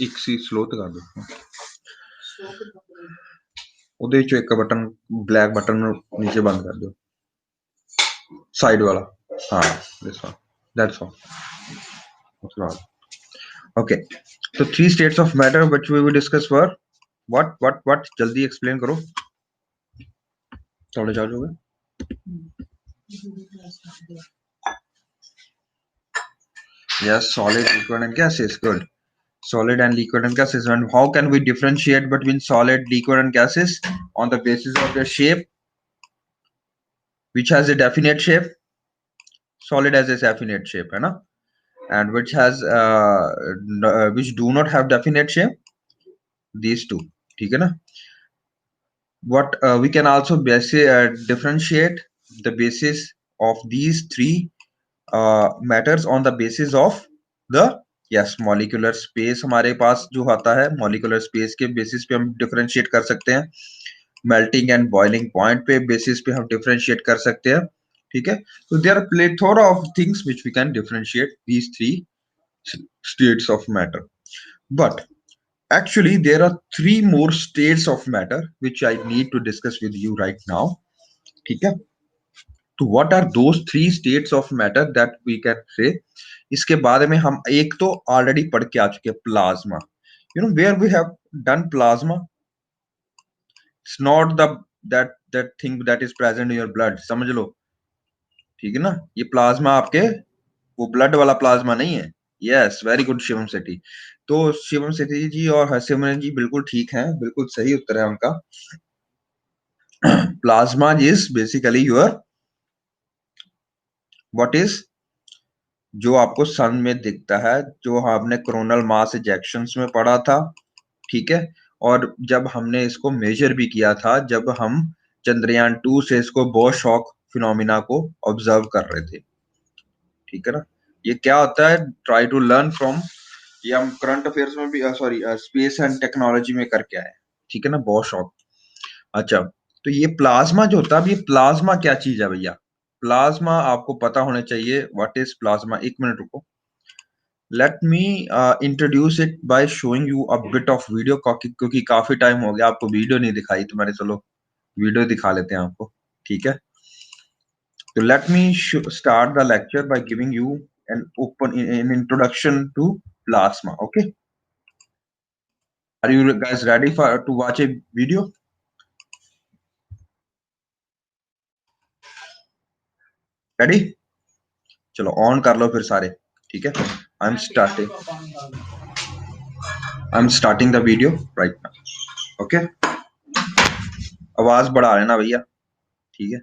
ਇੱਕ ਸੀ slow ਤੇ ਕਰ ਦਿਓ ਉਹਦੇ ਚੋਂ ਇੱਕ ਬਟਨ ਬਲੈਕ ਬਟਨ ਨੂੰ ਨੀਚੇ ਬੰਦ ਕਰ ਦਿਓ ਸਾਈਡ ਵਾਲਾ ਹਾਂ this one that's all that's all okay so three states of matter which we will discuss were what जल्दी explain करो थोड़े चार्ज हो गए yes solid liquid and gases good solid and liquid and gases and how can we differentiate between solid liquid and gases on the basis of their shape which has a definite shape solid has a definite shape है ना and which has which do not have definite shape these two ठीक है ना what we can also differentiate the basis of these three matters on the basis of the yes molecular space हमारे पास जो आता है molecular space के basis पे हम differentiate कर सकते हैं melting and boiling point पे basis पे हम differentiate कर सकते हैं ठीक है so there are plethora of things which we can differentiate these three states of matter but actually there are three more states of matter which I need to discuss with you right now ठीक है तो what are those three states of matter that we can say इसके बारे में हम एक तो already पढ़ के आ चुके हैं plasma you know where we have done plasma it's not the that thing that is present in your blood समझ लो ठीक है ना ये प्लाज्मा आपके वो ब्लड वाला प्लाज्मा नहीं है यस वेरी गुड शिवम सेठी तो शिवम सेठी जी और हरसिमरन जी बिल्कुल ठीक हैं बिल्कुल सही उत्तर है उनका plasma is basically your what is जो आपको सन में दिखता है जो हमने कोरोनल मास इजेक्शंस में पढ़ा था ठीक है और जब हमने इसको मेजर भी किया था जब हम चंद्रयान 2 से इसको बोर-शॉक फिनोमिना को ऑब्जर्व कर रहे थे ठीक है ना ये क्या होता है ट्राई टू लर्न फ्रॉम ये हम करंट अफेयर्स में भी सॉरी स्पेस एंड टेक्नोलॉजी में करके आए ठीक है ना बोर-शॉक अच्छा तो ये प्लाज्मा जो होता है अब ये प्लाज्मा क्या चीज है भैया प्लाज्मा आपको पता होना चाहिए व्हाट इज प्लाज्मा एक मिनट रुको let me introduce it by showing you a bit of video क्योंकि काफी टाइम हो गया आपको वीडियो नहीं दिखाई तो मैंने चलो वीडियो दिखा लेते हैं आपको ठीक है तो let me start the lecture by giving you an introduction to plasma okay are you guys ready for to watch a video ready चलो ऑन कर लो फिर सारे ठीक है I am starting the video right now okay आवाज बढ़ा लेना भैया ठीक है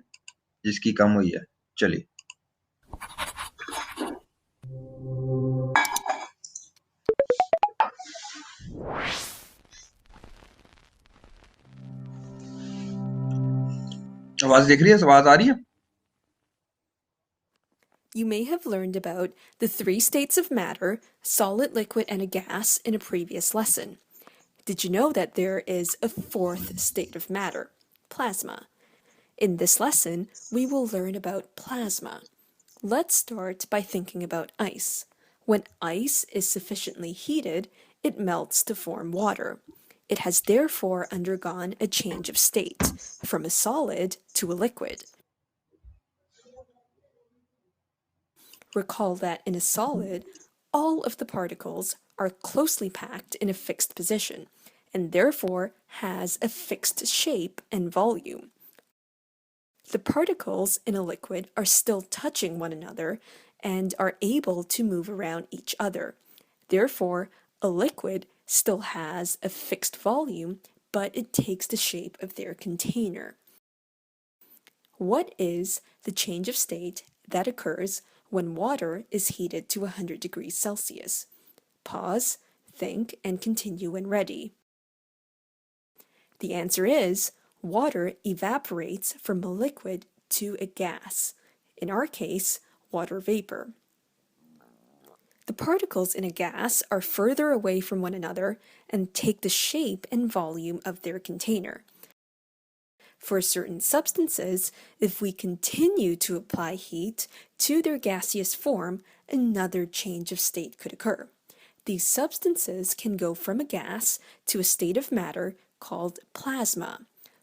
जिसकी कम हुई है चलिए आवाज देख रही है आवाज आ रही है You may have learned about the three states of matter, solid, liquid, and a gas in a previous lesson. Did you know that there is a fourth state of matter, plasma? In this lesson, we will learn about plasma. Let's start by thinking about ice. When ice is sufficiently heated, it melts to form water. It has therefore undergone a change of state, from a solid to a liquid. Recall that in a solid, all of the particles are closely packed in a fixed position, and therefore has a fixed shape and volume. The particles in a liquid are still touching one another and are able to move around each other. Therefore, a liquid still has a fixed volume, but it takes the shape of their container. What is the change of state that occurs when water is heated to 100 degrees Celsius? Pause, think, and continue when ready. The answer is water evaporates from a liquid to a gas, in our case, water vapor. The particles in a gas are further away from one another and take the shape and volume of their container. For certain substances, if we continue to apply heat to their gaseous form, another change of state could occur. These substances can go from a gas to a state of matter called plasma.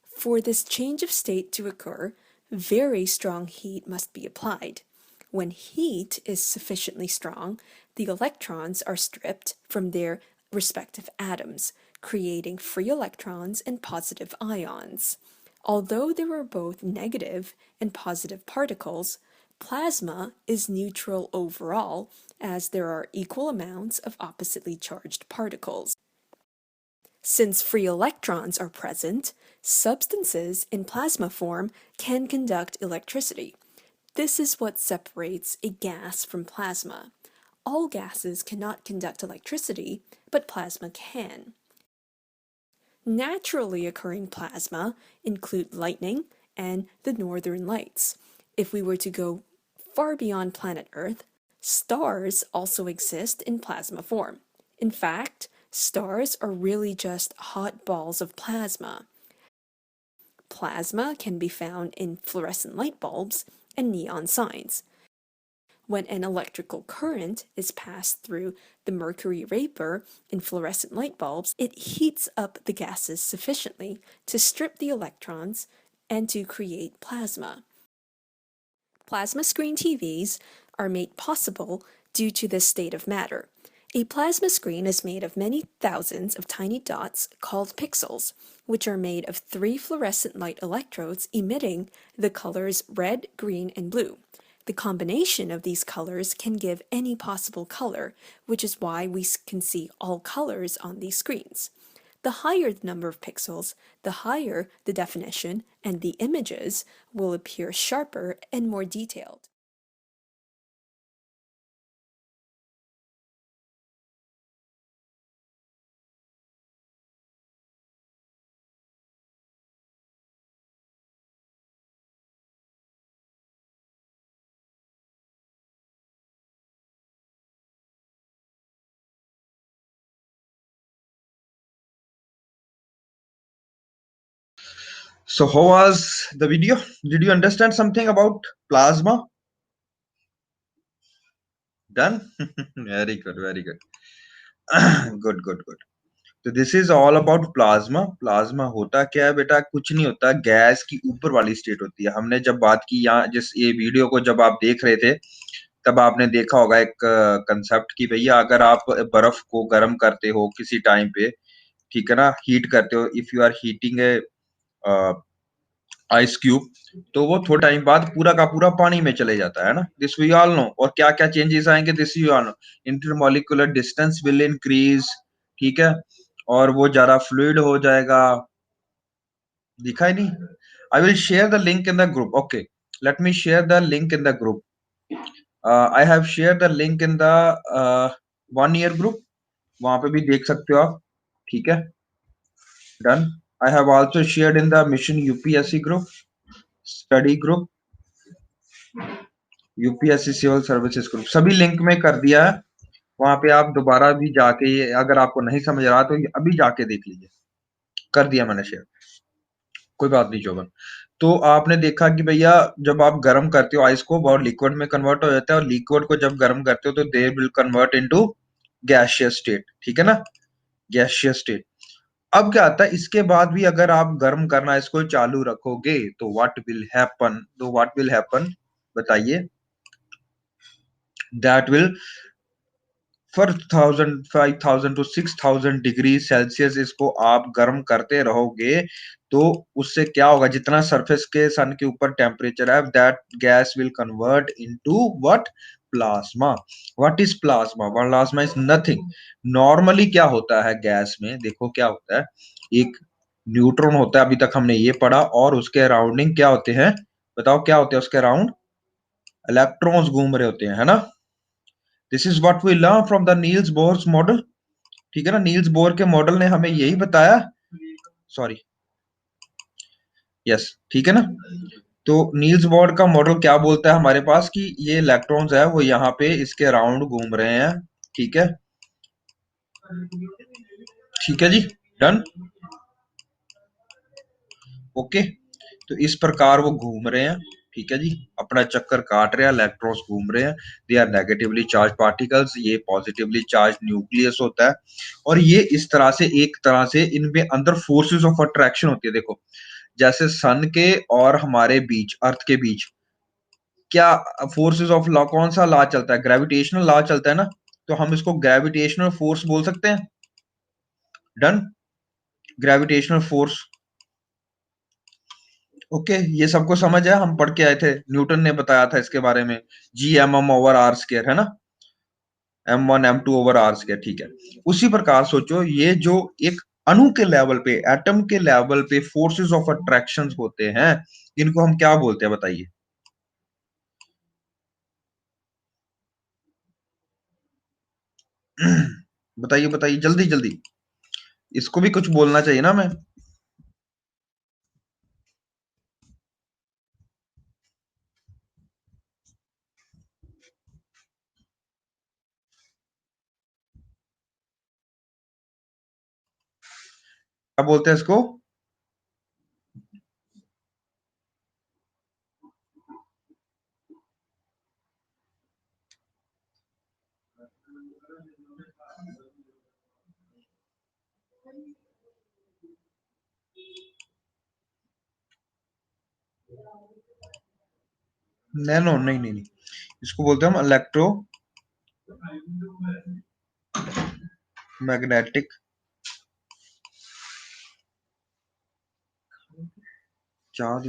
For this change of state to occur, very strong heat must be applied. When heat is sufficiently strong, the electrons are stripped from their respective atoms, creating free electrons and positive ions. Although there are both negative and positive particles, plasma is neutral overall, as there are equal amounts of oppositely charged particles. Since free electrons are present, substances in plasma form can conduct electricity. This is what separates a gas from plasma. All gases cannot conduct electricity, but plasma can. Naturally occurring plasma include lightning and the northern lights. If we were to go far beyond planet Earth, stars also exist in plasma form. In fact, stars are really just hot balls of plasma. Plasma can be found in fluorescent light bulbs and neon signs. When an electrical current is passed through the mercury vapor in fluorescent light bulbs, it heats up the gases sufficiently to strip the electrons and to create plasma. Plasma screen TVs are made possible due to this state of matter. A plasma screen is made of many thousands of tiny dots called pixels, which are made of 3 fluorescent light electrodes emitting the colors red, green, and blue. The combination of these colors can give any possible color, which is why we can see all colors on these screens. The higher the number of pixels, the higher the definition, and the images will appear sharper and more detailed. So how was the video? Did you understand something about plasma? Done? Very good, very good. Good, good, good. तो this is all about plasma. Plasma होता क्या है बेटा? कुछ नहीं होता, gas की ऊपर वाली स्टेट होती है. हमने जब बात की यहाँ, जिस ये वीडियो को जब आप देख रहे थे, तब आपने देखा होगा एक कंसेप्ट की भैया अगर आप बर्फ को गर्म करते हो किसी टाइम पे, ठीक है ना, हीट करते हो, if you are heating a ice cube, तो वो थोड़ा टाइम बाद पूरा का पूरा पानी में चले जाता है ना. This we all know. और क्या क्या चेंजेस आएंगे? This you all know. Intermolecular distance will increase, ठीक है, और वो ज्यादा फ्लूइड हो जाएगा. दिखा ही नहीं. I will share the link in the group. Okay, let me share the link in the group. I have share the link in the 1 year group. वहां पे भी देख सकते हो आप, ठीक है. Done. I have also shared in the mission UPSC group, study group, UPSC civil services group, सभी लिंक में कर दिया है. वहां पे आप दोबारा भी जाके, अगर आपको नहीं समझ रहा तो अभी जाके देख लीजिए. कर दिया मैंने शेयर, कोई बात नहीं चौबन. तो आपने देखा कि भैया जब आप गर्म करते हो आइस को, और लिक्विड में कन्वर्ट हो जाता है, और लिक्विड को जब गर्म करते हो तो they will convert into gaseous state, ठीक है ना, गैसियस स्टेट. अब क्या आता है, इसके बाद भी अगर आप गर्म करना इसको चालू रखोगे तो व्हाट विल हैपन? तो व्हाट विल हैपन बताइए? That will for 1000 to 6000 degree Celsius इसको आप गर्म करते रहोगे, तो उससे क्या होगा, जितना सरफेस के सन के ऊपर टेम्परेचर है, that gas will convert into what? Plasma. What is plasma? Plasma is nothing. Normally क्या होता है गैस में, देखो क्या होता है, एक न्यूट्रॉन होता है, अभी तक हमने ये पढ़ा, और उसके अराउंडिंग क्या होते हैं? बताओ क्या होते हैं उसके अराउंड? इलेक्ट्रॉन्स घूम रहे होते हैं, है ना. This is what we learn from the Niels Bohr's model, ठीक है ना. नील्स बोर के मॉडल ने हमें यही बताया. सॉरी, यस, ठीक है ना. तो नील्स बोर का मॉडल क्या बोलता है हमारे पास कि ये इलेक्ट्रॉन्स है वो यहाँ पे इसके अराउंड घूम रहे हैं, ठीक है. ठीक है जी, डन. ओके, तो इस प्रकार वो घूम रहे हैं, ठीक है जी, अपना चक्कर काट रहे हैं, इलेक्ट्रॉन्स घूम रहे हैं, they are negatively charge particles, ये पॉजिटिवली चार्ज न्यूक्लियस होता है, और ये इस तरह से एक तरह से इनमें अंदर फोर्सेस ऑफ अट्रैक्शन होती है। देखो जैसे सन के और हमारे बीच, अर्थ के बीच क्या फोर्सेस ऑफ लॉ, कौन सा लॉ चलता है? ग्रेविटेशनल लॉ चलता है ना, तो हम इसको ग्रेविटेशनल फोर्स बोल सकते हैं। Done, gravitational force. ओके, ये सबको समझ है, हम पढ़ के आए थे, न्यूटन ने बताया था इसके बारे में, G M M over R square, है ना, M1 M2 over R square, ठीक है। उसी प्रकार सोचो, ये जो एक अणु के लेवल पे, एटम के लेवल पे फोर्सेस ऑफ अट्रैक्शन होते हैं, इनको हम क्या बोलते हैं बताइए? बताइए बताइए जल्दी जल्दी, इसको भी कुछ बोलना चाहिए ना मैं। क्या बोलते हैं इसको? नैनो, नहीं नहीं नहीं, इसको बोलते हैं हम electro magnetic, charge,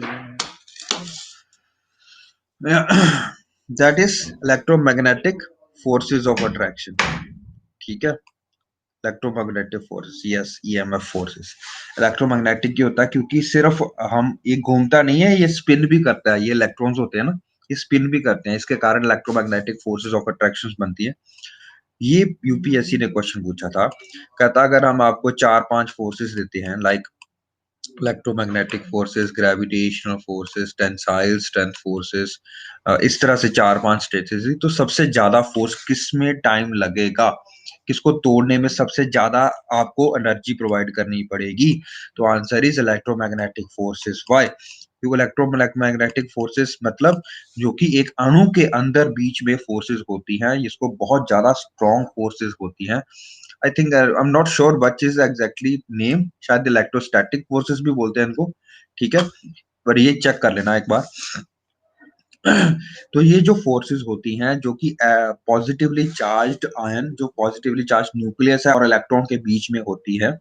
that is electromagnetic forces of attraction, ठीक है। Electromagnetic force, yes, EMF forces. Electromagnetic ये होता है क्योंकि सिर्फ हम, ये घूमता नहीं है, ये स्पिन भी करता है, ये इलेक्ट्रॉन्स होते हैं ना, ये स्पिन भी करते हैं, इसके कारण इलेक्ट्रोमैग्नेटिक फोर्सेस ऑफ अट्रैक्शन बनती है। ये यूपीएससी ने क्वेश्चन पूछा था, कहता अगर हम आपको चार पांच फोर्सेस देते हैं, like electromagnetic forces, gravitational forces, tensile strength forces, इस तरह से चार पांच स्टेट्स, तो सबसे ज्यादा फोर्स किस में टाइम लगेगा, किसको तोड़ने में सबसे ज्यादा आपको एनर्जी प्रोवाइड करनी पड़ेगी? तो answer is electromagnetic forces. Why? क्योंकि इलेक्ट्रोमैग्नेटिक फोर्सेस मतलब जो कि एक अणु के अंदर बीच में फोर्सेस होती हैं, इसको बहुत ज्यादा स्ट्रॉन्ग फोर्सेस होती हैं। I think, I am not sure which is exactly name, शायद इलेक्ट्रोस्टैटिक फोर्सेस भी बोलते हैं इनको, ठीक है, पर ये चेक कर लेना एक बार। तो ये जो फोर्सेस होती हैं, जो कि पॉजिटिवली चार्ज्ड आयन, जो पॉजिटिवली चार्ज न्यूक्लियस है और इलेक्ट्रॉन के बीच में होती है,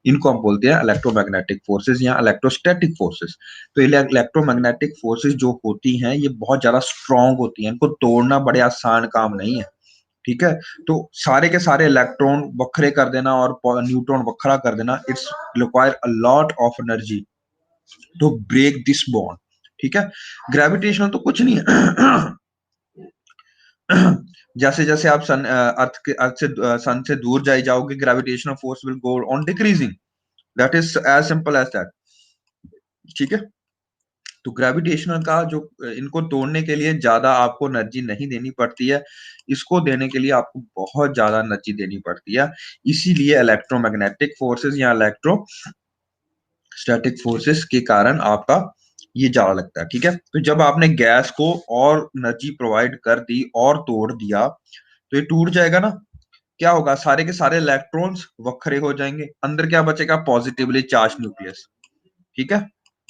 इनको हम बोलते हैं इलेक्ट्रोमैग्नेटिक फोर्सेस या इलेक्ट्रोस्टैटिक फोर्सेस। तो इलेक्ट्रोमैग्नेटिक फोर्सेस जो होती हैं, ये बहुत ज्यादा स्ट्रॉन्ग होती हैं, इनको तोड़ना बड़े आसान काम नहीं है, ठीक है। तो सारे के सारे इलेक्ट्रॉन वक्रे कर देना और न्यूट्रॉन वक्रा कर देना, it's require a lot of energy to break this bond, ठीक है। ग्रेविटेशनल तो कुछ नहीं है। जैसे जैसे आप सन से दूर जाए जाओगे, gravitational force will go on decreasing, that is as simple as that, ठीक है। तो ग्रेविटेशनल का जो, इनको तोड़ने के लिए ज्यादा आपको एनर्जी नहीं देनी पड़ती है, इसको देने के लिए आपको बहुत ज्यादा एनर्जी देनी पड़ती है। इसीलिए इलेक्ट्रोमैग्नेटिक फोर्सेस या इलेक्ट्रोस्टैटिक फोर्सेस के कारण आपका ये ज्यादा लगता है, ठीक है। तो जब आपने गैस को और एनर्जी प्रोवाइड कर दी और तोड़ दिया, तो ये टूट जाएगा ना, क्या होगा, सारे के सारे इलेक्ट्रॉन्स वक्रे हो जाएंगे, अंदर क्या बचेगा, पॉजिटिवली चार्ज न्यूक्लियस, ठीक है।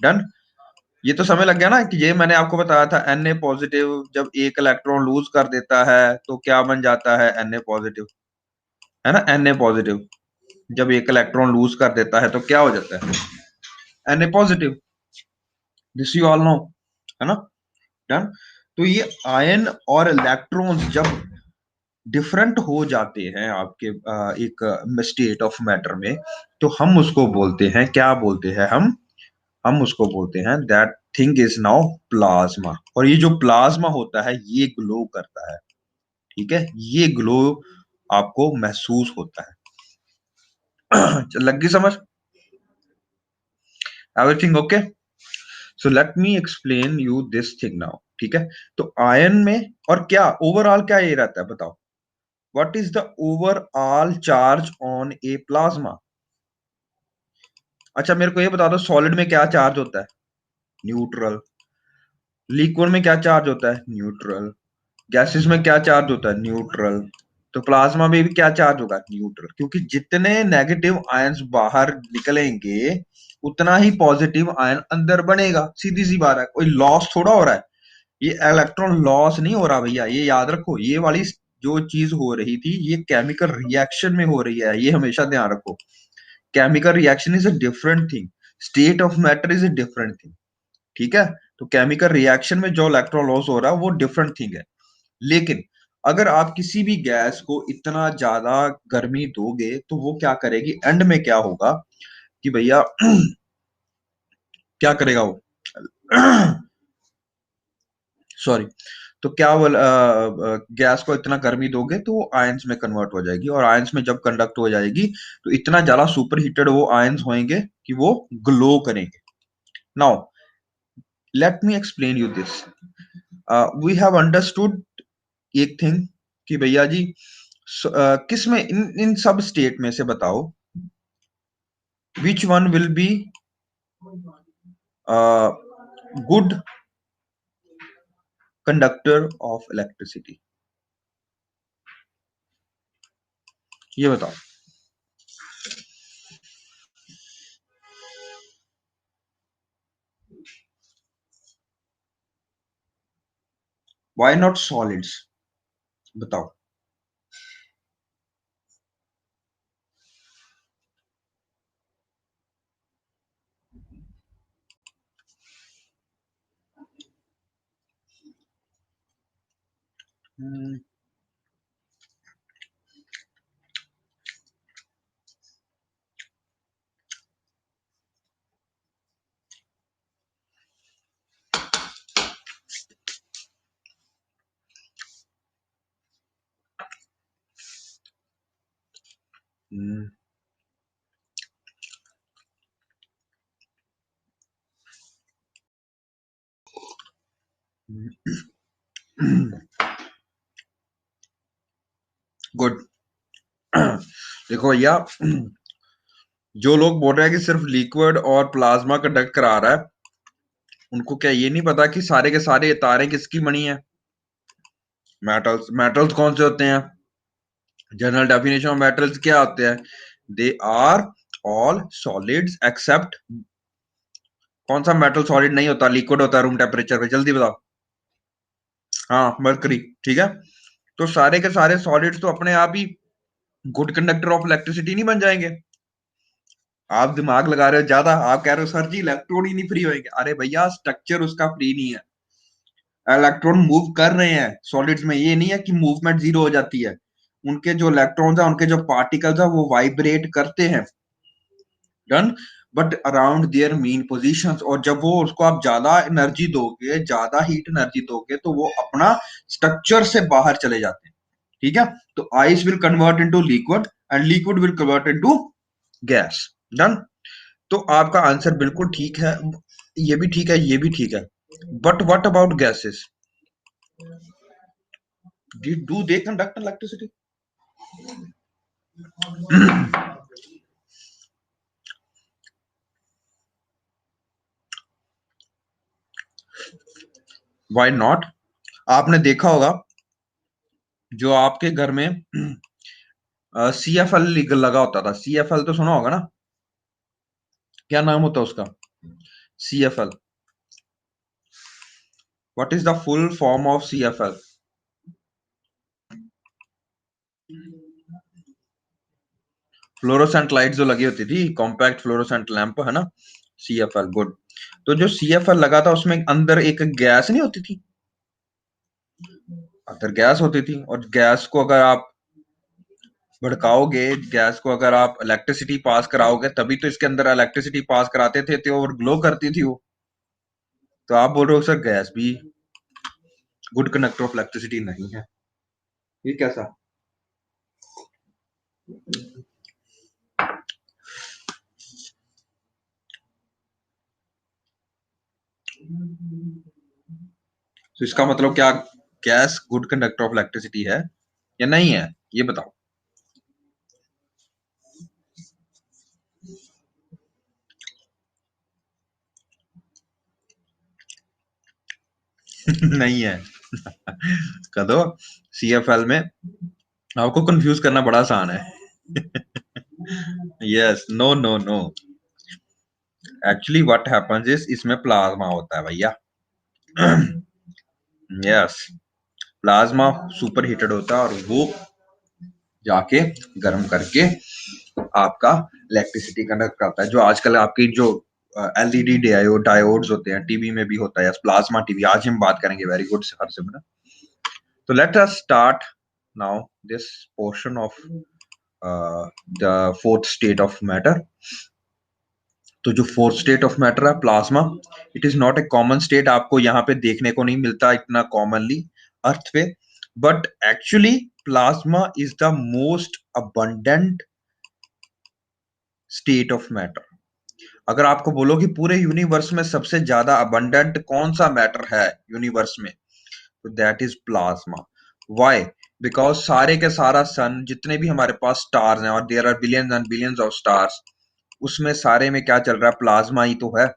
डन। ये तो समय लग गया ना, कि ये मैंने आपको बताया था, Na पॉजिटिव जब एक इलेक्ट्रॉन लूज कर देता है तो क्या बन जाता है, Na पॉजिटिव, है ना, Na पॉजिटिव जब एक इलेक्ट्रॉन लूज कर देता है तो क्या हो जाता है, Na positive, this you all no, है ना। डन। तो ये आयन और इलेक्ट्रॉन्स जब डिफरेंट हो जाते हैं आपके एक स्टेट ऑफ मैटर में, तो हम उसको बोलते हैं, क्या बोलते हैं हम उसको बोलते हैं, that thing is now plasma. और ये जो प्लाज्मा होता है, ये ग्लो करता है, ठीक है, ये ग्लो आपको महसूस होता है। लग गई समझ? Everything okay? So let me explain you this thing now, ठीक है। तो आयन में और क्या ओवरऑल क्या ये रहता है, बताओ, what is the overall charge on A plasma? अच्छा मेरे को ये बता दो, सॉलिड में क्या चार्ज होता है? न्यूट्रल। लिक्विड में क्या चार्ज होता है? न्यूट्रल। गैसेस में क्या चार्ज होता है? न्यूट्रल। तो प्लाज्मा में भी क्या चार्ज होगा? न्यूट्रल। क्योंकि जितने नेगेटिव आयंस बाहर निकलेंगे उतना ही पॉजिटिव आयन अंदर बनेगा। सीधी सी बात है, कोई लॉस थोड़ा हो रहा है। ये इलेक्ट्रॉन लॉस नहीं हो रहा भैया, ये याद रखो। ये वाली जो चीज हो रही थी ये केमिकल रिएक्शन में हो रही है, ये हमेशा ध्यान रखो। Chemical reaction is a different thing, state of matter is a different thing. ठीक है, तो केमिकल रिएक्शन में जो इलेक्ट्रॉन लॉस हो रहा है वो डिफरेंट थिंग है। लेकिन अगर आप किसी भी गैस को इतना ज्यादा गर्मी दोगे तो वो क्या करेगी? एंड में क्या होगा कि भैया क्या करेगा वो? सॉरी। तो क्या वो गैस को इतना गर्मी दोगे तो वो आयंस में कन्वर्ट हो जाएगी, और आयंस में जब कंडक्ट हो जाएगी तो इतना ज्यादा सुपर हीटेड वो आयंस होंगे कि वो ग्लो करेंगे। Now let me explain you this. We have understood एक थिंग कि भैया जी किस में इन सब स्टेट में से बताओ which one will be good conductor of electricity? ये बताओ। Why not solids? बताओ। गुड। देखो भैया, जो लोग बोल रहे हैं कि सिर्फ लिक्विड और प्लाज्मा कंडक्ट करा रहा है, उनको क्या ये नहीं पता कि सारे के सारे तारे किसकी बनी है? मेटल्स। मेटल्स कौन से होते हैं? जनरल डेफिनेशन ऑफ मेटल्स क्या होते हैं? They are all solids except. कौन सा मेटल सॉलिड नहीं होता? लिक्विड होता है रूम टेम्परेचर पे, जल्दी बताओ। हाँ, मरकरी। ठीक है, तो सारे के सारे सॉलिड्स तो अपने आप ही गुड कंडक्टर ऑफ इलेक्ट्रिसिटी नहीं बन जाएंगे? आप दिमाग लगा रहे हो ज्यादा, आप कह रहे हो सर जी इलेक्ट्रॉन ही नहीं फ्री होएंगे। अरे भैया, स्ट्रक्चर उसका फ्री नहीं है। इलेक्ट्रॉन मूव कर रहे हैं सॉलिड्स में, ये नहीं है कि मूवमेंट जीरो हो जाती है। उनके जो इलेक्ट्रॉन्स है, उनके जो पार्टिकल्स है, वो वाइब्रेट करते हैं। Done. But around there mean positions, और जब वो उसको आप ज्यादा एनर्जी दोगे, ज्यादा हीट एनर्जी दोगे, तो वो अपना स्ट्रक्चर से बाहर चले जाते हैं। ठीक है, तो ice will convert into liquid and liquid will convert into gas. Done. तो आपका आंसर बिल्कुल ठीक है, ये भी ठीक है, ये भी ठीक है। But what about gases? Do they conduct electricity? Why not? आपने देखा होगा जो आपके घर में सी एफ एल लगा होता था। सी एफ एल तो सुना होगा ना? क्या नाम होता है उसका? C F L. What is the full form of C F L? Fluorescent light जो लगी होती थी, कॉम्पैक्ट फ्लोरोसेंट लैंप, है ना? C F L. गुड। तो जो सी एफ एल लगा था उसमें अंदर एक गैस नहीं होती थी? अंदर गैस होती थी, और गैस को अगर आप भड़काओगे, गैस को अगर आप इलेक्ट्रिसिटी पास कराओगे, तभी तो इसके अंदर इलेक्ट्रिसिटी पास कराते थे, तो और ग्लो करती थी वो। तो आप बोल रहे हो सर गैस भी गुड कंडक्टर ऑफ इलेक्ट्रिसिटी नहीं है? ये कैसा? तो इसका मतलब क्या gas good conductor of electricity है या नहीं है? ये बताओ। नहीं है। कर दो। CFL में आपको कंफ्यूज करना बड़ा आसान है। Yes, no no no, actually what happens is इसमें प्लाज्मा होता है भैया। यस, प्लाज्मा सुपर हीटेड होता है और वो जाके गर्म करके आपका इलेक्ट्रिसिटी कंडक्ट करता है। जो आजकल आपकी जो एलईडी डायोड्स होते हैं, टीवी में भी होता है, प्लाज्मा टीवी, आज हम बात करेंगे। Very good Harshimran. तो let us start now this portion of the fourth state of matter. तो जो फोर्थ स्टेट ऑफ मैटर है plasma, it is not a common state. आपको यहाँ पे देखने को नहीं मिलता इतना कॉमनली अर्थ पे, but actually plasma is the most abundant state of matter. अगर आपको बोलो कि पूरे यूनिवर्स में सबसे ज्यादा अबंडेंट कौन सा मैटर है यूनिवर्स में, तो that is plasma. Why? Because सारे के सारा सन, जितने भी हमारे पास स्टार्स हैं, और there are billions and billions of stars, उसमें सारे में क्या चल रहा है? प्लाज्मा ही तो है।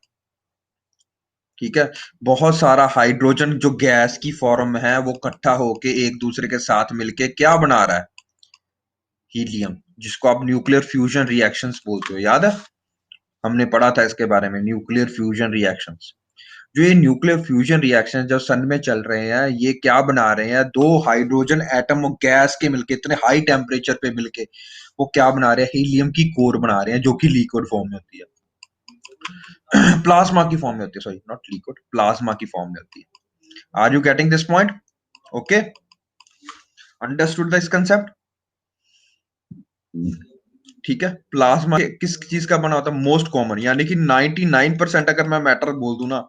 ठीक है, बहुत सारा हाइड्रोजन जो गैस की फॉर्म में है वो इकट्ठा होके एक दूसरे के साथ मिलके क्या बना रहा है? हीलियम, जिसको आप न्यूक्लियर फ्यूजन रिएक्शंस बोलते हो। याद है, हमने पढ़ा था इसके बारे में, न्यूक्लियर फ्यूजन रिएक्शंस। जो ये न्यूक्लियर फ्यूजन रिएक्शन जब सन में चल रहे हैं, ये क्या बना रहे हैं? दो हाइड्रोजन एटम और गैस के मिलके, इतने हाई टेम्परेचर पे मिलके वो क्या बना रहे हैं? हीलियम की कोर बना रहे हैं, जो कि लिक्विड फॉर्म में होती है। प्लाज्मा की फॉर्म में होती है, सॉरी नॉट लिक्विड, प्लाज्मा की फॉर्म में होती है। Are you getting this point? Okay, understood this concept? ठीक है, प्लाज्मा किस चीज का बना होता है? मोस्ट कॉमन, यानी कि 99%। अगर मैं मैटर बोल दूं ना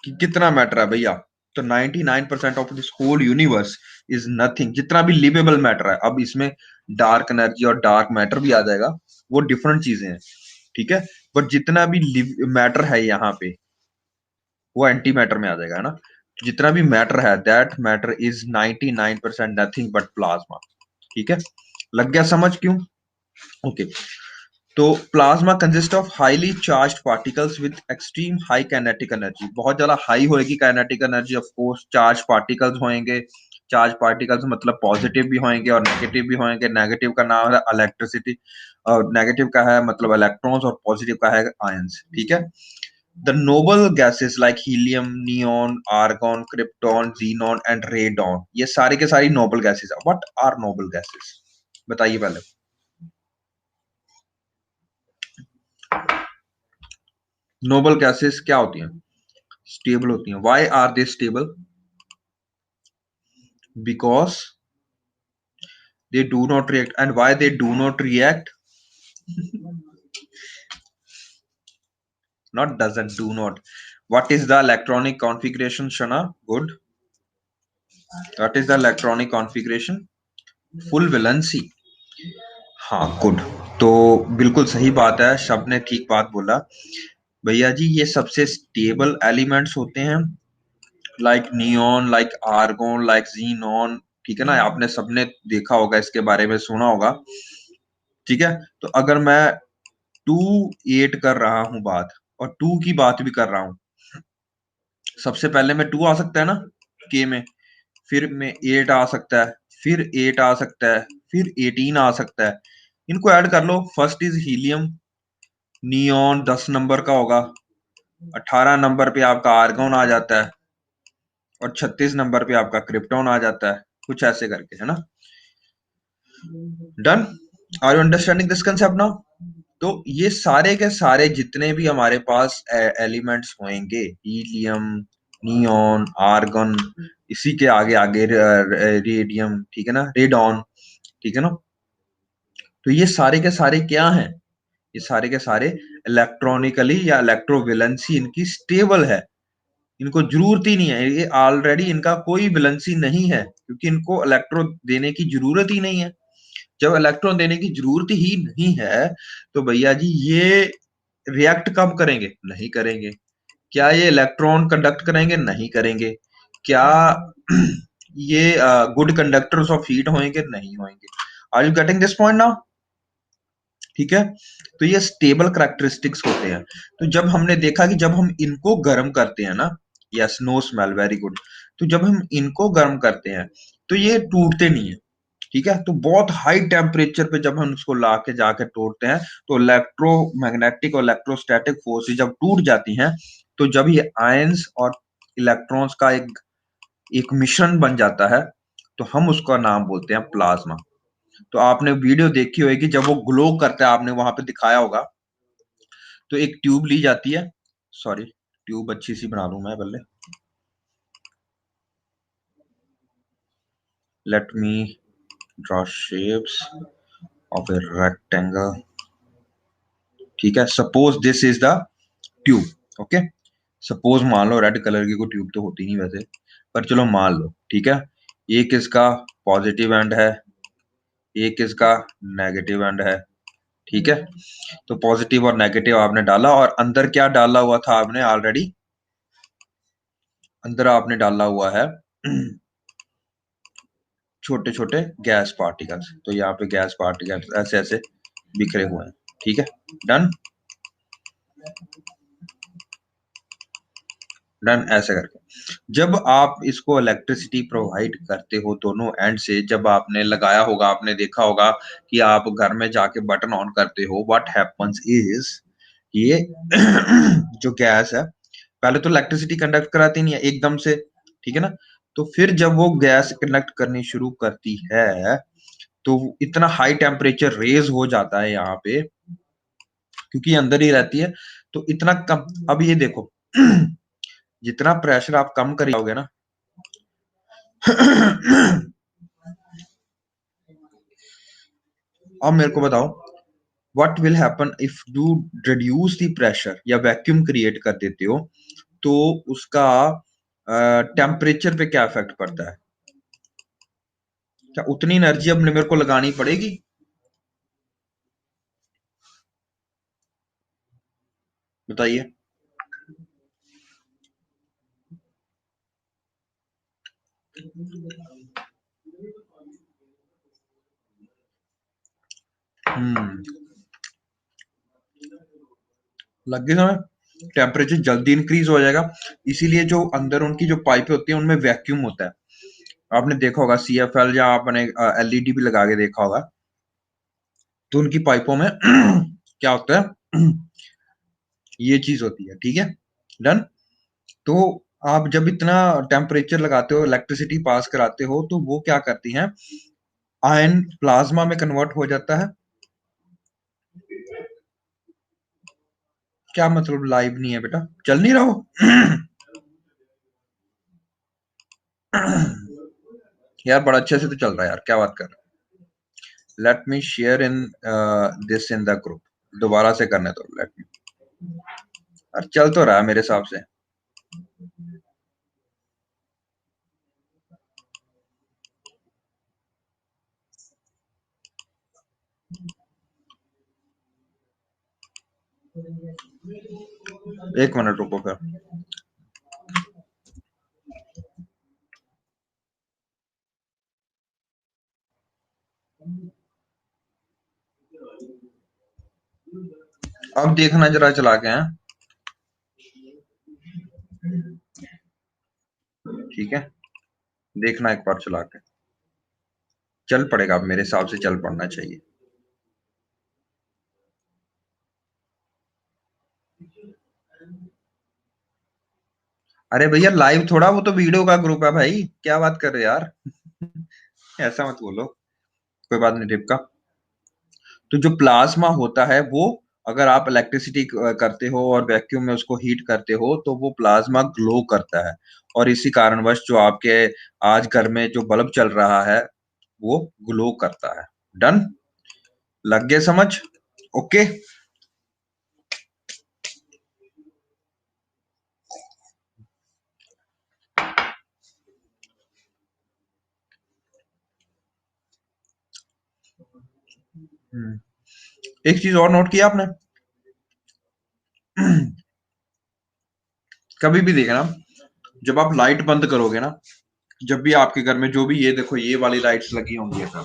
कि कितना मैटर है भैया, तो 99% of this whole universe is nothing. जितना भी लिवेबल मैटर है, अब इसमें डार्क एनर्जी और डार्क मैटर भी आ जाएगा, वो डिफरेंट चीजें हैं। ठीक है, बट जितना भी मैटर है यहाँ पे, वो एंटी मैटर में आ जाएगा, है ना। जितना भी मैटर है, that matter is 99% nothing but plasma. ठीक है, लग गया समझ क्यों? ओके, तो plasma consist of highly charged particles with extreme high kinetic energy. बहुत ज्यादा हाई होएगी kinetic energy, of course charge particles होंगे। चार्ज पार्टिकल्स मतलब पॉजिटिव भी होंगे और नेगेटिव भी होंगे। नेगेटिव का नाम है इलेक्ट्रिसिटी, और नेगेटिव का है मतलब इलेक्ट्रॉन्स, और पॉजिटिव का है आयंस। ठीक है, the noble gases like helium, neon, argon, krypton, xenon and radon, ये सारी के सारी नोबल गैसेस है। What are noble gases? बताइए पहले। नोबल गैसेस क्या होती हैं? स्टेबल होती हैं। Why are they stable? Because they do not react. And why they do not react? not doesn't, do not. What is the electronic configuration, Shana? Good. What is the electronic configuration? Full valency. हाँ, good. तो बिल्कुल सही बात है, शब्द ने ठीक बात बोला भैया जी। ये सबसे स्टेबल एलिमेंट्स होते हैं, like neon, like argon, like xenon. ठीक है ना, आपने सबने देखा होगा, इसके बारे में सुना होगा। ठीक है, तो अगर मैं 2 8 कर रहा हूं बात, और 2 की बात भी कर रहा हूं, सबसे पहले में 2 आ सकता है ना के में, फिर में 8 आ सकता है, फिर 8 आ सकता है, फिर 18 आ सकता है। इनको ऐड कर लो। First is helium, neon 10 number का होगा, 18 नंबर पे आपका आर्गन आ जाता है, और 36 नंबर पे आपका क्रिप्टॉन आ जाता है, कुछ ऐसे करके, है ना। Done? Are you understanding this concept now? तो ये सारे के सारे जितने भी हमारे पास एलिमेंट्स होंगे, हीलियम, नियॉन, आर्गन, इसी के आगे आगे रेडियम, ठीक है ना, रेडॉन, ठीक है ना। तो ये सारे के सारे क्या हैं? ये सारे के सारे इलेक्ट्रॉनिकली या इलेक्ट्रोवेलेंसी इनकी स्टेबल है। इनको जरूरत ही नहीं है, ये ऑलरेडी इनका कोई वैलेंसी नहीं है, क्योंकि इनको इलेक्ट्रॉन देने की जरूरत ही नहीं है। जब इलेक्ट्रॉन देने की जरूरत ही नहीं है, तो भैया जी ये रिएक्ट कब करेंगे? नहीं करेंगे। क्या ये इलेक्ट्रॉन कंडक्ट करेंगे? नहीं करेंगे। क्या ये गुड कंडक्टर्स ऑफ हीट होंगे? नहीं होंगे। Are you getting this point now? ठीक है, तो ये स्टेबल कैरेक्टरिस्टिक्स होते हैं। तो जब हमने देखा कि जब हम इनको गर्म करते हैं ना, yes, no smell, very good. तो जब हम इनको गर्म करते हैं तो ये टूटते नहीं है, ठीक है। तो बहुत हाई टेम्परेचर पे जब हम उसको ला के जाके तोड़ते हैं तो इलेक्ट्रोमैग्नेटिक और इलेक्ट्रोस्टैटिक फोर्सेज जब टूट जाती हैं, तो जब ये आयंस और इलेक्ट्रॉन्स का एक मिश्रण बन जाता है, तो हम उसका नाम बोलते हैं प्लाज्मा। तो आपने वीडियो देखी होगी, जब वो ग्लो करता है, आपने वहां पे दिखाया होगा। तो एक ट्यूब ली जाती है, सॉरी, ट्यूब अच्छी सी बना लूं मैं पहले। Late me draw shapes of a rectangle, ठीक है। Suppose this is the tube, okay. Suppose मान लो, रेड कलर की कोई ट्यूब तो होती नहीं वैसे, पर चलो मान लो, ठीक है। एक इसका पॉजिटिव एंड है, एक इसका नेगेटिव एंड है, ठीक है। तो पॉजिटिव और नेगेटिव आपने डाला, और अंदर क्या डाला हुआ था आपने ऑलरेडी, अंदर आपने डाला हुआ है छोटे छोटे गैस पार्टिकल्स। तो यहाँ पे गैस पार्टिकल्स ऐसे ऐसे बिखरे हुए हैं, ठीक है। डन, डन, ऐसे करके जब आप इसको इलेक्ट्रिसिटी प्रोवाइड करते हो दोनों एंड से, जब आपने लगाया होगा, आपने देखा होगा कि आप घर में जाके बटन ऑन करते हो, व्हाट हैपेंस इज, ये जो गैस है, पहले तो इलेक्ट्रिसिटी कंडक्ट कराती नहीं है एकदम से, ठीक है ना। तो फिर जब वो गैस कंडक्ट करनी शुरू करती है, तो इतना हाई टेम्परेचर रेज हो जाता है यहाँ पे, क्योंकि अंदर ही रहती है। तो इतना कम, अब ये देखो जितना प्रेशर आप कम करोगे ना अब मेरे को बताओ, what will happen if you reduce the pressure या वैक्यूम क्रिएट कर देते हो, तो उसका टेम्परेचर पे क्या इफेक्ट पड़ता है? क्या उतनी एनर्जी अब मेरे को लगानी पड़ेगी? बताइए। हम्म, लग गई समझ। टेम्परेचर जल्दी इंक्रीज हो जाएगा, इसीलिए जो अंदर उनकी जो पाइपें होती है उनमें वैक्यूम होता है। आपने देखा होगा CFL, या आपने LED भी लगा के देखा होगा, तो उनकी पाइपों में क्या होता है, ये चीज होती है, ठीक है। डन। तो आप जब इतना टेम्परेचर लगाते हो, इलेक्ट्रिसिटी पास कराते हो, तो वो क्या करती हैं, आयन प्लाज्मा में कन्वर्ट हो जाता है। क्या मतलब लाइव नहीं है बेटा, चल नहीं रहा हो? यार बड़ा अच्छे से तो चल रहा है यार, क्या बात कर रहे हो। Late me share in this in the group, दोबारा से करने दो, लेट मी। और चल तो रहा है मेरे हिसाब से। एक मिनट रुको फिर। अब देखना जरा चला के हैं, ठीक है। देखना एक बार चला के, चल पड़ेगा, अब मेरे हिसाब से चल पड़ना चाहिए। अरे भैया लाइव थोड़ा, वो तो वीडियो का ग्रुप है भाई, क्या बात कर रहे हो यार। ऐसा मत बोलो, कोई बात नहीं टिप का। तो जो प्लाज्मा होता है वो, अगर आप इलेक्ट्रिसिटी करते हो और वैक्यूम में उसको हीट करते हो, तो वो प्लाज्मा ग्लो करता है। और इसी कारणवश जो आपके आज घर में जो बल्ब चल रहा है, वो ग्लो करता है। डन, लग गए समझ? ओके। एक चीज और नोट किया आपने? कभी भी देखना, जब आप लाइट बंद करोगे ना, जब भी आपके घर में जो भी, ये देखो ये वाली लाइट्स लगी होंगी, ऐसा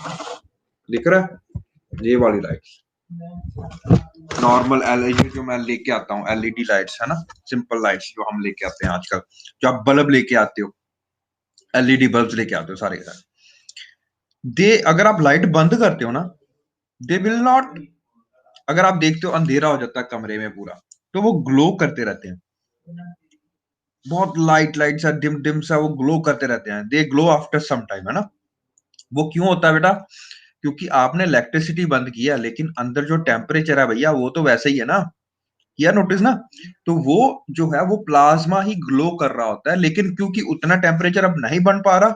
दिख रहा है, ये वाली लाइट्स, नॉर्मल एलईडी जो मैं लेके आता हूँ, एलईडी लाइट्स है ना, सिंपल लाइट्स जो हम लेके आते हैं आजकल, जो आप बल्ब लेके आते हो, एलईडी बल्ब लेके आते हो सारे के सारे, दे अगर आप लाइट बंद करते हो ना, दे विल नॉट, अगर आप देखते हो अंधेरा हो जाता है कमरे में पूरा, तो वो ग्लो करते रहते हैं, बहुत लाइट लाइट सा डिम डिम सा वो ग्लो करते रहते हैं, दे ग्लो आफ्टर सम टाइम, है ना। वो क्यों होता है बेटा? क्योंकि आपने इलेक्ट्रिसिटी बंद किया, लेकिन अंदर जो टेम्परेचर है भैया वो तो वैसे ही है ना, किया नोटिस ना। तो वो जो है वो प्लाज्मा ही ग्लो कर रहा होता है, लेकिन क्योंकि उतना टेम्परेचर अब नहीं बन पा रहा,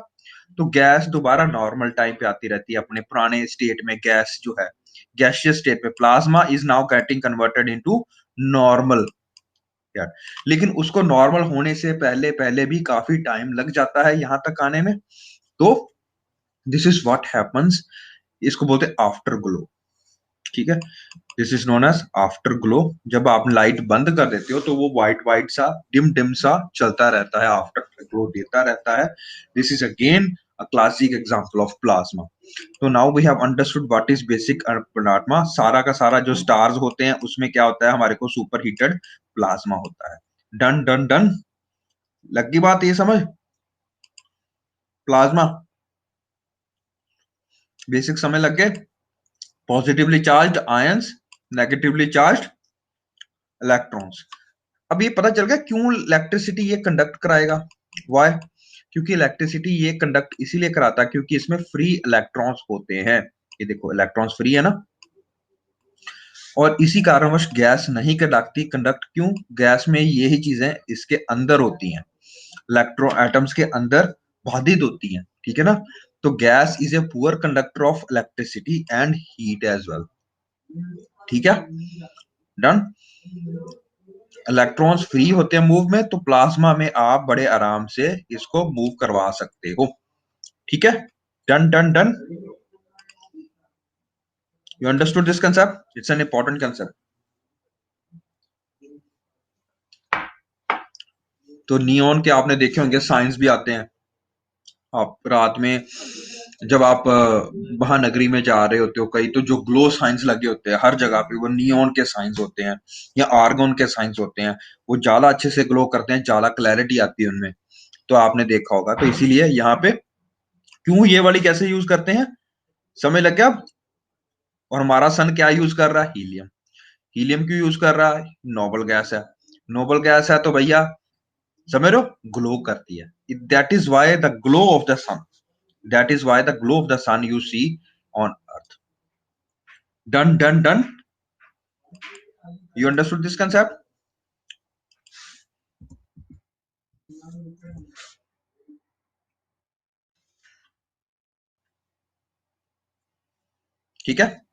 तो गैस दोबारा नॉर्मल टाइम पे आती रहती है, अपने पुराने स्टेट में गैस जो है, गैसियस स्टेट पे plasma is now getting converted into normal यार। लेकिन उसको नॉर्मल होने से पहले पहले भी काफी टाइम लग जाता है यहां तक आने में। तो दिस इज व्हाट हैपेंस, इसको बोलते हैं आफ्टर ग्लो, ठीक है। This is known as after glow. जब आप लाइट बंद कर देते हो तो वो व्हाइट व्हाइट सा डिम डिम सा चलता रहता है, आफ्टर ग्लो देता रहता है। This is again a classic example of plasma. तो now we have understood what is basic plasma. सारा का सारा जो स्टार्स होते हैं उसमें क्या होता है, हमारे को सुपर हीटेड प्लाज्मा होता है। डन डन डन, लग गई बात ये समझ? प्लाज्मा बेसिक समय लग गए। Positively charged ions, negatively charged electrons. अब ये पता चल गया क्यों इलेक्ट्रिसिटी ये कंडक्ट कराएगा, वाई? क्योंकि इलेक्ट्रिसिटी ये कंडक्ट इसीलिए कराता है क्योंकि इसमें फ्री इलेक्ट्रॉन्स होते हैं। ये देखो इलेक्ट्रॉन्स फ्री है ना, और इसी कारणवश गैस नहीं कंडक्टती। कंडक्ट क्यों? गैस में यही चीजें इसके अंदर होती हैं, इलेक्ट्रो एटम्स के अंदर बाधित होती हैं, ठीक है ना। तो gas is a poor conductor of electricity and heat as well, ठीक है। डन। इलेक्ट्रॉन्स फ्री होते हैं मूव में, तो प्लाज्मा में आप बड़े आराम से इसको मूव करवा सकते हो, ठीक है। Done done done, you understood this concept, it's an important concept. तो नियॉन के आपने देखे होंगे, साइंस भी आते हैं। आप रात में जब आप महानगरी में जा रहे होते हो कहीं, तो जो ग्लो साइंस लगे होते हैं हर जगह पे, वो नियॉन के साइंस होते हैं या आर्गन के साइंस होते हैं। वो ज्यादा अच्छे से ग्लो करते हैं, ज्यादा क्लैरिटी आती है उनमें, तो आपने देखा होगा। तो इसीलिए यहाँ पे क्यों ये वाली कैसे यूज करते हैं, समझ लग गया अब? और हमारा सन क्या यूज कर रहा है? हीलियम। हीलियम क्यों यूज कर रहा है? नोबल गैस है। नोबल गैस है तो भैया समझ रहे हो, ग्लो करती है। That is why the glow of the sun, that is why the glow of the sun you see on earth. Done done done, you understood this concept? ठीक है,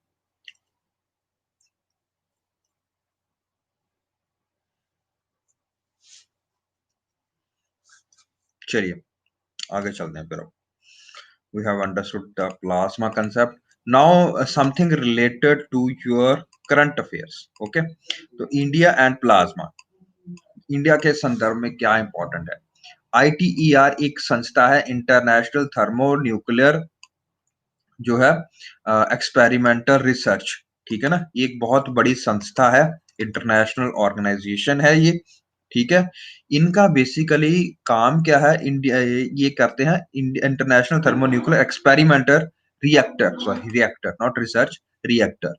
चलिए आगे चलते हैं फिर। We have understood the plasma concept. Now something related to your current affairs, okay? तो India and plasma, India के संदर्भ में क्या इंपॉर्टेंट है? ITER एक संस्था है, इंटरनेशनल थर्मो न्यूक्लियर जो है एक्सपेरिमेंटल रिसर्च, ठीक है ना। ये एक बहुत बड़ी संस्था है, इंटरनेशनल ऑर्गेनाइजेशन है ये, ठीक है। इनका बेसिकली काम क्या है? इंडिया ये करते हैं international thermonuclear experimental reactor, sorry reactor not research, reactor,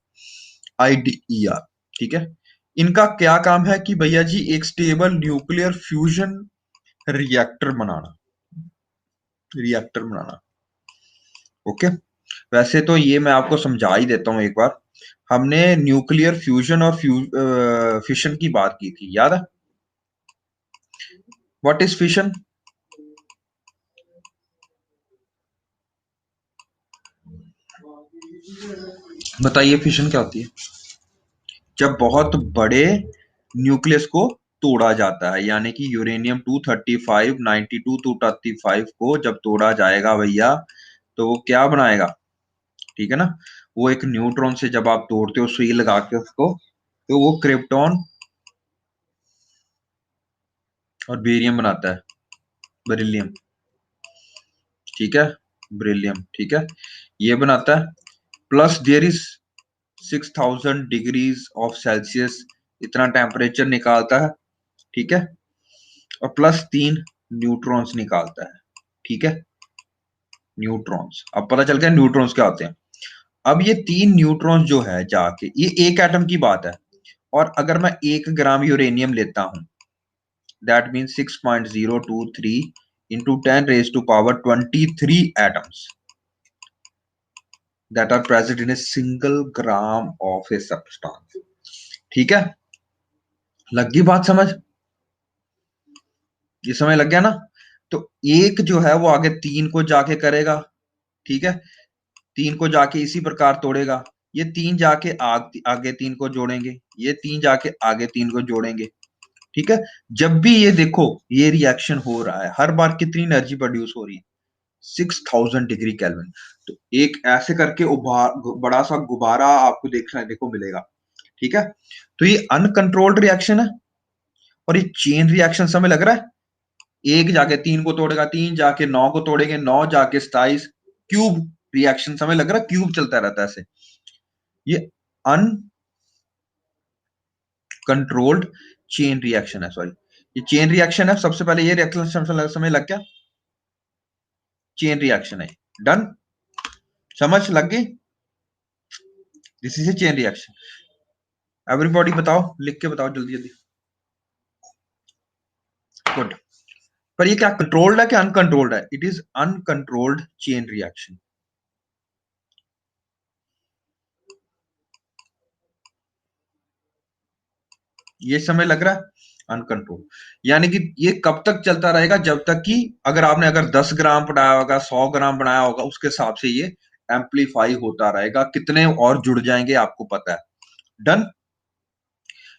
ITER, ठीक है। इनका क्या काम है कि भैया जी एक स्टेबल न्यूक्लियर फ्यूजन रिएक्टर बनाना, रिएक्टर बनाना, ओके। वैसे तो ये मैं आपको समझा ही देता हूँ एक बार। हमने न्यूक्लियर फ्यूजन और फिशन की बात की थी, याद है? What is fission? बताइए फिशन क्या होती है? जब बहुत बड़े न्यूक्लियस को तोड़ा जाता है, यानी कि यूरेनियम 235 92 235 को जब तोड़ा जाएगा भैया, तो वो क्या बनाएगा, ठीक है ना। वो एक न्यूट्रॉन से जब आप तोड़ते हो सुई लगा के उसको, तो वो क्रिप्टॉन और बेरियम बनाता है, बेरिलियम, ठीक है, बेरिलियम, ठीक है, ये बनाता है। Plus there is 6000 degrees of Celsius इतना टेम्परेचर निकालता है, ठीक है, और प्लस 3 न्यूट्रॉन्स निकालता है, ठीक है, न्यूट्रॉन्स। अब पता चल गया न्यूट्रॉन्स क्या होते हैं। अब ये 3 न्यूट्रॉन्स जो है जाके, ये एक एटम की बात है, और अगर मैं 1 ग्राम यूरेनियम लेता हूं, that means 6.023 into 10 raised to power 23 atoms that are present in a single gram of a substance, ठीक है, लग गई बात समझ, ये समझ लग गया ना। तो एक जो है वो आगे 3 को जाके करेगा, ठीक है, 3 को जाके इसी प्रकार तोड़ेगा, ये 3 जाके आगे 3 को जोड़ेंगे, ये 3 जाके आगे 3 को जोड़ेंगे, ठीक है। जब भी ये देखो ये रिएक्शन हो रहा है, हर बार कितनी एनर्जी प्रोड्यूस हो रही है, 6000 डिग्री केल्विन। तो एक ऐसे करके बड़ा सा गुब्बारा आपको देखो मिलेगा, ठीक है। तो ये अनकंट्रोल्ड रिएक्शन है, और ये चेन रिएक्शन समय लग रहा है, एक जाके 3 को तोड़ेगा, 3 जाके 9 को तोड़ेंगे, 9 जाके 27, क्यूब रिएक्शन समय लग रहा है, क्यूब चलता रहता है ऐसे। ये अनकंट्रोल्ड चेन रिएक्शन है, सॉरी, ये चेन रिएक्शन है। सबसे पहले ये रिएक्शन समय लग गया, चेन रिएक्शन है, डन, समझ लग गई, this is a chain reaction. Everybody बताओ, लिख के बताओ जल्दी जल्दी, गुड। पर ये क्या कंट्रोल्ड है क्या अनकंट्रोल्ड है? It is uncontrolled chain reaction. ये समय लग रहा है अनकंट्रोल, यानी कि ये कब तक चलता रहेगा, जब तक कि अगर 10 ग्राम बनाया होगा, 100 ग्राम बनाया होगा, उसके हिसाब से ये एम्पलीफाई होता रहेगा, कितने और जुड़ जाएंगे आपको पता है, डन।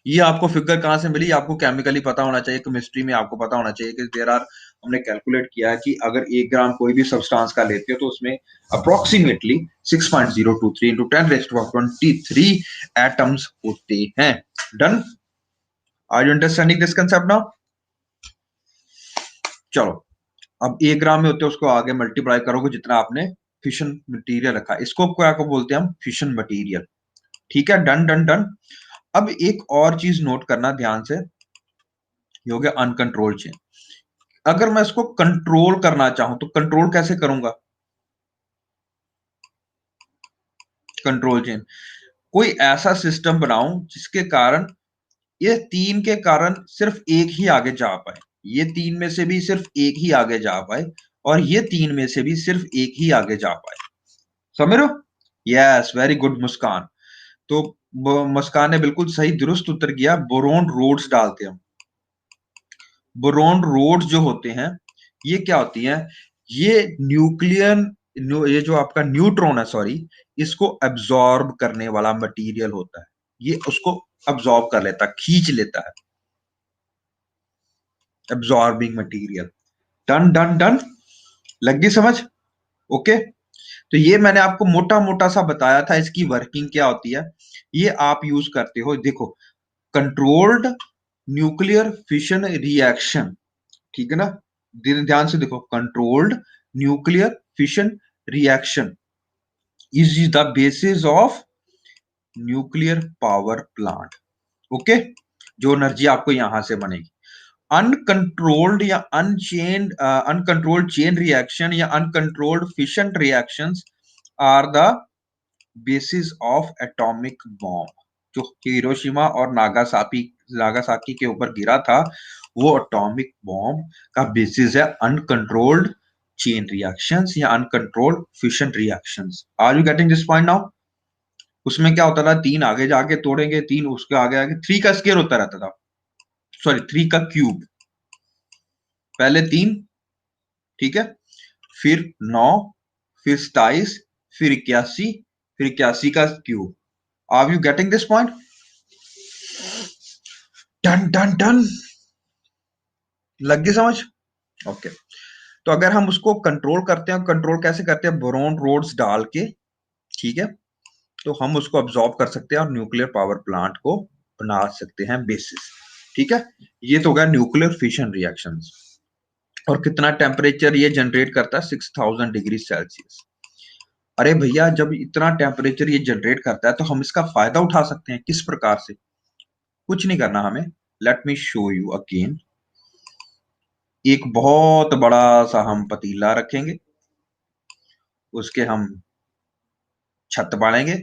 ये आपको फिगर कहां से मिली, आपको केमिकली पता होना चाहिए, केमिस्ट्री में आपको पता होना चाहिए कि देयर आर, हमने कैलकुलेट किया है कि अगर 1 ग्राम कोई भी सब्सटेंस का लेते हो तो उसमें approximately 6.023 into 10 raised to 23 atoms होते हैं, done. Are you understanding this concept now? चलो, अब 1 ग्राम में होते हैं उसको आगे मल्टीप्लाई करोगे जितना आपने फिशन मटेरियल रखा, इसको क्या को बोलते हैं हम, फिशन मटेरियल, ठीक है, डन डन डन। अब एक और चीज नोट करना ध्यान से, ये हो गया अनकंट्रोल्ड चेन। अगर मैं इसको कंट्रोल करना चाहूं तो कंट्रोल कैसे करूंगा, कंट्रोल चेन, कोई ऐसा सिस्टम बनाऊं जिसके कारण ये 3 के कारण सिर्फ एक ही आगे जा पाए, ये 3 में से भी सिर्फ एक ही आगे जा पाए, और ये 3 में से भी सिर्फ एक ही आगे जा पाए, समझ रहे हो? यस, वेरी गुड मुस्कान। तो मुस्कान ने बिल्कुल सही दुरुस्त उत्तर किया, बोरोन रोड्स डालते हैं हम। बोरोन रोड्स जो होते हैं ये क्या होती हैं, ये ये जो आपका न्यूट्रॉन है, सॉरी, इसको एब्जॉर्ब करने वाला मटेरियल होता है, ये उसको एब्जॉर्ब कर लेता है, खींच लेता है, absorbing material, done done done, लग गई समझ, ओके। तो ये मैंने आपको मोटा मोटा सा बताया था, इसकी वर्किंग क्या होती है, ये आप यूज करते हो, देखो, कंट्रोल्ड न्यूक्लियर फिशन रिएक्शन, ठीक है ना, ध्यान से देखो, controlled nuclear fission reaction is the basis of nuclear power plant, okay, जो एनर्जी आपको यहां से बनेगी। अनकंट्रोल्ड या अनकंट्रोल्ड चेन रिएक्शन या uncontrolled fission reactions are the basis of atomic bomb, जो हिरोशिमा और नागासाकी के ऊपर गिरा था, वो एटॉमिक बॉम्ब का बेसिस है अनकंट्रोल्ड चेन रिएक्शंस या uncontrolled fission reactions. Are you getting this point now? उसमें क्या होता था, 3 आगे जाके तोड़ेंगे, 3 उसके आगे आगे, 3 का स्केयर होता रहता था, सॉरी 3 का क्यूब, पहले 3, ठीक है, फिर 9, फिर 27, फिर 81, फिर 81 का cube. Are you getting this point? Done done done, लग गई समझ, ओके। तो अगर हम उसको कंट्रोल करते हैं, कंट्रोल कैसे करते हैं, बोरोन रोड्स डाल के, ठीक है, तो हम उसको अब्सॉर्ब कर सकते हैं और न्यूक्लियर पावर प्लांट को बना सकते हैं बेसिस, ठीक है। ये तो हो गया न्यूक्लियर फिशन रिएक्शंस, और कितना टेम्परेचर ये जनरेट करता है, 6000 डिग्री सेल्सियस। अरे भैया, जब इतना टेम्परेचर ये जनरेट करता है तो हम इसका फायदा उठा सकते हैं। किस प्रकार से? कुछ नहीं करना हमें। Late me show you again. एक बहुत बड़ा सा हम पतीला रखेंगे, उसके हम छत बांधेंगे,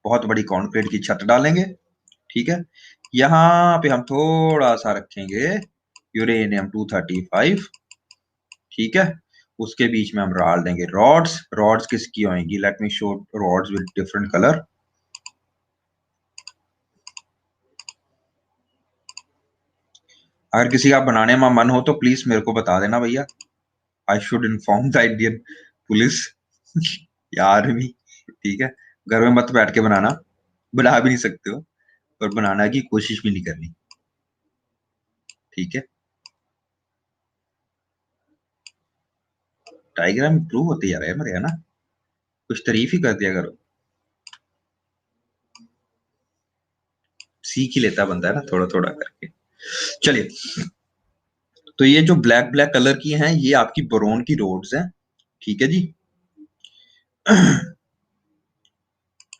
बहुत बड़ी कंक्रीट की छत डालेंगे। ठीक है, यहाँ पे हम थोड़ा सा रखेंगे यूरेनियम 235। ठीक है, उसके बीच में हम डाल देंगे रॉड्स। रॉड्स किसकी होंगी? Late me show rods with different colour. अगर किसी का बनाने में मन हो तो प्लीज मेरे को बता देना भैया। I should inform the Indian police या आर्मी। ठीक है, घर में मत बैठ के बनाना, बना भी नहीं सकते हो और बनाने की कोशिश भी नहीं करनी। ठीक है, डायग्राम इंप्रूव होते जा रहे हैं मेरे, है ना? कुछ तारीफ ही कर दिया करो। सीख ही लेता बंदा, है ना, थोड़ा थोड़ा करके। चलिए, तो ये जो ब्लैक ब्लैक कलर की हैं ये आपकी बोरोन की रोड्स हैं। ठीक है जी।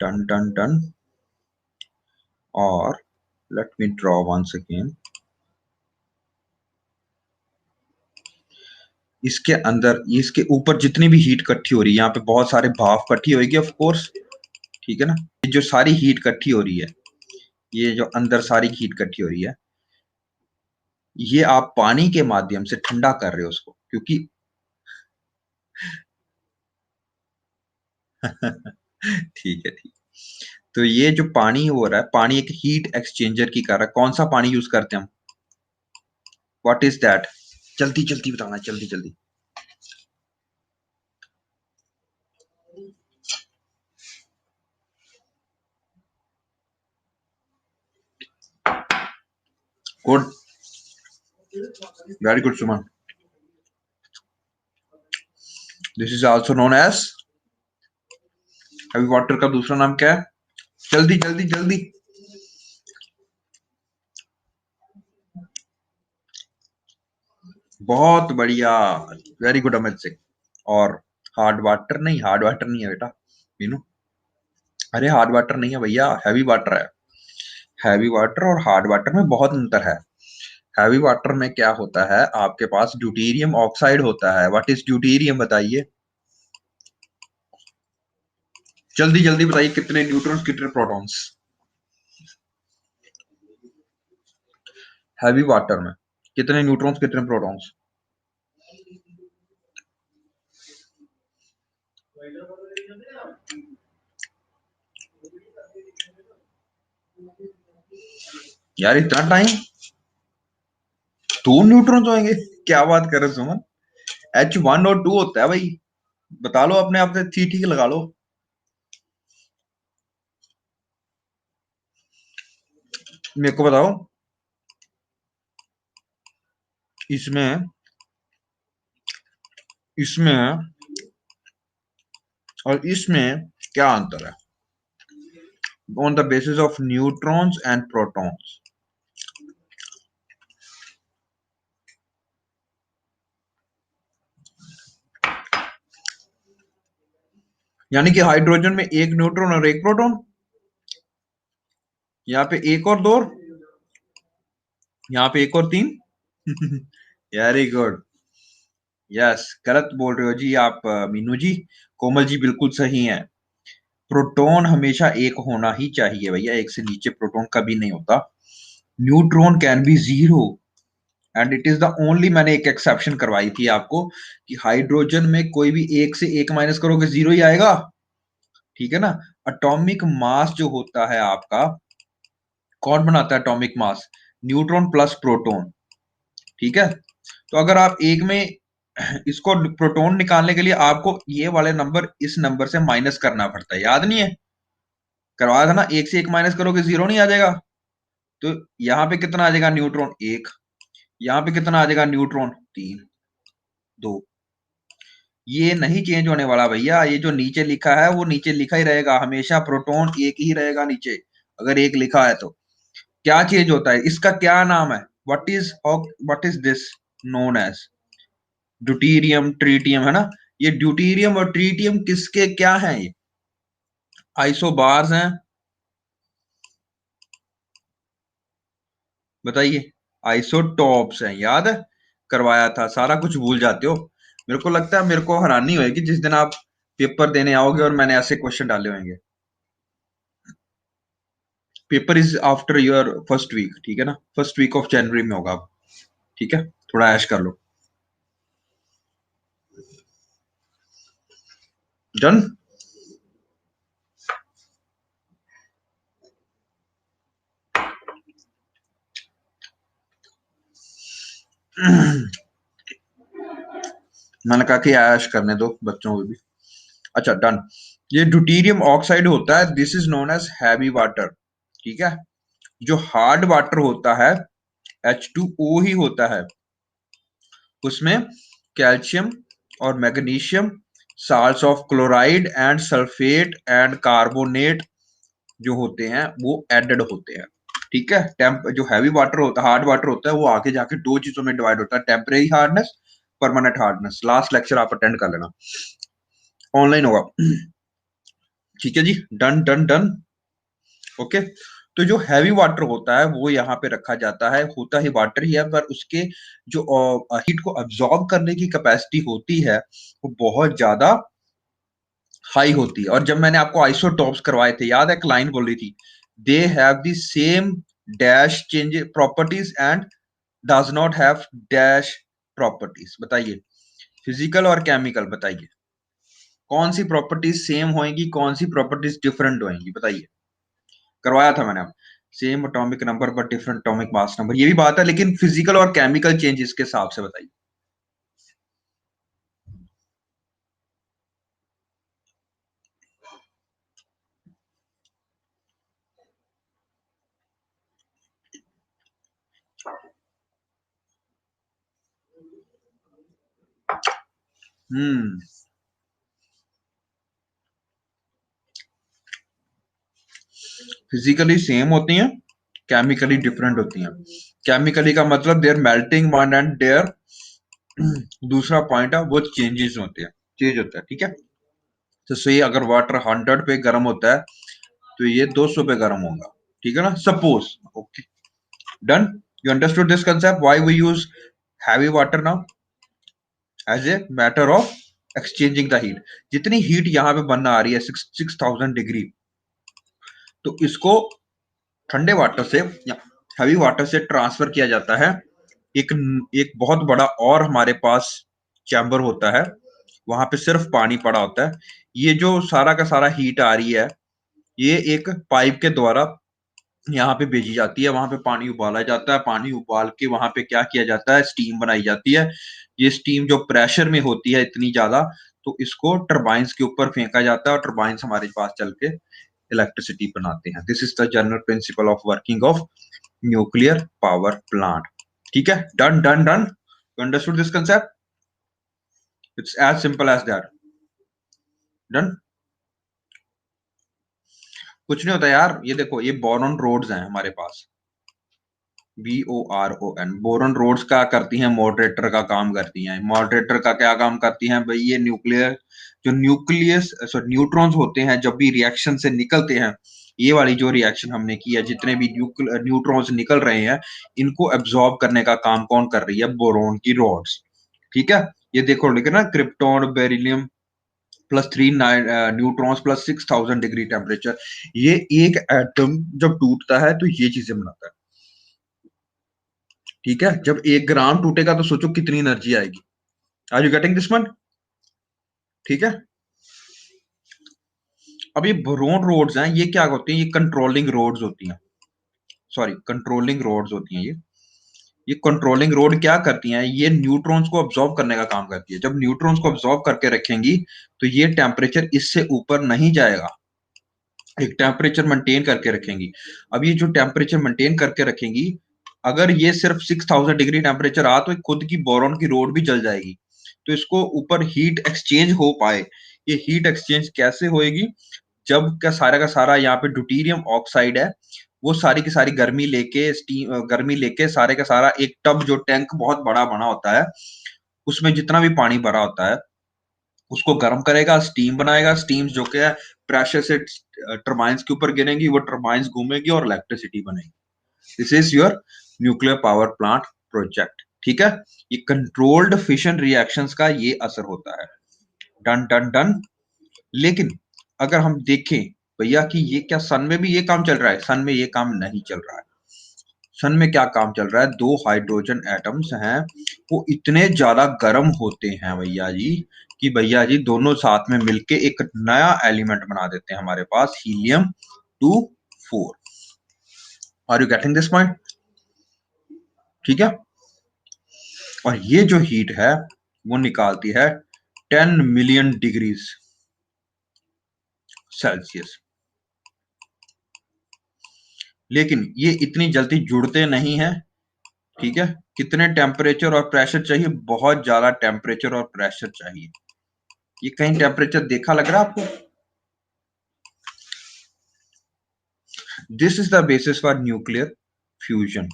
टन टन टन। और let me draw once again. इसके अंदर, इसके ऊपर जितनी भी हीट इकट्ठी हो रही है, यहाँ पे बहुत सारे भाप इकट्ठी होगी ऑफ कोर्स। ठीक है ना, ये जो सारी हीट इकट्ठी हो रही है, ये जो अंदर सारी हीट इकट्ठी हो रही है, ये आप पानी के माध्यम से ठंडा कर रहे हो उसको, क्योंकि ठीक है, ठीक। तो ये जो पानी हो रहा है, पानी एक हीट एक्सचेंजर की तरह। कौन सा पानी यूज करते हैं हम? What is that? जल्दी जल्दी बताना, जल्दी जल्दी। Good, very good Suman. This is also known as heavy water. का दूसरा नाम क्या है? जल्दी जल्दी जल्दी। बहुत बढ़िया, वेरी गुड अमित सिंह। और हार्ड वाटर नहीं, हार्ड वाटर नहीं है बेटा मीनू। अरे हार्ड वाटर नहीं है भैया, हैवी वाटर है। हैवी वाटर और हार्ड वाटर में बहुत अंतर है। हैवी वाटर में क्या होता है, आपके पास ड्यूटेरियम ऑक्साइड होता है। व्हाट इज ड्यूटेरियम, बताइए जल्दी जल्दी बताइए। कितने न्यूट्रॉन्स, कितने प्रोटॉन्स? हैवी वाटर में कितने न्यूट्रॉन्स, कितने प्रोटॉन्स? यार इतना टाइम? 2 न्यूट्रॉन्स होंगे? क्या बात कर रहे हो सुमन? H1 और 2 होता है भाई। बता लो अपने आप से, ठीक ठीक लगा लो। मेरे को बताओ, इसमें इसमें और इसमें क्या अंतर है? On the basis of neutrons and protons. यानी कि हाइड्रोजन में एक न्यूट्रॉन और एक प्रोटॉन, यहाँ पे एक और दो, यहाँ पे एक और तीन। Very good. यस, गलत बोल रहे हो जी आप मीनू जी। कोमल जी बिल्कुल सही है। प्रोटॉन हमेशा एक होना ही चाहिए भैया, एक से नीचे प्रोटॉन कभी नहीं होता। Neutron can be zero and it is the only. मैंने एक एक्सेप्शन करवाई थी आपको कि हाइड्रोजन में कोई भी एक से एक माइनस करोगे जीरो ही आएगा। ठीक है ना? एटॉमिक मास जो होता है आपका, कौन बनाता है atomic mass? Neutron plus proton. ठीक है, तो अगर आप एक में इसको प्रोटॉन निकालने के लिए आपको ये वाले नंबर इस नंबर से माइनस करना पड़ता है, याद नहीं है? करवाया था ना, एक से एक माइनस करोगे जीरो नहीं आ जाएगा। तो यहाँ पे कितना आ जाएगा? न्यूट्रॉन एक। यहाँ पे कितना आ जाएगा? न्यूट्रॉन तीन, दो। ये नहीं चेंज होने वाला भैया, ये जो नीचे लिखा है वो नीचे लिखा ही रहेगा हमेशा। प्रोटॉन एक ही रहेगा नीचे, अगर एक लिखा है तो। क्या चेंज होता है? इसका क्या नाम है? What is this known as? Deuterium, tritium, है ना? ये ड्यूटीरियम और ट्रीटियम किसके क्या हैं? ये आइसोबार्स हैं, बताइए। आइसोटॉप्स हैं, याद है करवाया था, सारा कुछ भूल जाते हो। मेरे को लगता है मेरे को हैरानी होगी जिस दिन आप पेपर देने आओगे और मैंने ऐसे क्वेश्चन डाले होंगे। Paper is after your first week, ठीक है ना, फर्स्ट वीक ऑफ जनवरी में होगा। ठीक है, थोड़ा ऐश कर लो। डन। मैंने कहा कि ऐश करने दो बच्चों को भी। अच्छा डन। ये ड्यूटीरियम ऑक्साइड होता है, this is known as heavy water. ठीक है, जो हार्ड वाटर होता है H2O ही होता है, उसमें कैल्शियम और magnesium, salts of chloride and sulphate and carbonate जो होते हैं वो एडेड होते हैं। ठीक है, टेम्प जो हैवी वाटर होता है, हार्ड वाटर होता है, वो आगे जाके दो चीजों में डिवाइड होता है, temporary hardness, permanent hardness. Last lecture आप अटेंड कर लेना, ऑनलाइन होगा। ठीक है जी, डन डन डन। ओके, तो जो हैवी वाटर होता है वो यहाँ पे रखा जाता है, होता ही वाटर ही है, पर उसके जो हीट को अब्सॉर्ब करने की कैपेसिटी होती है वो बहुत ज्यादा हाई होती है। और जब मैंने आपको आइसोटॉप्स करवाए थे, याद है एक लाइन बोल रही थी, they have the same dash change properties and does not have dash properties. बताइए, फिजिकल और केमिकल, बताइए कौन सी प्रॉपर्टीज सेम होंगी, कौन सी प्रॉपर्टीज डिफरेंट होंगी, बताइए। करवाया था मैंने, same atomic number but different atomic mass number, ये भी बात है, लेकिन फिजिकल और केमिकल चेंजेस के हिसाब से बताइए। हम्म, फिजिकली सेम होती हैं, केमिकली डिफरेंट होती हैं। केमिकली का मतलब their melting point and their दूसरा पॉइंट है वो चेंजेस होते हैं, चेंज होता है। ठीक है, तो से अगर वाटर 100 पे गर्म होता है तो ये 200 पे गर्म होगा। ठीक है ना, suppose. Okay, done. You understood this concept, why we use heavy water now as a matter of exchanging the heat. जितनी हीट यहाँ पे बनना आ रही है 6000 डिग्री, तो इसको ठंडे वाटर से या हैवी वाटर से ट्रांसफर किया जाता है। एक एक बहुत बड़ा और हमारे पास चैम्बर होता है, वहां पे सिर्फ पानी पड़ा होता है। ये जो सारा का सारा हीट आ रही है, ये एक पाइप के द्वारा यहाँ पे भेजी जाती है, वहां पे पानी उबाला जाता है, पानी उबाल के वहां पे क्या किया जाता है, स्टीम बनाई जाती है। ये स्टीम जो प्रेशर में होती है इतनी ज्यादा, तो इसको टरबाइंस के ऊपर फेंका जाता है और टरबाइंस हमारे पास चल के इलेक्ट्रिसिटी बनाते हैं। This is the general principle of working of nuclear power plant. ठीक है, done done done. You understood this concept, it's as simple as that. Done. कुछ नहीं होता यार, ये देखो, ये बोरॉन रोड्स हैं हमारे पास, BORON। बोरॉन रोड्स क्या करती हैं, मॉडरेटर का काम करती हैं। मॉडरेटर का क्या काम करती हैं भाई, ये न्यूक्लियर जो न्यूक्लियस सॉरी न्यूट्रॉन्स होते हैं जब भी रिएक्शन से निकलते हैं, ये वाली जो रिएक्शन हमने की है, जितने भी न्यूट्रॉन्स निकल रहे हैं, इनको एब्जॉर्ब करने का काम कौन कर रही है, बोरॉन की रॉड्स। ठीक है, ये देखो लिखे ना, krypton beryllium +3 neutrons +6000 degree temperature. ये एक एटम जब टूटता है तो ये चीजें बनाता है। ठीक है, जब 1 ग्राम टूटेगा तो सोचो कितनी एनर्जी आएगी। Are you getting this one? ठीक है, अब ये बोरोन रोड्स हैं, ये क्या होती हैं, ये कंट्रोलिंग रोड्स होती हैं, सॉरी कंट्रोलिंग रोड्स होती हैं। ये कंट्रोलिंग रोड क्या करती हैं, ये न्यूट्रॉन्स को अब्सॉर्ब करने का काम करती है। जब न्यूट्रॉन्स को अब्सॉर्ब करके रखेंगी तो ये टेम्परेचर इससे ऊपर नहीं जाएगा, एक टेम्परेचर मेंटेन करके रखेंगी। अब ये जो टेम्परेचर मेंटेन करके रखेंगी, अगर ये सिर्फ 6000 डिग्री टेम्परेचर आ तो खुद की बोरॉन की रोड भी जल जाएगी। तो इसको ऊपर हीट एक्सचेंज हो पाए, ये हीट एक्सचेंज कैसे होएगी, जब का सारा यहाँ पे ड्यूटीरियम ऑक्साइड है, वो सारी की सारी गर्मी लेके स्टीम गर्मी लेके सारे का सारा एक टब जो टैंक बहुत बड़ा बना होता है, उसमें जितना भी पानी भरा होता है, उसको गर्म करेगा, स्टीम बनाएगा, स्टीम जो कि है प्रेशर से टर्बाइंस के ऊपर गिरेंगी, वो टर्बाइंस घूमेगी और इलेक्ट्रिसिटी बनेगी। This is your nuclear power plant project. ठीक है, ये कंट्रोल्ड फिशन रिएक्शंस का ये असर होता है। Done done done. लेकिन अगर हम देखें भैया कि ये क्या सन में भी ये काम चल रहा है? सन में ये काम नहीं चल रहा है। सन में क्या काम चल रहा है? दो हाइड्रोजन एटम्स हैं, वो इतने ज्यादा गर्म होते हैं भैया जी कि भैया जी दोनों साथ में मिलके एक नया एलिमेंट बना देते हैं हमारे पास, helium 2 4। Are you getting this point? ठीक है, और ये जो हीट है वो निकालती है 10 मिलियन डिग्रीज सेल्सियस। लेकिन ये इतनी जल्दी जुड़ते नहीं है। ठीक है, कितने टेम्परेचर और प्रेशर चाहिए? बहुत ज्यादा टेम्परेचर और प्रेशर चाहिए। ये कहीं टेम्परेचर देखा लग रहा है आपको? This is the basis for nuclear fusion.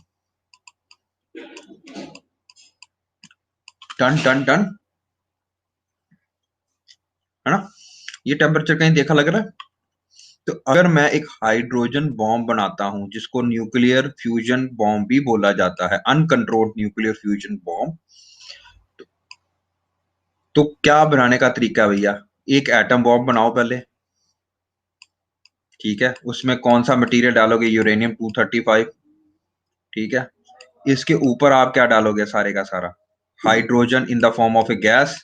टन टन टन, है ना? ये टेम्परेचर कहीं देखा लग रहा है? तो अगर मैं एक हाइड्रोजन बॉम्ब बनाता हूं, जिसको न्यूक्लियर फ्यूजन बॉम्ब भी बोला जाता है, अनकंट्रोल्ड न्यूक्लियर फ्यूजन बॉम्ब, तो क्या बनाने का तरीका है भैया? एक एटम बॉम्ब बनाओ पहले। ठीक है, उसमें कौन सा मटेरियल डालोगे? यूरेनियम 235। ठीक है, इसके ऊपर आप क्या डालोगे? सारे का सारा hydrogen in the form of A gas.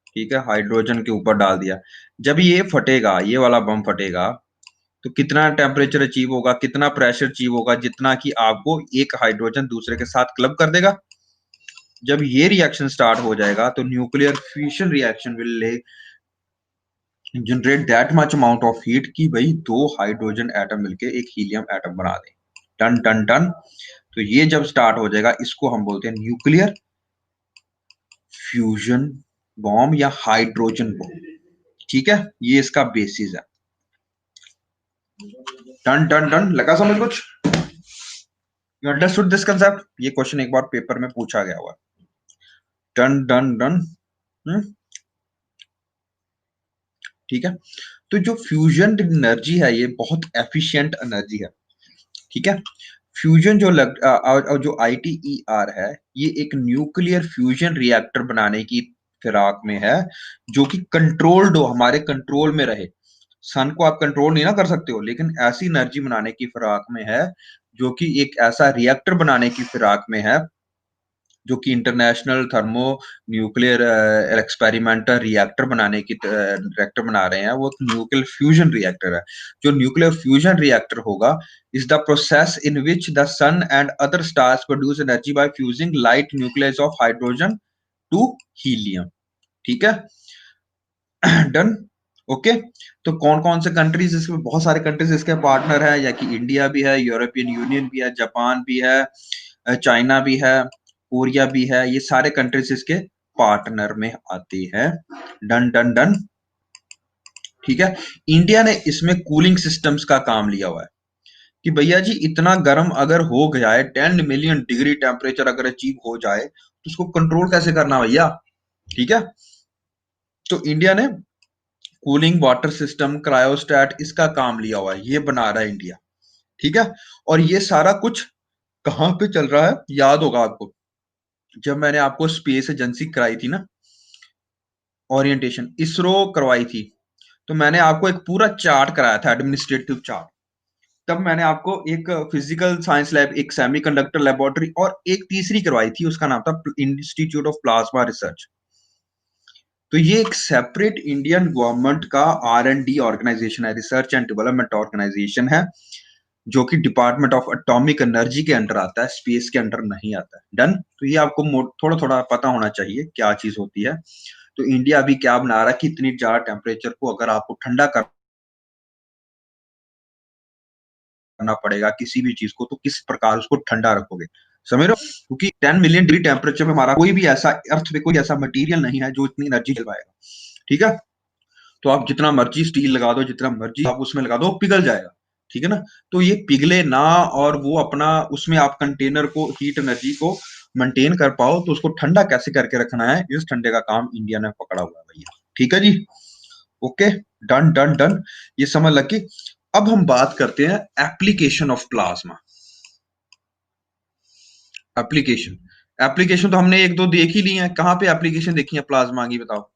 ठीक है, हाइड्रोजन के ऊपर डाल दिया। जब ये फटेगा, ये वाला बम फटेगा, तो कितना टेम्परेचर अचीव होगा, कितना प्रेशर अचीव होगा? जितना कि आपको एक हाइड्रोजन दूसरे के साथ क्लब कर देगा। जब ये रिएक्शन स्टार्ट हो जाएगा तो nuclear fusion reaction will generate that much amount of heat कि भाई दो हाइड्रोजन एटम मिलके एक हीलियम एटम बना दें। टन टन टन। तो ये जब स्टार्ट हो जाएगा, इसको हम बोलते हैं न्यूक्लियर फ्यूजन बॉम्ब या हाइड्रोजन बॉम्ब। ठीक है, ये इसका बेसिस है। टन टन टन, लगा समझ कुछ? You understood this concept? ये क्वेश्चन एक बार पेपर में पूछा गया हुआ। टन टन टन। ठीक है, तो जो फ्यूजन एनर्जी है ये बहुत एफिशिएंट एनर्जी है। ठीक है, फ्यूजन और जो ITER है, ये एक न्यूक्लियर फ्यूजन रिएक्टर बनाने की फिराक में है, जो कि कंट्रोल्ड हो, हमारे कंट्रोल में रहे। सन को आप कंट्रोल नहीं ना कर सकते हो, लेकिन ऐसी एनर्जी बनाने की फिराक में है, जो कि एक ऐसा रिएक्टर बनाने की फिराक में है, जो कि international thermo nuclear experimental reactor बनाने की रिएक्टर बना रहे हैं। वो न्यूक्लियर फ्यूजन रिएक्टर है। जो न्यूक्लियर फ्यूजन रिएक्टर होगा is the process in which the sun and other stars produce energy by fusing light nucleus of hydrogen to helium. ठीक है, डन। ओके, तो कौन कौन से कंट्रीज इसमें? बहुत सारे कंट्रीज इसके पार्टनर है, या कि इंडिया भी है, यूरोपियन यूनियन भी है, जापान भी है, चाइना भी है, कोरिया भी है। ये सारे कंट्रीज इसके पार्टनर में आते हैं। Done done done. ठीक है, इंडिया ने इसमें कूलिंग सिस्टम्स का काम लिया हुआ है कि भैया जी इतना गर्म अगर हो गया है, 10 मिलियन डिग्री टेम्परेचर अगर अचीव हो जाए, तो उसको कंट्रोल कैसे करना भैया? ठीक है, तो इंडिया ने कूलिंग वाटर सिस्टम, क्रायोस्टेट, इसका काम लिया हुआ है, ये बना रहा है इंडिया। ठीक है, और ये सारा कुछ कहां पे चल रहा है? याद होगा आपको, जब मैंने आपको स्पेस एजेंसी कराई थी ना, ओरिएंटेशन, इसरो करवाई थी, तो मैंने आपको एक पूरा चार्ट कराया था, एडमिनिस्ट्रेटिव चार्ट। तब मैंने आपको एक फिजिकल साइंस लैब, एक सेमीकंडक्टर लेबोरेटरी और एक तीसरी करवाई थी, उसका नाम था इंस्टीट्यूट ऑफ प्लाज्मा रिसर्च। तो ये एक सेपरेट इंडियन गवर्नमेंट का R&D ऑर्गेनाइजेशन है, रिसर्च एंड डेवलपमेंट ऑर्गेनाइजेशन है, जो कि डिपार्टमेंट ऑफ एटॉमिक एनर्जी के अंडर आता है, स्पेस के अंडर नहीं आता है। डन। तो ये आपको थोड़ा थोड़ा पता होना चाहिए क्या चीज होती है। तो इंडिया अभी क्या बना रहा है कि इतनी ज्यादा टेम्परेचर को अगर आपको ठंडा करना पड़ेगा किसी भी चीज को, तो किस प्रकार उसको ठंडा रखोगे? समझ रहे हो? क्योंकि 10 मिलियन डिग्री टेम्परेचर में हमारा कोई भी ऐसा अर्थ में कोई ऐसा मटेरियल नहीं है जो इतनी एनर्जी दे पाएगा। ठीक है, तो आप जितना मर्जी स्टील लगा दो, जितना मर्जी आप उसमें लगा दो, पिघल जाएगा। ठीक है ना? तो ये पिघले ना, और वो अपना उसमें आप कंटेनर को, हीट एनर्जी को मेंटेन कर पाओ, तो उसको ठंडा कैसे करके रखना है, इस ठंडे का काम इंडिया ने पकड़ा हुआ है भैया। ठीक है जी, ओके, डन डन डन, ये समझ लगी। अब हम बात करते हैं application of plasma. Application, application तो हमने एक दो देख ही ली है। कहाँ पे एप्लीकेशन देखी है प्लाज्मा की, बताओ।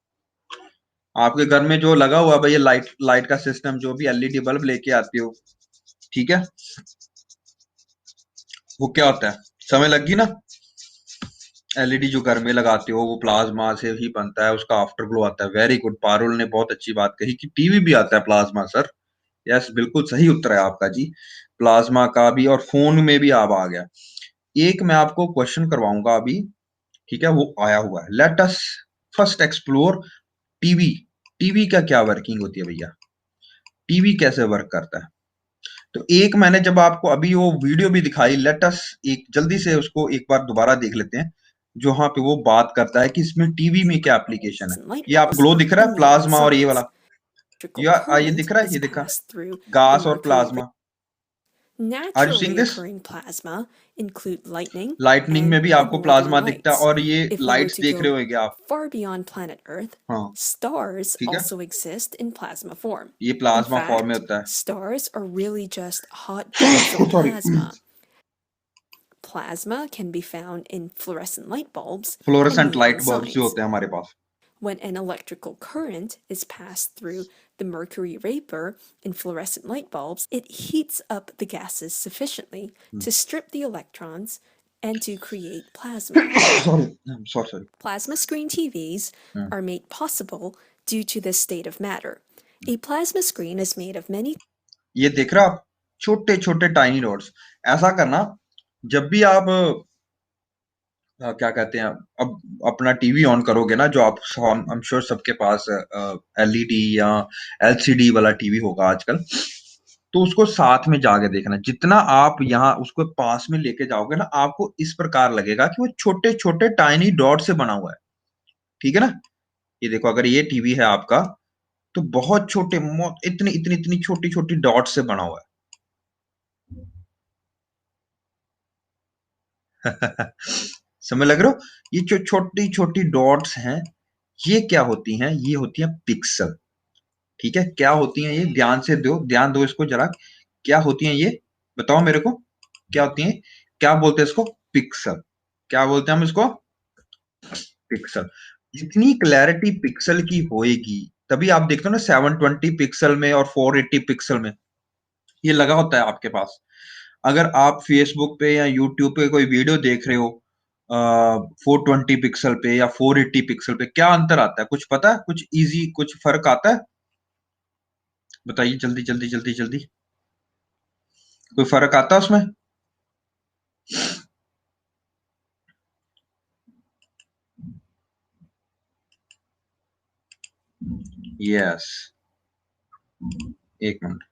आपके घर में जो लगा हुआ भाई, लाइट लाइट का सिस्टम, जो भी एलईडी बल्ब लेके आते हो, ठीक है, वो क्या होता है, समझ लगी ना। एलईडी जो घर में लगाते हो वो प्लाज्मा से ही बनता है, उसका आफ्टर ग्लो आता है। वेरी गुड, पारुल ने बहुत अच्छी बात कही कि टीवी भी आता है प्लाज्मा, सर। यस, बिल्कुल सही उत्तर है आपका जी, प्लाज्मा का भी, और फोन में भी आप आ गया। एक मैं आपको क्वेश्चन करवाऊंगा अभी, ठीक है, वो आया हुआ है। Let us first explore TV. TV का क्या वर्किंग होती है भैया, टीवी कैसे वर्क करता है। तो एक मैंने जब आपको अभी वो वीडियो भी दिखाई, लेट अस एक जल्दी से उसको एक बार दोबारा देख लेते हैं, जहाँ पे वो बात करता है कि इसमें टीवी में क्या एप्लीकेशन है। and light ये आप bulbs ग्लो दिख रहा है, and neon प्लाज्मा और ये signs. वाला, Electrical ये current दिख रहा है, is ये दिखा, passed through the गास और mercury. Plasma. Are you seeing Naturally this? occurring plasma include lightning lightning में and भी आपको auroral प्लाज्मा दिखता है, lights. और ये If we were lights to देख रहे go होंगे आप। far beyond planet Earth, हाँ, stars ठीक है, also exist in plasma form. ये In प्लाज्मा फॉर्म में fact, होता stars are really just hot है। balls of sorry, plasma. Plasma can be found in fluorescent light bulbs and fluorescent neon light bulb जो signs. होते हैं हमारे पास। When an electrical current is passed through the mercury vapor in fluorescent light bulbs, it heats up the gases sufficiently to strip the electrons and to create plasma. Sorry, sorry. Plasma screen TVs are made possible due to this state of matter. A plasma screen is made of many. ये देख रहे हो आप, छोटे छोटे tiny dots. ऐसा करना, जब भी आप क्या कहते हैं, अब अपना टीवी ऑन करोगे ना, जो आप, आई एम श्योर सबके पास एलईडी या एलसीडी वाला टीवी होगा आजकल, तो उसको साथ में जाके देखना। जितना आप यहाँ उसको पास में लेके जाओगे ना, आपको इस प्रकार लगेगा कि वो छोटे छोटे टाइनी डॉट से बना हुआ है, ठीक है ना। ये देखो, अगर ये टीवी है आपका, तो बहुत छोटे, इतनी इतनी इतनी छोटी छोटी डॉट से बना हुआ है। समझ लग रहा हो, ये जो छोटी छोटी डॉट्स हैं, ये क्या होती हैं, ये होती हैं पिक्सल, ठीक है। क्या होती हैं ये, ध्यान से दो, ध्यान दो इसको जरा, क्या होती हैं ये, बताओ मेरे को, क्या होती हैं, क्या बोलते हैं इसको, पिक्सल। क्या बोलते हैं हम इसको, पिक्सल। जितनी क्लैरिटी पिक्सल की होएगी, तभी आप देखते हो ना 720 पिक्सल में और 480 पिक्सल में ये लगा होता है आपके पास। अगर आप फेसबुक पे या यूट्यूब पे कोई वीडियो देख रहे हो 420 पिक्सल पे या 480 पिक्सल पे, क्या अंतर आता है, कुछ पता है, कुछ इजी, कुछ फर्क आता है, बताइए जल्दी जल्दी जल्दी जल्दी, कोई फर्क आता है उसमें। यस, एक मिनट,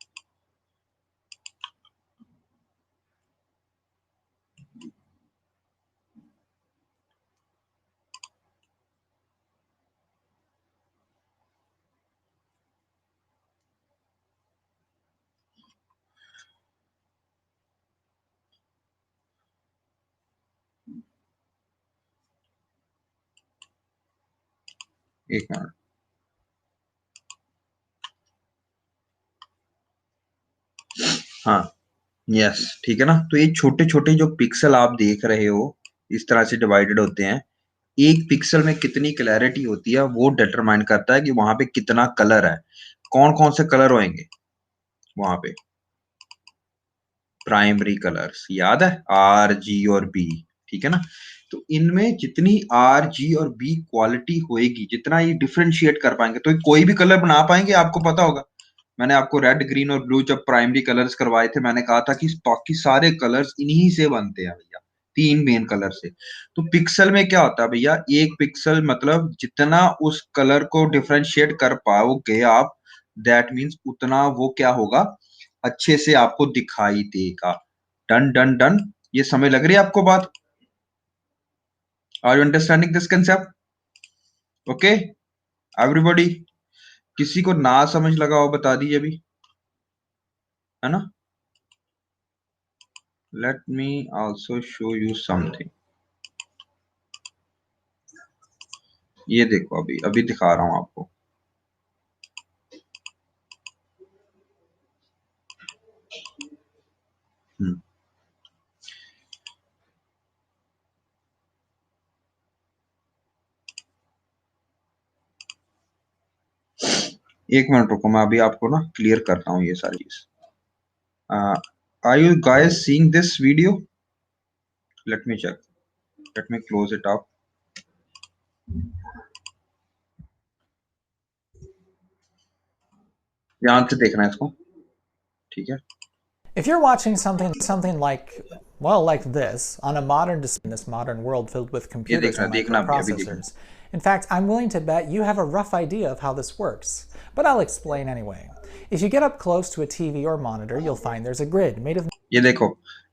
एक मिनट। हाँ, यस, ठीक है ना। तो ये छोटे छोटे जो पिक्सल आप देख रहे हो, इस तरह से डिवाइडेड होते हैं। एक पिक्सल में कितनी क्लैरिटी होती है, वो डिटरमाइन करता है कि वहां पे कितना कलर है। कौन कौन से कलर होंगे वहां पे, प्राइमरी कलर्स याद है, आर जी और बी, ठीक है ना। तो इनमें जितनी आर जी और बी क्वालिटी होएगी, जितना ये डिफरेंशिएट कर पाएंगे, तो कोई भी कलर बना पाएंगे, आपको पता होगा। मैंने आपको रेड ग्रीन और ब्लू जब प्राइमरी कलर्स करवाए थे, मैंने कहा था कि बाकी सारे कलर्स इन्हीं से बनते हैं भैया, तीन मेन कलर से। तो पिक्सल में क्या होता है भैया, एक पिक्सल मतलब जितना उस कलर को डिफरेंशिएट कर पाओगे आप, दैट मीन्स उतना वो क्या होगा, अच्छे से आपको दिखाई देगा। डन डन डन, ये समझ लग रही है आपको बात, are you understanding this concept, okay everybody. किसी को ना समझ लगा हो बता दीजिए अभी, है ना। Let me also show you something, ये देखो, अभी अभी दिखा रहा हूं आपको। एक मिनट रुको, मैं अभी आपको ना क्लियर करता हूँ ये सारी चीज। Are you guys seeing this video? Let me check, let me close it up. ध्यान से देखना है इसको, ठीक है। If you're watching something like, well, like this, on a modern display in this modern world filled with ये computers and देखना अभी देखना। microprocessors, in fact, I'm willing to bet you have a rough idea of how this works, but I'll explain anyway. If you get up close to a TV or monitor, you'll find there's a grid made of... ये देखो,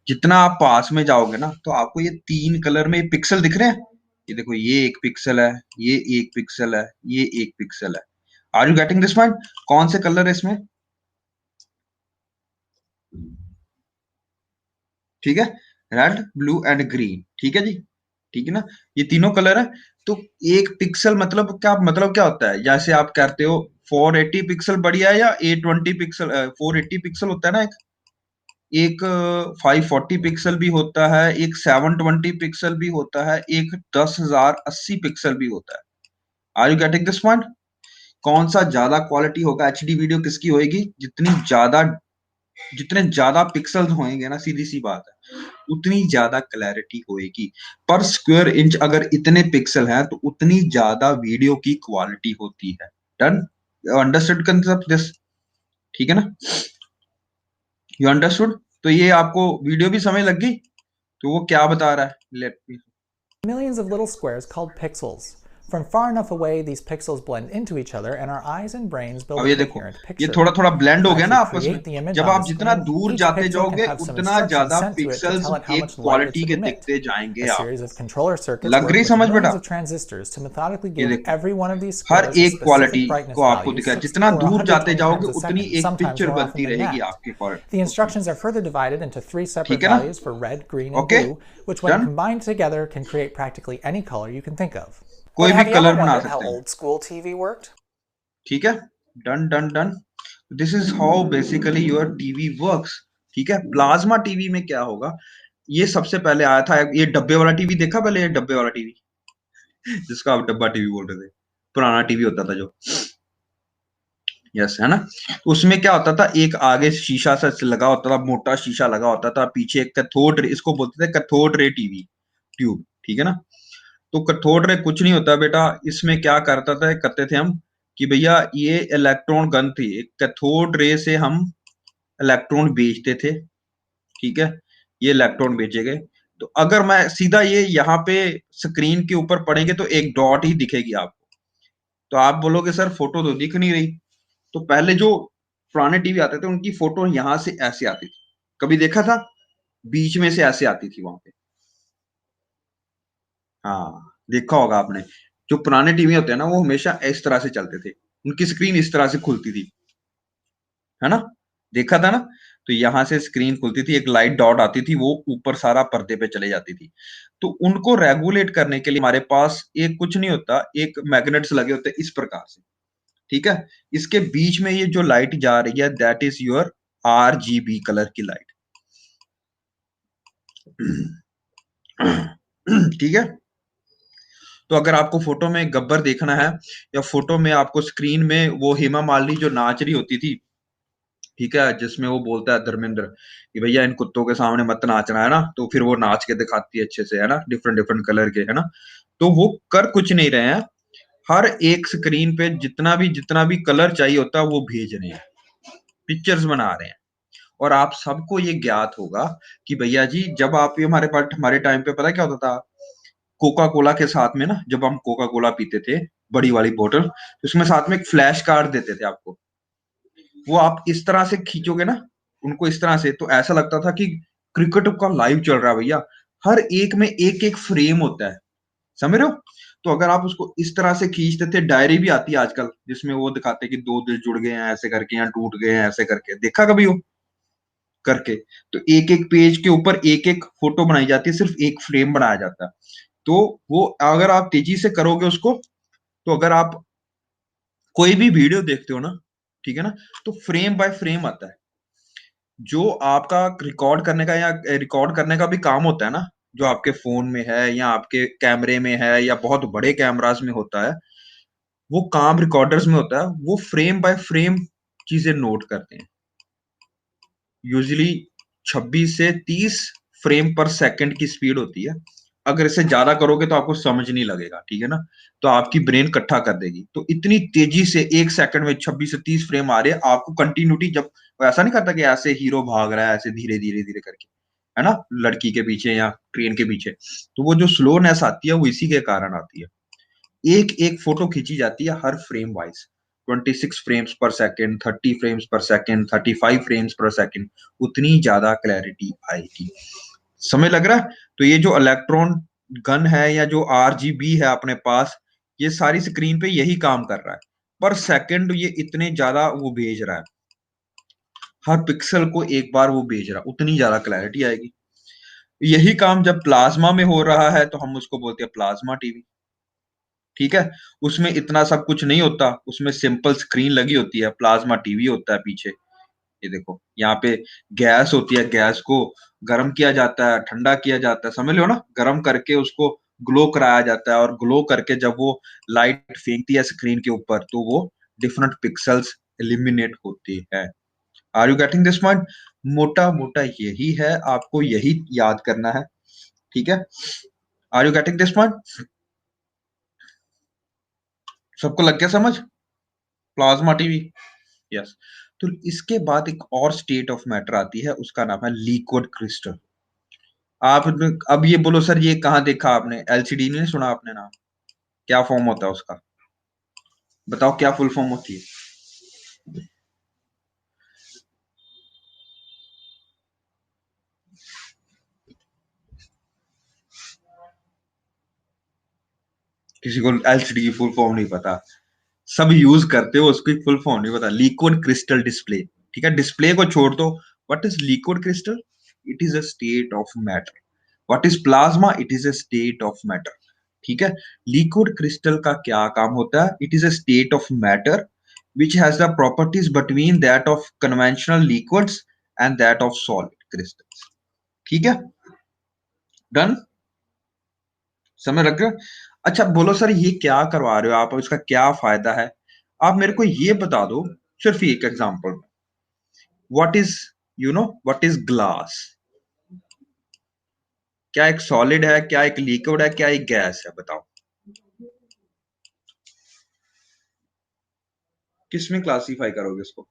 जितना आप पास में जाओगे ना तो आपको ये 3 कलर में पिक्सल दिख रहे हैं। ये देखो, ये 1 पिक्सल है, ये 1 पिक्सल है, ये 1 पिक्सल है। Are you getting this point? कौन से कलर है इसमें? ठीक है, रेड, ब्लू एंड ग्रीन, ठीक है जी, ठीक है ना, ये तीनों कलर है। तो 1 पिक्सल मतलब क्या होता है? जैसे आप कहते हो 480 पिक्सल बढ़िया है या 820 पिक्सल, 480 पिक्सल होता है ना, एक 540 पिक्सल भी होता है, एक 720 पिक्सल भी होता है, एक 10,080 पिक्सल भी होता है। Are you getting this point? कौन सा ज्यादा क्वालिटी होगा? एचडी वीडियो किसकी होगी? जितने ज्यादा पिक्सल्स होंगे ना, सीधी सी बात है, उतनी ज्यादा क्लैरिटी होएगी। पर स्क्वायर इंच अगर इतने पिक्सल हैं तो उतनी ज्यादा वीडियो की क्वालिटी होती है। डन? Understood concept this? ठीक है ना, यू अंडरस्टूड? तो ये आपको वीडियो भी समझ लग गई? तो वो क्या बता रहा है, let me. millions of little squares called pixels. From far enough away, these pixels blend into each other, and our eyes and brains build अब a ये देखो, coherent ये picture. थोड़ा ब्लेंड हो As गया we ना आपस में। create the image जब on आप the जितना screen, दूर each जाते pixel can जाओगे have some उतना instructions ज्यादा sent to it to pixels tell it how एक much light it quality should के emit. दिखते जाएंगे A आप। series of controller circuits लग work रही with समझ millions बेटा? of transistors to methodically ये give देखो, every one of these her squares a एक क्वालिटी specific brightness को आपको value, दिखाया, 60 जितना or दूर जाते 120 जाओगे times a उतनी second, एक sometimes पिक्चर more often बनती than रहेगी that. आपके The उसमें। instructions are further divided into 3 separate ठीक है ना? values for red, green, and okay, blue, which when done. combined together can create practically any color you can think of. कोई But भी have you ever colour बना wondered how सकते हैं। old school TV worked? ठीक है, done done done. This is how basically your TV works. ठीक है, plasma TV में क्या होगा, ये सबसे पहले आया था। ये डब्बे वाला टीवी देखा पहले? ये डब्बे वाला टीवी जिसको आप डब्बा टीवी बोल रहे थे, पुराना टीवी होता था जो, यस है ना। उसमें क्या होता था, एक आगे शीशा सा लगा होता था, मोटा शीशा लगा होता था, पीछे एक कैथोड रे, इसको बोलते थे कैथोड रे टीवी ट्यूब, ठीक है ना। तो कैथोड रे कुछ नहीं होता बेटा, इसमें क्या करते थे हम कि भैया ये इलेक्ट्रॉन गन थी, एक कैथोड रे से हम इलेक्ट्रॉन बेचते थे, ठीक है। ये इलेक्ट्रॉन बेचे गए, तो अगर मैं सीधा ये यहाँ पे स्क्रीन के ऊपर पड़ेंगे तो एक डॉट ही दिखेगी आपको। तो आप बोलोगे सर फोटो तो दिख नहीं रही। तो पहले जो पुराने टीवी आते थे उनकी फोटो यहां से ऐसे आती थी, कभी देखा था? बीच में से ऐसे आती थी वहां पे। हाँ, देखा होगा आपने। जो पुराने टीवी होते हैं ना वो हमेशा इस तरह से चलते थे, उनकी स्क्रीन इस तरह से खुलती थी, है ना, देखा था ना। तो यहां से स्क्रीन खुलती थी, एक लाइट डॉट आती थी, वो ऊपर सारा पर्दे पे चले जाती थी। तो उनको रेगुलेट करने के लिए हमारे पास एक कुछ नहीं होता, एक मैग्नेट्स लगे होते हैं इस प्रकार से, ठीक है। इसके बीच में ये जो लाइट जा रही है that is your RGB colour की लाइट, ठीक है। तो अगर आपको फोटो में गब्बर देखना है, या फोटो में आपको स्क्रीन में वो हेमा मालिनी जो नाच रही होती थी, ठीक है, जिसमें वो बोलता है धर्मेंद्र कि भैया इन कुत्तों के सामने मत नाचना, है ना, तो फिर वो नाच के दिखाती है अच्छे से, है ना, डिफरेंट डिफरेंट कलर के, है ना। तो वो कर कुछ नहीं रहे हैं, हर एक स्क्रीन पे जितना भी कलर चाहिए होता है वो भेज रहे हैं, पिक्चर्स बना रहे हैं। और आप सबको ये ज्ञात होगा कि भैया जी जब आप ये हमारे टाइम पे पता क्या होता था, कोका कोला के साथ में ना, जब हम कोका कोला पीते थे बड़ी वाली बोतल, तो उसमें साथ में एक फ्लैश कार्ड देते थे आपको। वो आप इस तरह से खींचोगे ना उनको इस तरह से, तो ऐसा लगता था कि क्रिकेट का लाइव चल रहा है भैया। हर एक में एक एक फ्रेम होता है, समझ रहे हो। तो अगर आप उसको इस तरह से खींचते थे, डायरी भी आती है आजकल जिसमें वो दिखाते हैं कि 2 दिल जुड़ गए हैं ऐसे करके, या टूट गए हैं ऐसे करके, देखा कभी वो करके। तो एक एक पेज के ऊपर एक एक फोटो बनाई जाती है, सिर्फ एक फ्रेम बनाया जाता है। तो वो अगर आप तेजी से करोगे उसको, तो अगर आप कोई भी वीडियो देखते हो ना, ठीक है ना, तो फ्रेम बाय फ्रेम आता है। जो आपका रिकॉर्ड करने का या रिकॉर्ड करने का भी काम होता है ना, जो आपके फोन में है या आपके कैमरे में है या बहुत बड़े कैमरास में होता है, वो काम रिकॉर्डर्स में होता है, वो फ्रेम बाय फ्रेम चीजें नोट करते हैं। यूजुअली 26 से 30 फ्रेम पर सेकंड की स्पीड होती है। अगर इसे ज्यादा करोगे तो आपको समझ नहीं लगेगा, ठीक है ना, तो आपकी ब्रेन इकट्ठा कर देगी। तो इतनी तेजी से एक सेकंड में 26 से 30 फ्रेम आ रहे हैं, आपको कंटिन्यूटी, जब ऐसा नहीं करता कि ऐसे हीरो भाग रहा है ऐसे धीरे धीरे धीरे करके, है ना, लड़की के पीछे या ट्रेन के पीछे, तो वो जो स्लोनेस आती है वो इसी के कारण आती है। एक एक फोटो खींची जाती है हर फ्रेम वाइज, 26 फ्रेम्स पर सेकंड, 30 फ्रेम्स पर सेकंड, 35 फ्रेम्स पर सेकंड, उतनी ज्यादा क्लैरिटी आएगी। समय लग रहा है? तो ये जो इलेक्ट्रॉन गन है या जो आरजीबी है अपने पास, ये सारी स्क्रीन पे यही काम कर रहा है। पर सेकंड ये इतने ज्यादा वो भेज रहा है, हर पिक्सल को एक बार वो भेज रहा है, उतनी ज्यादा क्लैरिटी आएगी। यही काम जब प्लाज्मा में हो रहा है तो हम उसको बोलते हैं प्लाज्मा टीवी, ठीक है। उसमें इतना सब कुछ नहीं होता, उसमें सिंपल स्क्रीन लगी होती है, प्लाज्मा टीवी होता है पीछे। ये देखो यहाँ पे गैस होती है, गैस को गर्म किया जाता है, ठंडा किया जाता है, समझ लो ना, गर्म करके उसको ग्लो कराया जाता है, और ग्लो करके जब वो लाइट फेंकती है स्क्रीन के ऊपर तो वो डिफरेंट पिक्सल्स एलिमिनेट होती है। Are you getting this point? मोटा मोटा यही है, आपको यही याद करना है, ठीक है। Are you getting this point? सबको लग गया समझ? Plasma TV, yes. तो इसके बाद एक और स्टेट ऑफ मैटर आती है, उसका नाम है लिक्विड क्रिस्टल। आप अब ये बोलो सर ये कहाँ देखा आपने, एलसीडी नहीं सुना आपने नाम? क्या फॉर्म होता है उसका, बताओ क्या फुल फॉर्म होती है? किसी को एलसीडी की फुल फॉर्म नहीं पता, सब यूज करते हो उसकी फुल फॉर्म नहीं पता। लिक्विड क्रिस्टल डिस्प्ले, ठीक है, डिस्प्ले को छोड़ दो। What is liquid crystal? It is a state of matter. What is plasma? It is a state of matter, ठीक है। लिक्विड क्रिस्टल का क्या काम होता है? It is a state of matter which has the properties between that of conventional liquids and that of solid crystals, ठीक है, done, समय लग गया? अच्छा बोलो सर ये क्या करवा रहे हो आप, इसका क्या फायदा है? आप मेरे को ये बता दो सिर्फ एक एग्जांपल में, what is, you know what is glass? क्या एक सॉलिड है, क्या एक लिक्विड है, क्या एक गैस है, बताओ किस में क्लासिफाई करोगे इसको?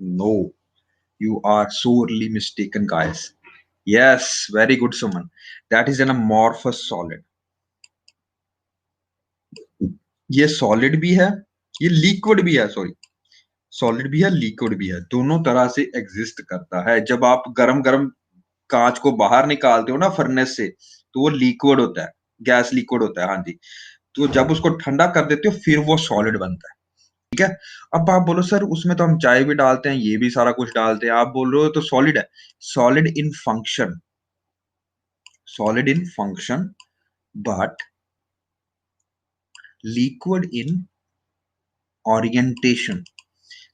No, you are sorely mistaken guys. Yes, very good Suman, that is an amorphous solid। ये सॉलिड भी है, ये लिक्विड भी है, सॉरी, सॉलिड भी है लिक्विड भी है, दोनों तरह से एग्जिस्ट करता है। जब आप गरम गरम कांच को बाहर निकालते हो ना फर्नेस से, तो वो लिक्विड होता है, गैस लिक्विड होता है, हाँ जी। तो जब उसको ठंडा कर देते हो फिर वो सॉलिड बनता है, ठीक है। अब आप बोलो सर उसमें तो हम चाय भी डालते हैं, ये भी सारा कुछ डालते हैं, आप बोल रहे हो तो सॉलिड है। Solid in function, solid in function, but liquid in orientation.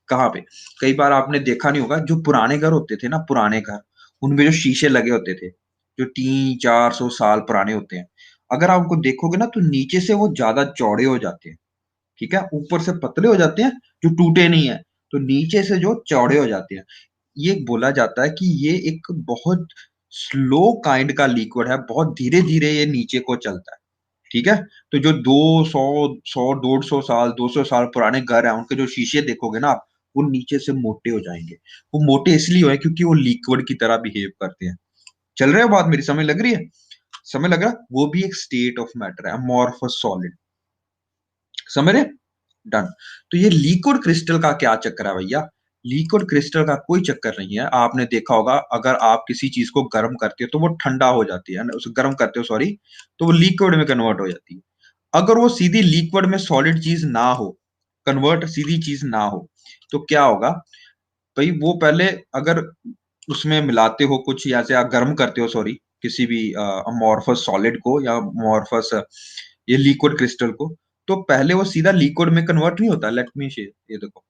कहाँ पे? कई बार आपने देखा नहीं होगा, जो पुराने घर होते थे ना, पुराने घर, उनमें जो शीशे लगे होते थे, जो 300-400 साल पुराने होते हैं, अगर आप उनको देखोगे ना तो नीचे से वो ज्यादा चौड़े हो जाते हैं, ठीक है, ऊपर से पतले हो जाते हैं, जो टूटे नहीं है, तो नीचे से जो चौड़े हो जाते हैं। ये बोला जाता है कि ये एक बहुत स्लो काइंड का लिक्विड है, बहुत धीरे धीरे ये नीचे को चलता है, ठीक है। तो जो 200 100 150 साल 200 साल पुराने घर हैं, उनके जो शीशे देखोगे ना आप, वो नीचे से मोटे हो जाएंगे। वो मोटे इसलिए हुए क्योंकि वो लिक्विड की तरह बिहेव करते हैं। चल रहे हो बात मेरी, समझ लग रही है? समझ लग रहा? वो भी एक स्टेट ऑफ मैटर है, अमॉर्फस सॉलिड, समझ रहे? डन। तो ये लिक्विड क्रिस्टल का क्या चक्कर है भैया? लिक्विड क्रिस्टल का कोई चक्कर नहीं है। आपने देखा होगा अगर आप किसी चीज को गर्म करते हो तो वो ठंडा हो जाती है, उसे गर्म करते हो सॉरी, तो वो लिक्विड में कन्वर्ट हो जाती है। अगर वो सीधी लिक्विड में सॉलिड चीज ना हो, कन्वर्ट सीधी चीज ना हो, तो क्या होगा भाई? वो पहले अगर उसमें मिलाते हो कुछ, या से आप गर्म करते हो सॉरी किसी भी अमॉर्फस सॉलिड को या अमॉर्फस ये लिक्विड क्रिस्टल को, तो पहले वो सीधा लिक्विड में कन्वर्ट नहीं होता। लेट मी शेयर, ये देखो,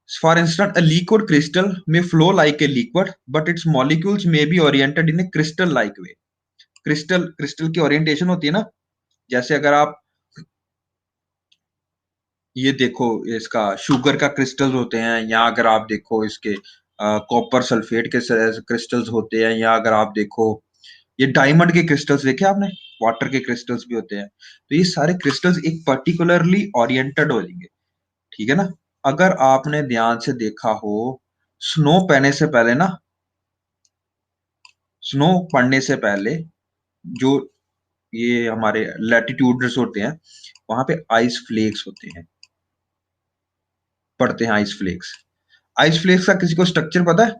for instance a liquid crystal may flow like a liquid but its molecules may be oriented in a crystal like way। Crystal, crystal की ओरिएंटेशन होती है ना, जैसे अगर आप ये देखो, इसका शुगर का क्रिस्टल्स होते हैं, या अगर आप देखो इसके कॉपर सल्फेट के क्रिस्टल्स होते हैं, या अगर आप देखो ये डायमंड के क्रिस्टल्स देखे आपने, वाटर के क्रिस्टल्स भी होते हैं। तो ये सारे क्रिस्टल्स एक पर्टिकुलरली ओरिएंटेड हो जाएंगे, ठीक है ना। अगर आपने ध्यान से देखा हो, स्नो पहने से पहले ना, स्नो पड़ने से पहले जो ये हमारे लैटिट्यूड्स होते हैं, वहां पे आइस फ्लेक्स होते हैं, पड़ते हैं आइस फ्लेक्स। आइस फ्लेक्स का किसी को स्ट्रक्चर पता है?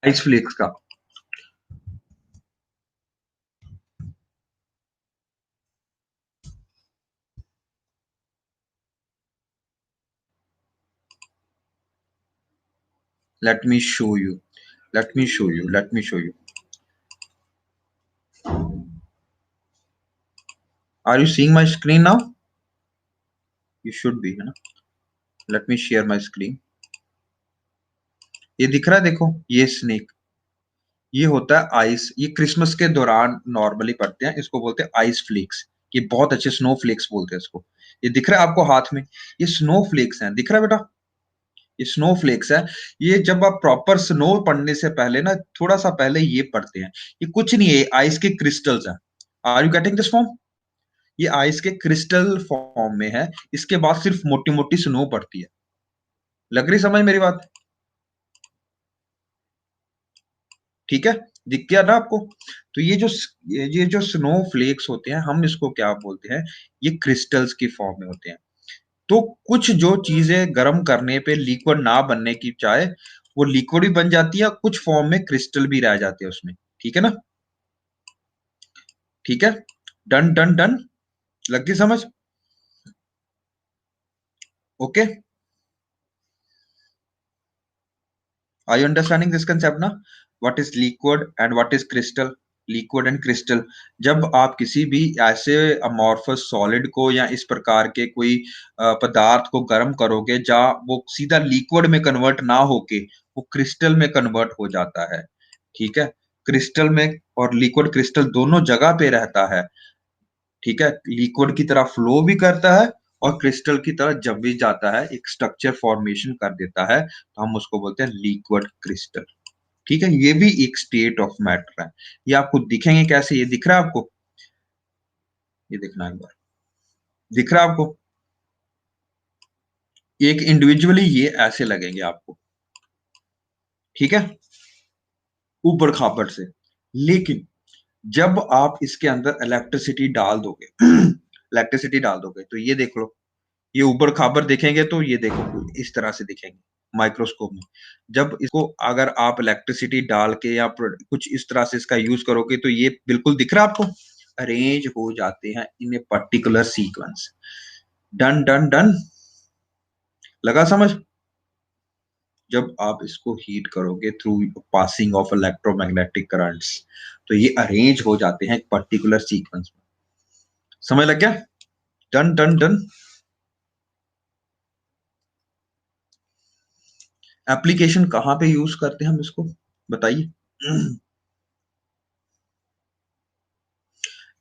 आइस फ्लेक्स का let me show you, let me show you. Are you seeing my screen now? You should be, है ना। let me share my screen. ये दिख रहा है, देखो ये स्नेक, ये होता है आइस, ये क्रिसमस के दौरान नॉर्मली पड़ते हैं, इसको बोलते हैं आइस फ्लेक्स। ये बहुत अच्छे स्नो फ्लेक्स बोलते हैं इसको। ये दिख रहा है आपको हाथ में, ये स्नो फ्लेक्स हैं, दिख रहा है बेटा, ये स्नो फ्लेक्स है। ये जब आप प्रॉपर स्नो पड़ने से पहले ना, थोड़ा सा पहले ये पड़ते हैं। ये कुछ नहीं है, आइस के क्रिस्टल्स हैं। Are you getting this form? ये आइस के क्रिस्टल फॉर्म में है, इसके बाद सिर्फ मोटी मोटी स्नो पड़ती है। लग रही समझ मेरी बात? ठीक है, दिख गया ना आपको? तो ये जो स्नो फ्लेक्स होते हैं, हम इसको क्या बोलते हैं, ये क्रिस्टल्स की फॉर्म में होते हैं। तो कुछ जो चीजें गर्म करने पे लिक्विड ना बनने की चाहे, वो लिक्विड भी बन जाती है, कुछ फॉर्म में क्रिस्टल भी रह जाते हैं उसमें, ठीक है ना। ठीक है, डन डन डन, लग गई समझ? Okay, are you understanding this concept ना? What is liquid and what is crystal? Liquid and crystal, जब आप किसी भी ऐसे अमॉर्फस सॉलिड को या इस प्रकार के कोई पदार्थ को गर्म करोगे जहाँ वो सीधा लिक्विड में कन्वर्ट ना होके वो क्रिस्टल में कन्वर्ट हो जाता है, ठीक है। क्रिस्टल में और लिक्विड क्रिस्टल दोनों जगह पे रहता है, ठीक है। लिक्विड की तरह फ्लो भी करता है और क्रिस्टल की तरह जब भी जाता है एक स्ट्रक्चर फॉर्मेशन कर देता है, तो हम उसको बोलते हैं लिक्विड क्रिस्टल, ठीक है। ये भी एक स्टेट ऑफ मैटर है। ये आपको दिखेंगे कैसे, ये दिख रहा है आपको? ये दिखना एक बार, दिख रहा है आपको? एक इंडिविजुअली ये ऐसे लगेंगे आपको, ठीक है, ऊपर खापड़ से। लेकिन जब आप इसके अंदर इलेक्ट्रिसिटी डाल दोगे इलेक्ट्रिसिटी डाल दोगे तो ये देख लो, ये ऊपर खाबर देखेंगे तो ये देखो इस तरह से दिखेंगे माइक्रोस्कोप में। जब इसको अगर आप इलेक्ट्रिसिटी डाल के या कुछ इस तरह से इसका यूज करोगे तो ये बिल्कुल दिख रहा है आपको, अरेंज हो जाते हैं in a particular sequence. Done done done, लगा समझ? जब आप इसको हीट करोगे through passing of electromagnetic currents, तो ये अरेंज हो जाते हैं एक पर्टिकुलर सीक्वेंस में। समझ लग गया? Done done done. एप्लीकेशन कहाँ पे यूज करते हैं हम इसको, बताइए?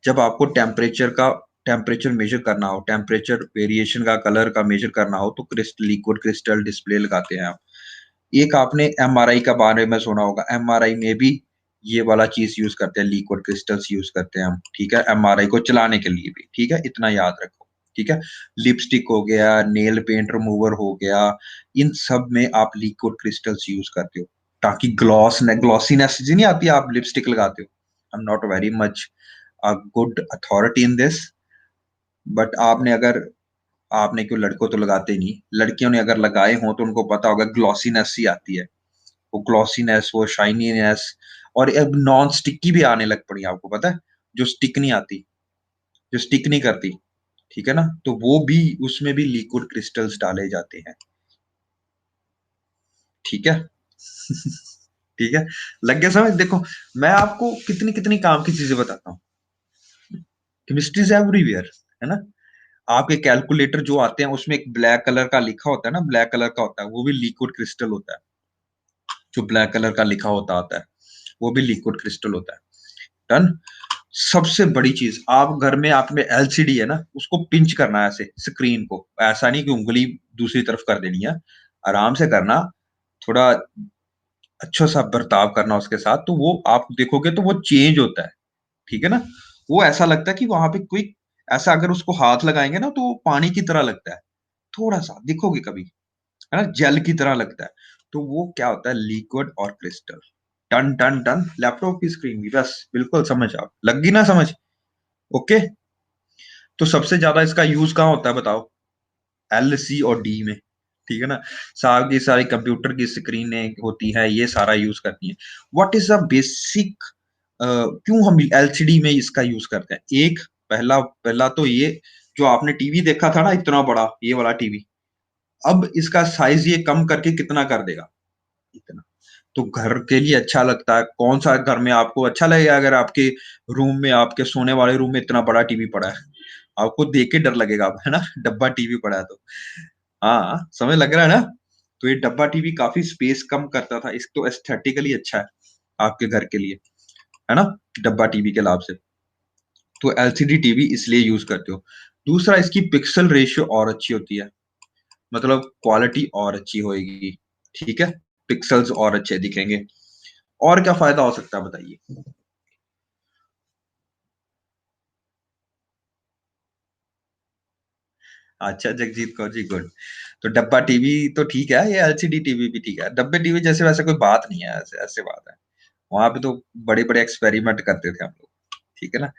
जब आपको टेम्परेचर मेजर करना हो, टेम्परेचर वेरिएशन का, कलर का मेजर करना हो, तो क्रिस्टल, लिक्विड क्रिस्टल डिस्प्ले लगाते हैं आप। एक आपने एमआरआई का बारे में सुना होगा, एमआरआई में भी ये वाला चीज यूज करते हैं, लिक्विड क्रिस्टल्स यूज करते हैं हम, ठीक है, एमआरआई को चलाने के लिए भी, ठीक है, इतना याद रखो, ठीक है। लिपस्टिक हो गया, नेल पेंट रिमूवर हो गया, इन सब में आप लिक्विड क्रिस्टल्स यूज करते हो ताकि ग्लॉसीनेस जी नहीं आती, आप लिपस्टिक लगाते हो। आई am not very much a good authority in this, but आपने क्यों, लड़कों तो लगाते ही नहीं, लड़कियों ने अगर लगाए हों तो उनको पता होगा ग्लॉसीनेस ही आती है, वो ग्लॉसीनेस, वो शाइनीनेस। और अब नॉन स्टिकी भी आने लग पड़ी, आपको पता है, जो स्टिक नहीं आती, जो स्टिक नहीं करती, ठीक है ना, तो वो भी, उसमें भी लिक्विड क्रिस्टल्स डाले जाते हैं, ठीक है। ठीक है, लग गया समझ? देखो मैं आपको कितनी कितनी काम की चीजें बताता हूँ, केमिस्ट्री इज एवरीवेयर, है ना। आपके कैलकुलेटर जो आते हैं उसमें एक ब्लैक कलर का लिखा होता है ना, ब्लैक कलर का होता है, वो भी लिक्विड क्रिस्टल होता है। जो ब्लैक कलर का लिखा होता आता है वो भी लिक्विड क्रिस्टल होता है। डन। सबसे बड़ी चीज, आप घर में आप में एलसीडी है ना, उसको पिंच करना है ऐसे स्क्रीन को, ऐसा नहीं कि उंगली दूसरी तरफ कर देनी है, आराम से करना, थोड़ा अच्छा सा बर्ताव करना उसके साथ, तो वो आप देखोगे तो वो चेंज होता है, ठीक है ना। वो ऐसा लगता है कि वहां पे कोई ऐसा, अगर उसको हाथ लगाएंगे ना तो वो पानी की तरह लगता है, थोड़ा सा दिखोगे कभी, है ना, जेल की तरह लगता है। तो वो क्या होता है, लिक्विड और क्रिस्टल। टन टन टन, लैपटॉप की स्क्रीन भी बस बिल्कुल समझ, आप लग गई ना समझ। ओके। तो सबसे ज्यादा इसका यूज कहाँ होता है बताओ, एल सी और डी में, ठीक है ना। सारी सारी कंप्यूटर की स्क्रीनें होती है, ये सारा यूज करती है। व्हाट इज द बेसिक, क्यों हम एलसीडी में इसका यूज करते हैं। एक पहला पहला तो ये, जो आपने टीवी देखा था ना इतना बड़ा, ये वाला टीवी, अब इसका साइज ये कम करके कितना कर देगा, इतना। तो घर के लिए अच्छा लगता है, कौन सा घर में आपको अच्छा लगेगा अगर आपके रूम में, आपके सोने वाले रूम में इतना बड़ा टीवी पड़ा है, आपको देख के डर लगेगा, है ना, डब्बा टीवी पड़ा है तो। हाँ समझ लग रहा है ना। तो ये डब्बा टीवी काफी स्पेस कम करता था, इस तो एस्थेटिकली अच्छा है आपके घर के लिए, है ना, डब्बा टीवी के लाभ से। तो एलसीडी टीवी इसलिए यूज करते हो। दूसरा, इसकी पिक्सल रेशियो और अच्छी होती है, मतलब क्वालिटी और अच्छी होएगी, ठीक है, पिक्सल्स और अच्छे दिखेंगे। और क्या फायदा हो सकता है बताइए। अच्छा जगजीत कौर जी, गुड। तो डब्बा टीवी तो ठीक है, ये एलसीडी टीवी भी ठीक है, डब्बे टीवी जैसे वैसे कोई बात नहीं है, ऐसे ऐसे बात है। वहां पे तो बड़े बड़े एक्सपेरिमेंट करते थे हम लोग, ठीक है ना।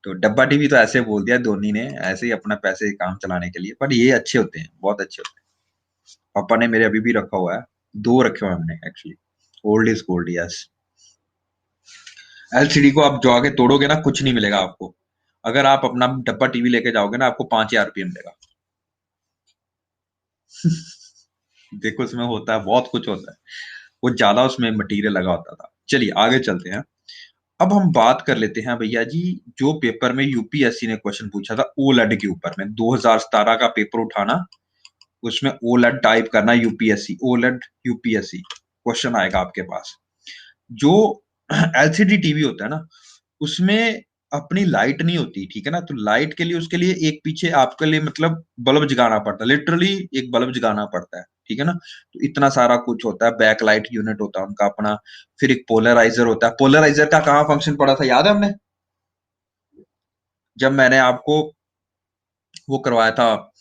तो डब्बा टीवी तो ऐसे बोल दिया धोनी ने, ऐसे ही अपना पैसे काम चलाने के लिए, पर ये अच्छे होते हैं, बहुत अच्छे होते हैं। पापा ने मेरे अभी भी रखा हुआ है, दो रखे हुए हैं हमने actually. Old is gold, yes. LCD को आप जो आगे तोड़ोगे ना, कुछ नहीं मिलेगा आपको। अगर आप अपना डब्बा टीवी लेके जाओगे ना, आपको 5,000 रुपये मिलेगा। देखो उसमें होता है, बहुत कुछ होता है, वो ज्यादा उसमें मटेरियल लगा होता था। चलिए आगे चलते हैं। अब हम बात कर लेते हैं भैया जी, जो पेपर में यूपीएससी ने क्वेश्चन पूछा था ओलेड के ऊपर में, 2017 का पेपर उठाना, उसमें ओलेड टाइप करना, यूपीएससी ओलेड यूपीएससी क्वेश्चन आएगा आपके पास। जो एलसीडी टीवी होता है ना, उसमें अपनी लाइट नहीं होती, ठीक है ना। तो लाइट के लिए, उसके लिए एक पीछे आपके लिए मतलब बल्ब जगाना पड़ता है, लिटरली एक बल्ब जगाना पड़ता है, ठीक है ना। तो इतना सारा कुछ होता है, बैक लाइट यूनिट होता है उनका अपना, फिर एक पोलराइजर होता है। पोलराइजर का कहाँ फंक्शन पड़ा था याद है हमने, जब मैंने आपको वो करवाया था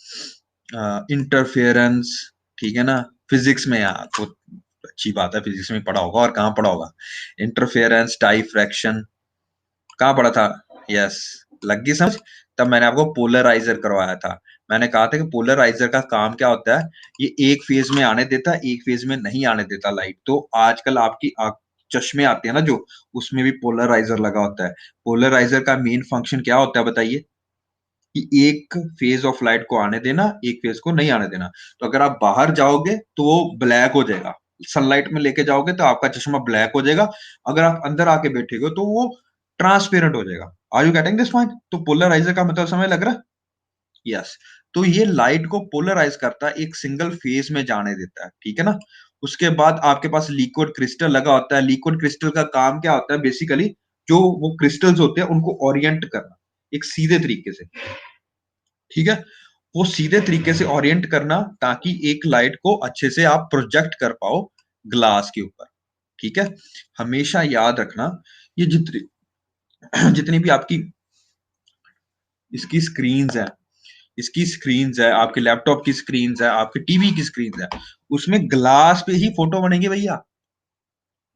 इंटरफेरेंस, ठीक है ना, फिजिक्स में, यार तो अच्छी बात है, फिजिक्स में पढ़ा होगा, और कहाँ पढ़ा होगा, इंटरफेरेंस डाइफ्रैक्शन, कहाँ पढ़ा था, यस, लग गई समझ। तब मैंने आपको पोलराइजर करवाया था। मैंने कहा था कि पोलराइजर का काम क्या होता है, ये एक फेज में आने देता है, एक फेज में नहीं आने देता लाइट। तो आजकल आपकी चश्मे आते हैं ना जो, उसमें भी पोलराइजर लगा होता है। पोलराइजर का मेन फंक्शन क्या होता है बताइए, कि एक फेज ऑफ लाइट को आने देना, एक फेज को नहीं आने देना। तो अगर आप बाहर जाओगे तो वो ब्लैक हो जाएगा, सनलाइट में लेके जाओगे तो आपका चश्मा ब्लैक हो जाएगा। अगर आप अंदर आके बैठेगे तो वो ट्रांसपेरेंट हो जाएगा। Are you getting this point. तो पोलराइजर का मतलब समझ लग रहा है, यस। तो ये लाइट को पोलराइज करता है, एक सिंगल फेज में जाने देता है, ठीक है ना। उसके बाद आपके पास लिक्विड क्रिस्टल लगा होता है। लिक्विड क्रिस्टल का काम क्या होता है बेसिकली, जो वो क्रिस्टल्स होते हैं उनको ओरिएंट करना एक सीधे तरीके से, ठीक है, वो सीधे तरीके से ओरिएंट करना, ताकि एक लाइट को अच्छे से आप प्रोजेक्ट कर पाओ ग्लास के ऊपर, ठीक है। हमेशा याद रखना, ये जितनी जितनी भी आपकी इसकी स्क्रीन्स है, इसकी स्क्रीन्स है, आपके लैपटॉप की स्क्रीन्स है, आपके टीवी की स्क्रीन्स है, उसमें ग्लास पे ही फोटो बनेगी भैया,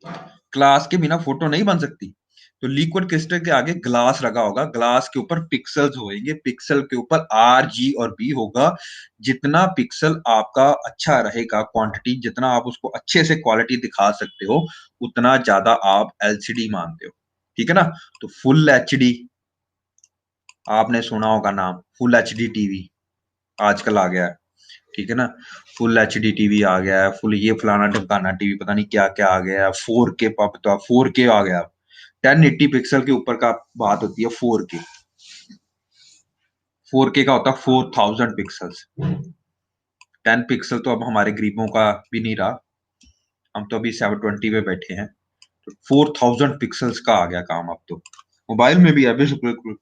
ग्लास के बिना फोटो नहीं बन सकती। तो लिक्विड क्रिस्टल के आगे ग्लास लगा होगा, ग्लास के ऊपर पिक्सल्स होंगे, पिक्सल के ऊपर आर जी और बी होगा। जितना पिक्सल आपका अच्छा रहेगा, क्वांटिटी जितना आप उसको अच्छे से क्वालिटी दिखा सकते हो, उतना ज्यादा आप एलसीडी मानते हो, ठीक है ना। तो फुल एचडी, आपने सुना होगा नाम, फुल एचडी टीवी आजकल आ गया है, ठीक है ना। फुल एचडी टीवी आ गया है, फुल ये फलाना ढमकाना टीवी, पता नहीं क्या क्या आ गया है, 4K पप, तो 4K आ गया। 1080 पिक्सल के ऊपर का बात होती है 4K। 4K का होता है 4000 पिक्सल्स। 10 पिक्सल तो अब हमारे गरीबों का भी नहीं रहा, हम तो अभी 720 पे बैठे हैं, 4000 पिक्सल्स का आ गया काम अब तो। मोबाइल में भी है, बिल्कुल।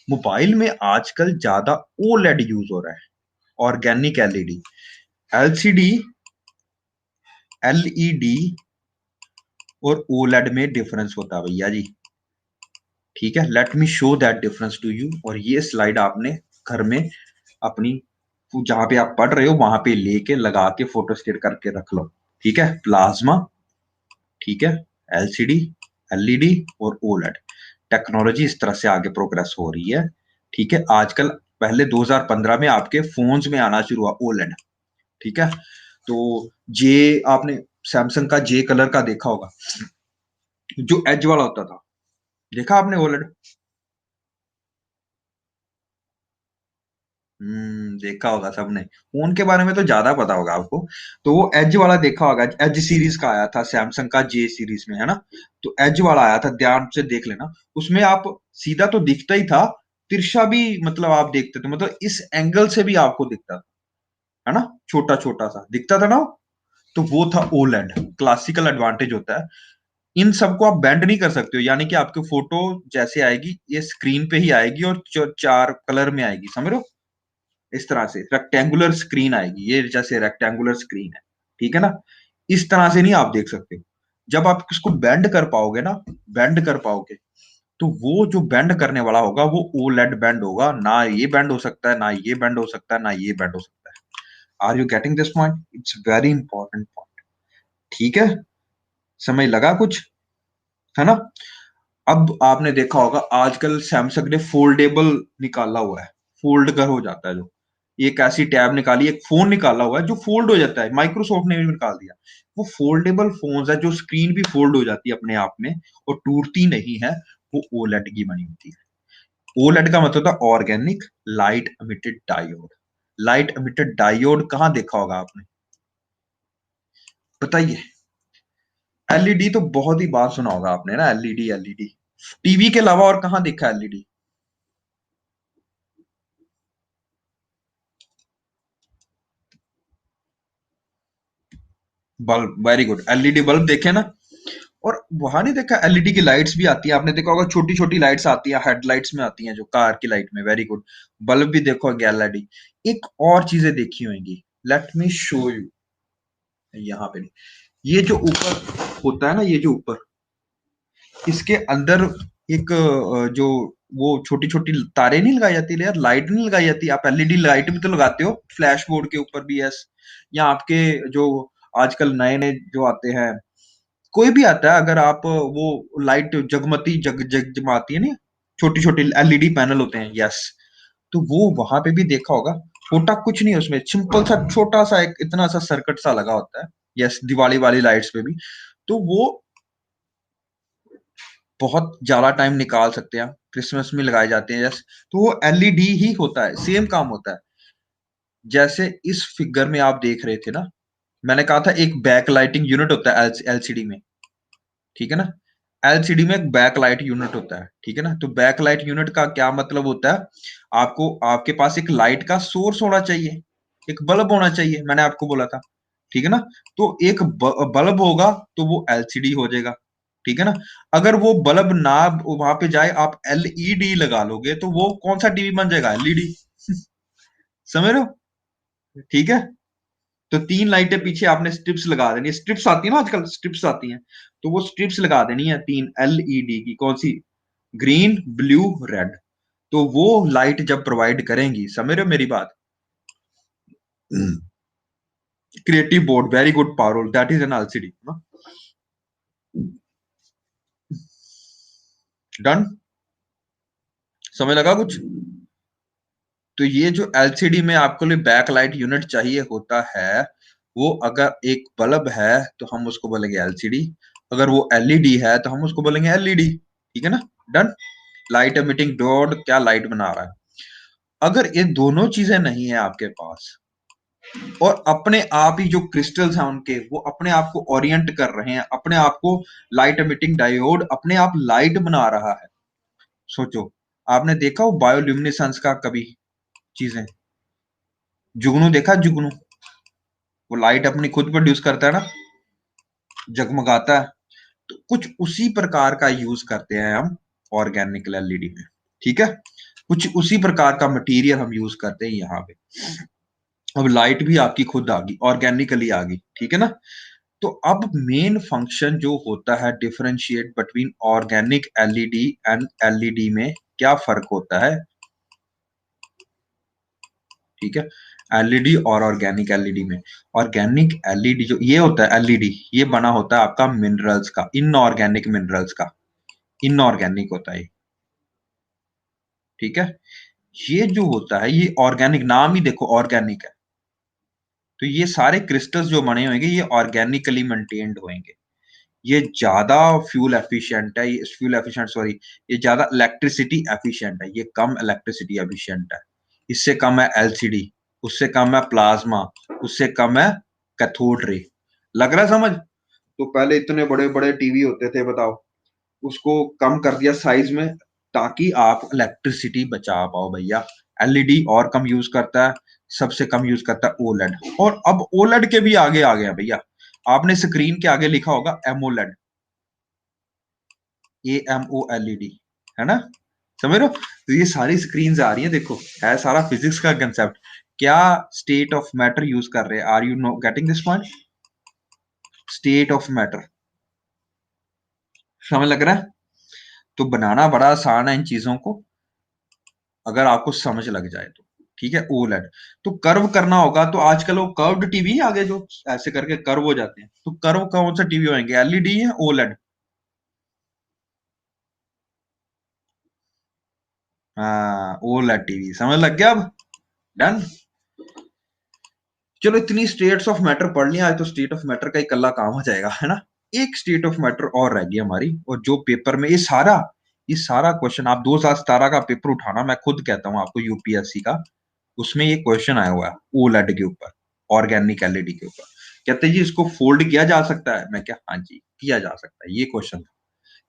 मोबाइल में आजकल ज्यादा ओलेड यूज हो रहा है, ऑर्गेनिक एलईडी। एलसीडी, एलईडी और ओलेड में डिफरेंस होता है भैया जी, ठीक है। Let me show that difference to you. और ये स्लाइड आपने घर में अपनी जहां पे आप पढ़ रहे हो वहां पे लेके लगा के फोटो स्टेट करके रख लो, ठीक है। प्लाज्मा, ठीक है, एलसीडी, एलईडी और ओलेड। टेक्नोलॉजी इस तरह से आगे प्रोग्रेस हो रही है, ठीक है। आजकल पहले 2015 में आपके फोन्स में आना शुरू हुआ ओलेड, ठीक है। तो जे आपने सैमसंग का जे कलर का देखा होगा, जो एज वाला होता था, देखा आपने ओलेड? देखा होगा सबने। फोन के बारे में तो ज्यादा पता होगा आपको। तो वो एज वाला देखा होगा, एज सीरीज का आया था सैमसंग का, जे सीरीज में, है ना। तो एज वाला आया था, ध्यान से देख लेना। उसमें आप सीधा तो दिखता ही था, तिरछा भी मतलब आप देखते थे, मतलब इस एंगल से भी आपको दिखता था, है ना, छोटा छोटा सा दिखता था ना। तो वो था ओलेड। क्लासिकल एडवांटेज होता है, इन सबको आप बेंड नहीं कर सकते हो, यानी कि आपकी फोटो जैसे आएगी ये स्क्रीन पे ही आएगी और चार कलर में आएगी, समझ रहे हो। इस तरह से रेक्टेंगुलर स्क्रीन आएगी, ये जैसे रेक्टेंगुलर स्क्रीन है, ठीक है ना। इस तरह से नहीं आप देख सकते। जब आप इसको बेंड कर पाओगे ना, बेंड कर पाओगे, तो वो जो बेंड करने वाला होगा वो ओलेड बेंड होगा, ना ये बेंड हो सकता है, ना ये बेंड हो सकता है, ना ये बेंड हो सकता है। Are you getting this point? It's very important point, ठीक है। समझ लगा कुछ, है ना। अब आपने देखा होगा आजकल सैमसंग ने फोल्डेबल निकाला हुआ है, फोल्ड कर हो जाता है जो, एक ऐसी टैब निकाली, एक फोन निकाला हुआ है जो फोल्ड हो जाता है, माइक्रोसॉफ्ट ने भी निकाल दिया। वो फोल्डेबल फोन्स है जो स्क्रीन भी फोल्ड हो जाती है अपने आप में और टूटती नहीं है, वो ओलेड की बनी होती है। ओलेड का मतलब था organic light emitted diode. Light emitted diode कहां देखा होगा आपने, बताइए। एलईडी तो बहुत ही बार सुना होगा आपने ना, एलईडी, एलईडी। टीवी के अलावा और कहां देखा LED? Bulb, very good, LED bulb देखे ना। और वहां नहीं देखा, एलईडी की लाइट्स भी आती है, आपने देखा होगा छोटी छोटी लाइट्स आती है, हेडलाइट्स में आती हैं जो कार की लाइट में, वेरी गुड। बल्ब भी देखो एलईडी। एक और चीजें देखी होंगी, लेट मी शो यू। यहाँ पे नहीं, ये जो ऊपर होता है ना, ये जो ऊपर, इसके अंदर एक जो वो छोटी छोटी तारे नहीं लगाई जाती यार, लाइट नहीं लगाई जाती। आप एलईडी लाइट भी तो लगाते हो फ्लैश बोर्ड के ऊपर भी, यस। या आपके जो आजकल नए नए जो आते हैं, कोई भी आता है, अगर आप वो लाइट जगमती जगमगाती है ना, छोटी छोटी एलईडी पैनल होते हैं, यस। तो वो वहां पे भी देखा होगा, छोटा कुछ नहीं है उसमें, सिंपल सा छोटा सा एक इतना सा सर्किट सा लगा होता है, यस, दिवाली वाली लाइट्स पे भी। तो वो बहुत ज्यादा टाइम निकाल सकते हैं, क्रिसमस में लगाए जाते हैं, यस। तो वो एलईडी ही होता है, सेम काम होता है। जैसे इस फिगर में आप देख रहे थे ना, मैंने कहा था एक बैक लाइटिंग यूनिट होता है एलसीडी में, ठीक है ना। एलसीडी में एक बैक लाइट यूनिट होता है, ठीक है ना। तो बैक लाइट यूनिट का क्या मतलब होता है, आपको आपके पास एक लाइट का सोर्स होना चाहिए, एक बल्ब होना चाहिए, मैंने आपको बोला था, ठीक है ना। तो एक बल्ब होगा तो वो एलसीडी हो जाएगा, ठीक है ना। अगर वो बल्ब ना वहां पे जाए, आप एलईडी लगा लोगे, तो वो कौन सा टीवी बन जाएगा, एलईडी। समझ रहे हो, ठीक है। तो तीन लाइटें पीछे आपने स्ट्रिप्स लगा देनी है, स्ट्रिप्स आती है ना आजकल, स्ट्रिप्स आती हैं, तो वो स्ट्रिप्स लगा देनी है तीन एलईडी की, कौन सी, ग्रीन, ब्लू, रेड। तो वो लाइट जब प्रोवाइड करेंगी, समझ रहे हो मेरी बात। Creative board, very good Parul, that is an LCD. Done, समझ लगा कुछ। तो ये जो एलसीडी में आपको लिए बैक लाइट यूनिट चाहिए होता है, वो अगर एक बल्ब है तो हम उसको बोलेंगे एलसीडी, अगर वो एलईडी है तो हम उसको बोलेंगे एलईडी, ठीक है ना। डन। लाइट एमिटिंग डायोड क्या लाइट बना रहा है। अगर ये दोनों चीजें नहीं है आपके पास, और अपने आप ही जो क्रिस्टल्स हैं उनके, वो अपने आप को ओरिएंट कर रहे हैं, अपने आप को, लाइट एमिटिंग डायोड अपने आप लाइट बना रहा है। सोचो, आपने देखा वो बायोल्यूमिनेसेंस का कभी चीजें, जुगनू देखा, जुगनू, वो लाइट अपनी खुद प्रोड्यूस करता है ना, जगमगाता है। तो कुछ उसी प्रकार का यूज करते हैं हम ऑर्गेनिक एलईडी में, ठीक है। कुछ उसी प्रकार का मटेरियल हम यूज करते हैं यहाँ पे। अब लाइट भी आपकी खुद आ गई, ऑर्गेनिकली आ गई, ठीक है ना। तो अब मेन फंक्शन जो होता है differentiate between organic LED and LED में क्या फर्क होता है, ठीक है। एलईडी और ऑर्गेनिक एलईडी में, ऑर्गेनिक एलईडी जो ये होता है एलईडी, ये बना होता है आपका मिनरल्स का, इनऑर्गेनिक मिनरल्स का, इनऑर्गेनिक होता है, ठीक है। ये जो होता है ये ऑर्गेनिक, नाम ही देखो ऑर्गेनिक है, तो ये सारे क्रिस्टल्स जो बने होंगे ये ऑर्गेनिकली मेंटेन्ड होंगे। ये ज्यादा फ्यूल एफिशिएंट है, ये फ्यूल एफिशिएंट सॉरी, ये ज्यादा इलेक्ट्रिसिटी एफिशिएंट है, ये कम इलेक्ट्रिसिटी एफिशिएंट है। इससे कम है एलसीडी, उससे कम है प्लाज्मा, उससे कम है कैथोड रे। लग रहा है समझ। तो पहले इतने बड़े बड़े टीवी होते थे, बताओ, उसको कम कर दिया साइज में ताकि आप इलेक्ट्रिसिटी बचा पाओ भैया। एलईडी और कम यूज करता है, सबसे कम यूज करता है ओलेड। और अब ओलेड के भी आगे आ गया भैया, आपने स्क्रीन के आगे लिखा होगा एमोलेड, AMOLED, है ना, समझ रहे हो। तो ये सारी स्क्रीन आ रही है, देखो है सारा फिजिक्स का कंसेप्ट। क्या स्टेट ऑफ मैटर यूज कर रहे हैं, are you no getting this point, state of matter, समझ लग रहा है। तो बनाना बड़ा आसान है इन चीजों को, अगर आपको समझ लग जाए तो, ठीक है। ओलेड तो कर्व करना होगा, तो आजकल वो कर्व्ड टीवी आगे जो ऐसे करके कर्व हो जाते हैं, तो कर्व कौन सा टीवी होंगे, एलईडी या ओलेड। हाँ ओलेड टीवी, समझ लग गया अब, डन। चलो इतनी स्टेट्स ऑफ मैटर पढ़ लिया, आज तो स्टेट ऑफ मैटर का ही कल्ला काम हो जाएगा, है ना। एक स्टेट ऑफ मैटर और रह गई हमारी, और जो पेपर में ये सारा क्वेश्चन आप 2017 का पेपर उठाना, मैं खुद कहता हूँ आपको, यूपीएससी का, उसमें ये क्वेश्चन आया हुआ है ओलेड के ऊपर, ऑर्गेनिक एलईडी के ऊपर। कहते हैं जी इसको फोल्ड किया जा सकता है, मैं क्या, हाँ जी किया जा सकता है, ये क्वेश्चन था।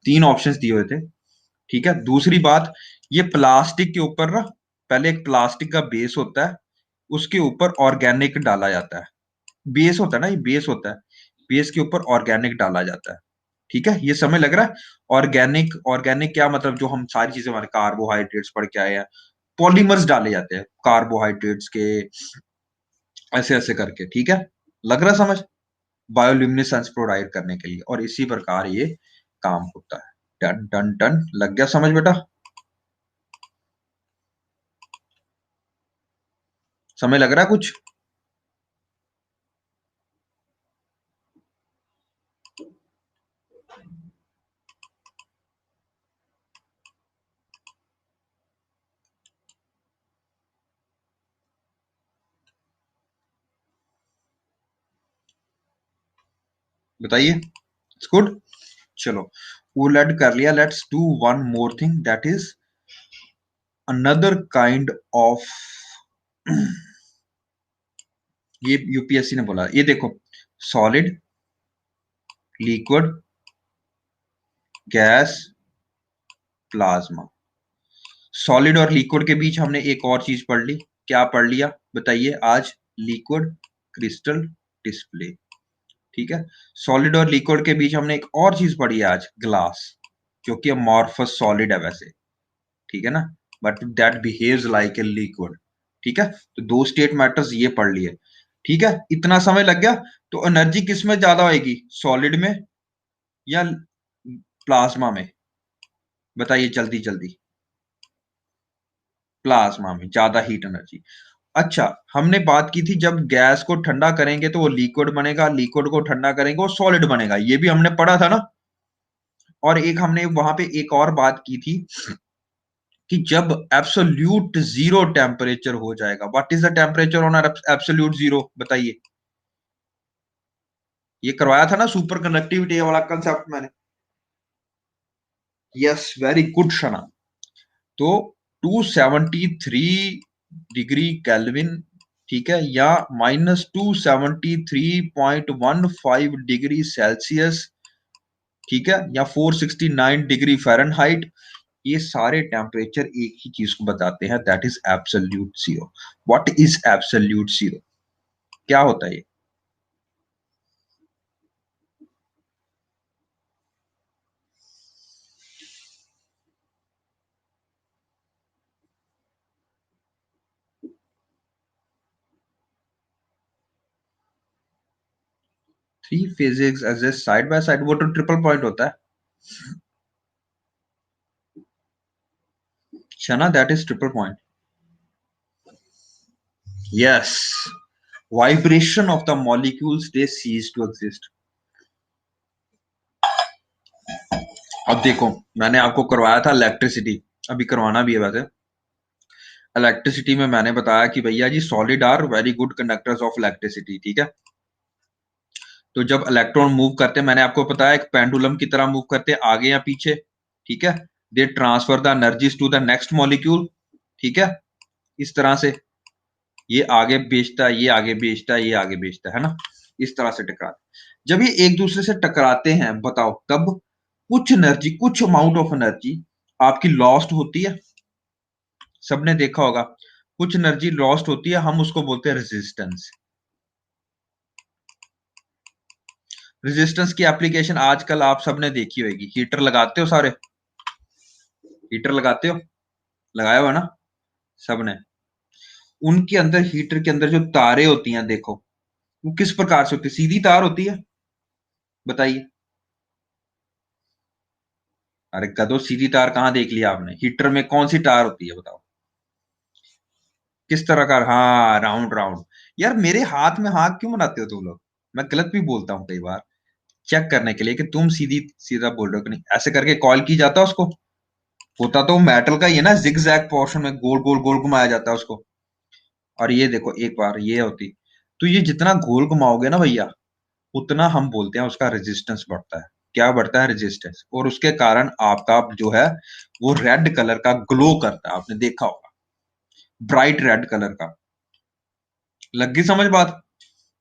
3 ऑप्शंस दिए हुए थे, ठीक है। दूसरी बात, ये प्लास्टिक के ऊपर ना, पहले एक प्लास्टिक का बेस होता है, उसके ऊपर ऑर्गेनिक डाला जाता है, बेस होता है ना, ये बेस होता है, बेस के ऊपर ऑर्गेनिक डाला जाता है, ठीक है। ये समय लग रहा है। ऑर्गेनिक, ऑर्गेनिक क्या मतलब, जो हम सारी चीजें हमारे कार्बोहाइड्रेट्स पढ़ के आए हैं, पॉलीमर्स डाले जाते हैं कार्बोहाइड्रेट्स के, ऐसे ऐसे करके, ठीक है। लग रहा समझ, बायोल्यूमिनेसेंस प्रोवाइड करने के लिए, और इसी प्रकार ये काम होता है। टन टन टन, लग गया समझ बेटा, समय लग रहा है कुछ। बताइए, इट्स गुड। चलो ओलेड कर लिया, let's do one more thing, that is another kind of ये यूपीएससी ने बोला, ये देखो, solid, liquid, gas, plasma. Solid और लिक्विड के बीच हमने एक और चीज पढ़ ली, क्या पढ़ लिया बताइए आज, लिक्विड क्रिस्टल डिस्प्ले, ठीक है। सॉलिड और लिक्विड के बीच हमने एक और चीज पढ़ी है आज, ग्लास, जो कि अमॉर्फस सॉलिड है वैसे, ठीक है ना, but that behaves like a liquid, ठीक है। तो 2 स्टेट मैटर्स ये पढ़ लिए, ठीक है। इतना समय लग गया। तो एनर्जी किस में ज्यादा होगी, सॉलिड में या प्लाज्मा में, बताइए जल्दी जल्दी। प्लाज्मा में ज्यादा हीट एनर्जी। अच्छा, हमने बात की थी जब गैस को ठंडा करेंगे तो वो लिक्विड बनेगा, लिक्विड को ठंडा करेंगे वो सॉलिड बनेगा, ये भी हमने पढ़ा था ना। और एक हमने वहां पे एक और बात की थी कि जब एब्सोल्यूट जीरो टेम्परेचर हो जाएगा, what is the temperature on absolute zero, बताइए। ये करवाया था ना सुपर कंडक्टिविटी वाला कंसेप्ट मैंने। Yes very good शना। तो 273 डिग्री केल्विन, ठीक है, या -273.15 डिग्री सेल्सियस, ठीक है, या 469 डिग्री फ़ारेनहाइट, ये सारे टेम्परेचर एक ही चीज को बताते हैं, that is absolute zero. What is absolute zero, क्या होता है ये। Three physics as a side by side, वो तो ट्रिपल पॉइंट होता है शना, that is triple point. Yes, vibration of the molecules, they cease to exist. अब देखो, मैंने आपको करवाया था इलेक्ट्रिसिटी, अभी करवाना भी है वैसे. इलेक्ट्रिसिटी में मैंने बताया कि भैया जी solid are very good conductors of electricity. ठीक है, तो जब इलेक्ट्रॉन मूव करते हैं, मैंने आपको बताया एक पेंडुलम की तरह मूव करते हैं, आगे या पीछे. ठीक है, they transfer the energies to the next molecule. ठीक है, इस तरह से ये आगे बेचता है, ये आगे बेचता है, ये आगे बेचता है ना, इस तरह से टकराते. जब ये एक दूसरे से टकराते हैं, बताओ तब कुछ एनर्जी, कुछ अमाउंट ऑफ एनर्जी आपकी लॉस्ट होती है. सबने देखा होगा कुछ एनर्जी लॉस्ट होती है, हम उसको बोलते हैं रेजिस्टेंस. रेजिस्टेंस की एप्लीकेशन आजकल आप सबने देखी होगी. हीटर लगाते हो सारे, हीटर लगाते हो, लगाया हुआ ना सबने. उनके अंदर, हीटर के अंदर जो तारे होती हैं, देखो वो किस प्रकार से होती है. सीधी तार होती है, बताइए. अरे गधो, सीधी तार कहां देख लिया आपने. हीटर में कौन सी तार होती है, बताओ किस तरह का. हाँ, राउंड राउंड. यार मेरे हाथ में हाथ क्यों बनाते हो तुम लोग. मैं गलत भी बोलता हूँ कई बार, चेक करने के लिए कि तुम सीधी सीधा बोल रहे हो कि नहीं. ऐसे करके कॉल की जाता है उसको. होता तो मेटल का ही है ना, जिग जैग पोर्शन में गोल गोल गोल घुमाया जाता है उसको. और ये देखो, एक बार ये होती, तो ये जितना गोल घुमाओगे ना भैया, उतना हम बोलते हैं उसका रेजिस्टेंस बढ़ता है. क्या बढ़ता है, रेजिस्टेंस. और उसके कारण आपका जो है वो रेड कलर का ग्लो करता है, आपने देखा होगा, ब्राइट रेड कलर का. लग गई समझ बात.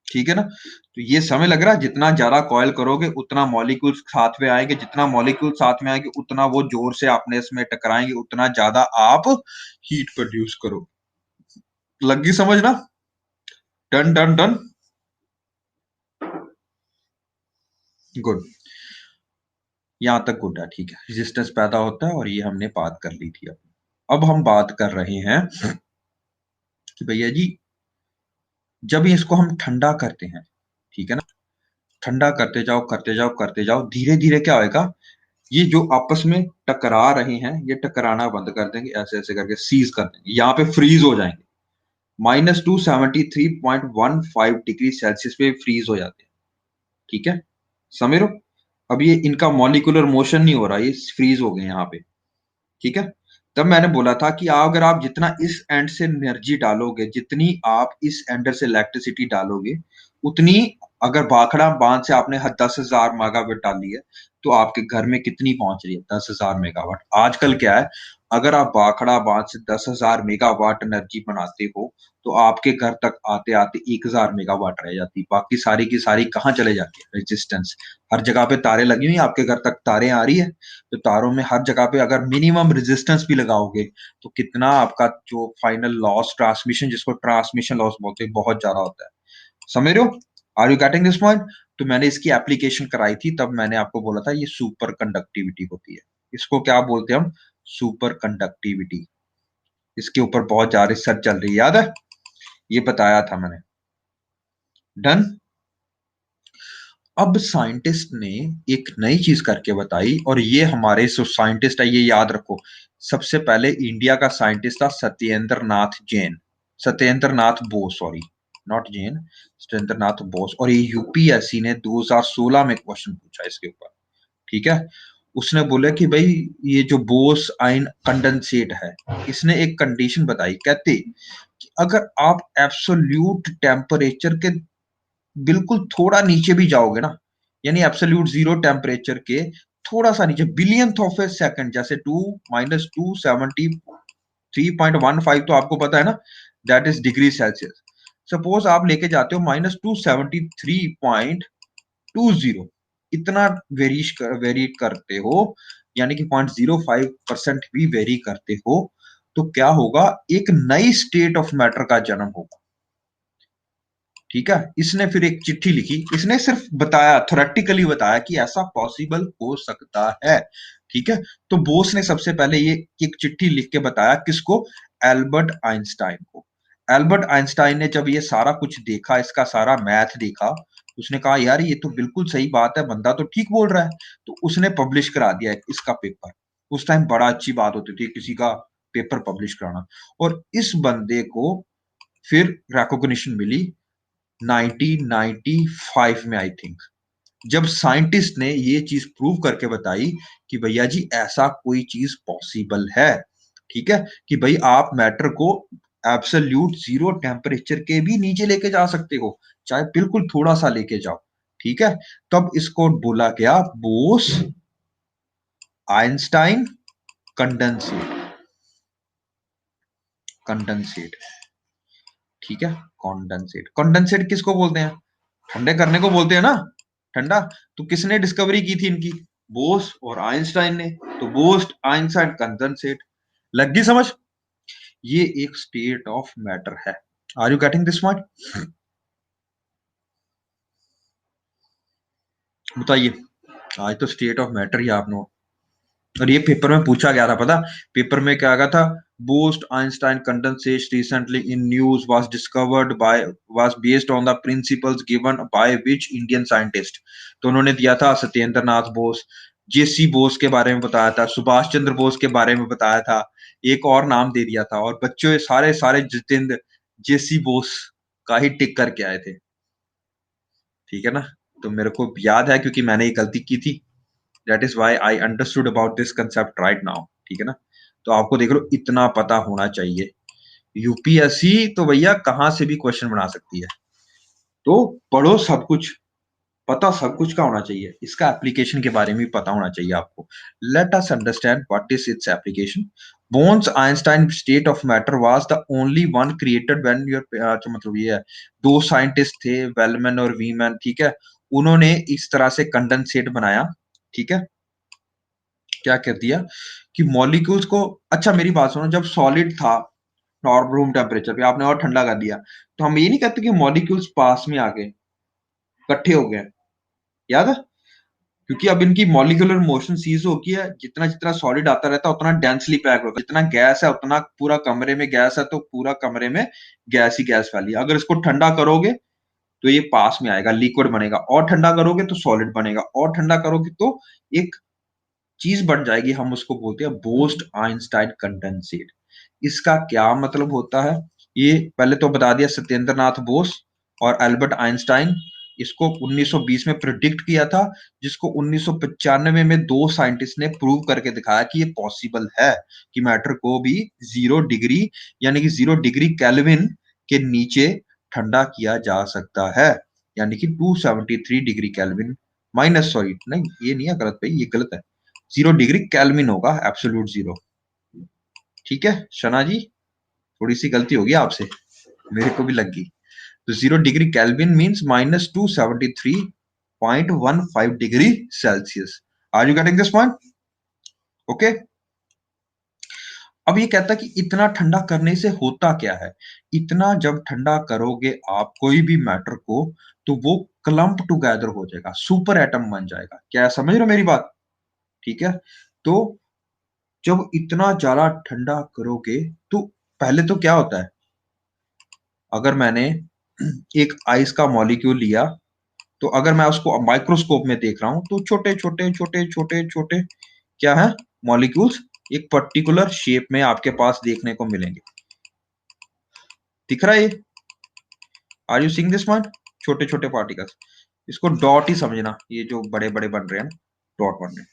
ठीक है ना. तो ये समय लग रहा है, जितना ज्यादा कॉयल करोगे उतना मॉलिक्यूल्स साथ में आएंगे, जितना मॉलिक्यूल साथ में आएंगे उतना वो जोर से आपने इसमें टकराएंगे, उतना ज्यादा आप हीट प्रोड्यूस करो. लग गई समझ ना. Done done done. गुड, यहां तक गुड है. ठीक है, रेजिस्टेंस पैदा होता है और ये हमने बात कर ली थी. अब हम बात कर रहे हैं कि भैया जी जब इसको हम ठंडा करते हैं, ठीक है ना, ठंडा करते जाओ करते जाओ करते जाओ, धीरे धीरे क्या होएगा, ये जो आपस में टकरा रहे हैं ये टकराना बंद कर देंगे, ऐसे ऐसे करके सीज कर देंगे, यहाँ पे फ्रीज हो जाएंगे. -273.15 डिग्री सेल्सियस पे फ्रीज हो जाते हैं. ठीक है, समझ लो. अब ये इनका मॉलिक्यूलर मोशन नहीं हो रहा, ये फ्रीज हो गए यहाँ पे. ठीक है, तब मैंने बोला था कि अगर आप जितना इस एंड से एनर्जी डालोगे, जितनी आप इस एंड से इलेक्ट्रिसिटी डालोगे, उतनी, अगर भाखड़ा बांध से आपने 10,000 मेगावाट डाली है, तो आपके घर में कितनी पहुंच रही है, 10,000 मेगावाट. आजकल क्या है, अगर आप भाखड़ा बांध से 10,000 मेगावाट एनर्जी बनाते हो, तो आपके घर तक आते आते 1,000 मेगावाट रह जाती, बाकी सारी की सारी कहाँ चले जाती है, रेजिस्टेंस. हर जगह पे तारे लगी हुई, आपके घर तक तारे आ रही है, तो तारों में हर जगह पे अगर मिनिमम रेजिस्टेंस भी लगाओगे, तो कितना आपका जो फाइनल लॉस, ट्रांसमिशन, जिसको ट्रांसमिशन लॉस बोलते हैं, बहुत ज्यादा होता है. समझ रहे हो, are you getting this point. तो मैंने इसकी एप्लीकेशन कराई थी, तब मैंने आपको बोला था ये सुपर कंडक्टिविटी होती है. इसको क्या बोलते हैं हम, सुपर कंडक्टिविटी. इसके ऊपर बहुत ज्यादा रिसर्च चल रही है, याद है, ये बताया था मैंने. डन. अब साइंटिस्ट ने एक नई चीज करके बताई, और ये हमारे जो साइंटिस्ट है, ये याद रखो, सबसे पहले इंडिया का साइंटिस्ट था सत्येंद्र नाथ जैन, सत्येंद्र नाथ बोस, सॉरी नॉट जैन, सत्येंद्र नाथ बोस. और ये यूपीएससी ने 2016 में क्वेश्चन पूछा इसके ऊपर. ठीक है, उसने बोला कि भाई ये जो बोस आइन कंडेंसेट है, इसने एक कंडीशन बताई, कहते कि अगर आप एब्सोल्यूट टेम्परेचर के बिल्कुल थोड़ा नीचे भी जाओगे ना, यानी एब्सोल्यूट जीरो टेम्परेचर के थोड़ा सा नीचे, बिलियंथ ऑफ ए सेकंड, जैसे 2 - 273.15, तो आपको पता है ना, that is degree Celsius. Suppose आप लेके जाते हो -273.20, इतना वेरी करते हो, यानी कि 0.05% भी वेरी करते हो, तो क्या होगा, एक नई स्टेट ऑफ मैटर का जन्म होगा. ठीक है, इसने फिर एक चिट्ठी लिखी, इसने सिर्फ बताया, थ्योरेटिकली बताया कि ऐसा पॉसिबल हो सकता है. ठीक है, तो बोस ने सबसे पहले ये एक चिट्ठी लिख के बताया, किसको, एल्बर्ट आइंस्टाइन को. एल्बर्ट आइंस्टाइन ने जब ये सारा कुछ देखा, इसका सारा मैथ देखा, उसने कहा यार ये तो बिल्कुल सही बात है, बंदा तो ठीक बोल रहा है, तो उसने पब्लिश करा दिया इसका पेपर। उस टाइम बड़ा अच्छी बात होती थी किसी का पेपर पब्लिश कराना, और इस बंदे को फिर रिकॉग्निशन मिली 1995 में आई थिंक, जब साइंटिस्ट ने ये चीज प्रूव करके बताई कि भैया जी ऐसा कोई चीज पॉसिबल है, ठीक है, कि भाई आप मैटर को एब्सोल्यूट जीरो टेम्परेचर के भी नीचे लेके जा सकते हो, चाहे बिल्कुल थोड़ा सा लेके जाओ, ठीक है। तब इसको बोला गया बोस आइंस्टाइन कंडेंसेट, कंडेंसेट, ठीक है। कंडेंसेट, कंडेंसेट किसको बोलते हैं? ठंडे करने को बोलते हैं ना, ठंडा। तो किसने डिस्कवरी की थी इनकी? बोस और आइंस्टाइन ने। तो बोस आइंस्टाइन कंडेंसेट, लग गई समझ? ये एक स्टेट ऑफ मैटर है। Are you getting this point? बताइए, आज तो स्टेट ऑफ मैटर ही आपने, और ये पेपर में पूछा गया था, पता पेपर में क्या गया था? Boast Einstein condensate recently in news was discovered by was based on the principles given by which Indian scientist. तो उन्होंने दिया था सत्येंद्र नाथ बोस, जेसी बोस के बारे में बताया था, सुभाष चंद्र बोस के बारे में बताया था, एक और नाम दे दिया था, और बच्चों सारे सारे जितेंद्र जेसी बोस का ही टिक करके आए थे, ठीक है ना। तो मेरे को याद है क्योंकि मैंने ये गलती की थी, that is why I understood about this concept right now, ठीक है ना। तो आपको देख लो इतना पता होना चाहिए। यूपीएससी तो भैया कहां से भी क्वेश्चन बना सकती है, तो पढ़ो सब कुछ, पता सब कुछ का होना चाहिए, इसका एप्लीकेशन के बारे में भी पता होना चाहिए आपको। Let us understand what is its application. Bones Einstein state of matter was the only one created when your, तो मतलब ये है, दो साइंटिस्ट थे वेलमैन और वीमैन, ठीक है, उन्होंने इस तरह से कंडेंसेट बनाया, ठीक है। क्या कर दिया कि मॉलिक्यूल्स को, अच्छा मेरी बात सुनो, जब सॉलिड था नॉर्मल रूम टेम्परेचर पे, आपने और ठंडा कर दिया, तो हम ये नहीं कहते कि मॉलिक्यूल्स पास में आ गए, इकट्ठे हो गए, याद है? क्योंकि अब इनकी मॉलिक्यूलर मोशन सीज हो गई है, जितना जितना सॉलिड आता रहता है उतना डेंसली पैक होगा, जितना गैस है उतना पूरा कमरे में गैस है, तो पूरा कमरे में गैस ही गैस फैली। अगर इसको ठंडा करोगे तो ये पास में आएगा, लिक्विड बनेगा, और ठंडा करोगे तो सॉलिड बनेगा, और ठंडा करोगे तो एक चीज बन जाएगी, हम उसको बोलते हैं बोस्ट आइंस्टाइन कंडेंसेट। इसका क्या मतलब होता है? ये पहले तो बता दिया, सत्येंद्र नाथ बोस और एल्बर्ट आइंस्टाइन, इसको 1920 में प्रिडिक्ट किया था, जिसको 1995 में दो साइंटिस्ट ने प्रूव करके दिखाया कि ये पॉसिबल है कि मैटर को भी 0 डिग्री यानी कि 0 डिग्री केल्विन के नीचे ठंडा किया जा सकता है, यानी कि 273 डिग्री केल्विन माइनस, सॉरी नहीं ये नहीं है, गलत भाई, ये गलत है, 0 डिग्री केल्विन होगा, एब्सोल्यूट जीरो, ठीक है शना जी, थोड़ी सी गलती होगी आपसे, मेरे को भी लग गई। तो 0 degree Kelvin means -273.15 degree Celsius. Are you getting this point? Okay. अब ये कहता है कि इतना ठंडा करने से होता क्या है? इतना जब ठंडा करोगे आप कोई भी मैटर को, तो वो क्लम्प टुगेदर हो जाएगा, सुपर एटम बन जाएगा। क्या समझ रहे हो मेरी बात? ठीक है। तो जब इतना ज्यादा ठंडा करोगे तो पहले तो क्या होता है, अगर मैंने एक आइस का मॉलिक्यूल लिया, तो अगर मैं उसको माइक्रोस्कोप में देख रहा हूं तो छोटे छोटे छोटे छोटे छोटे क्या है, मॉलिक्यूल्स एक पर्टिकुलर शेप में आपके पास देखने को मिलेंगे, दिख रहा है ये? Are you seeing this point? छोटे छोटे पार्टिकल्स, इसको डॉट ही समझना, ये जो बड़े बड़े बन रहे हैं डॉट बन रहे हैं,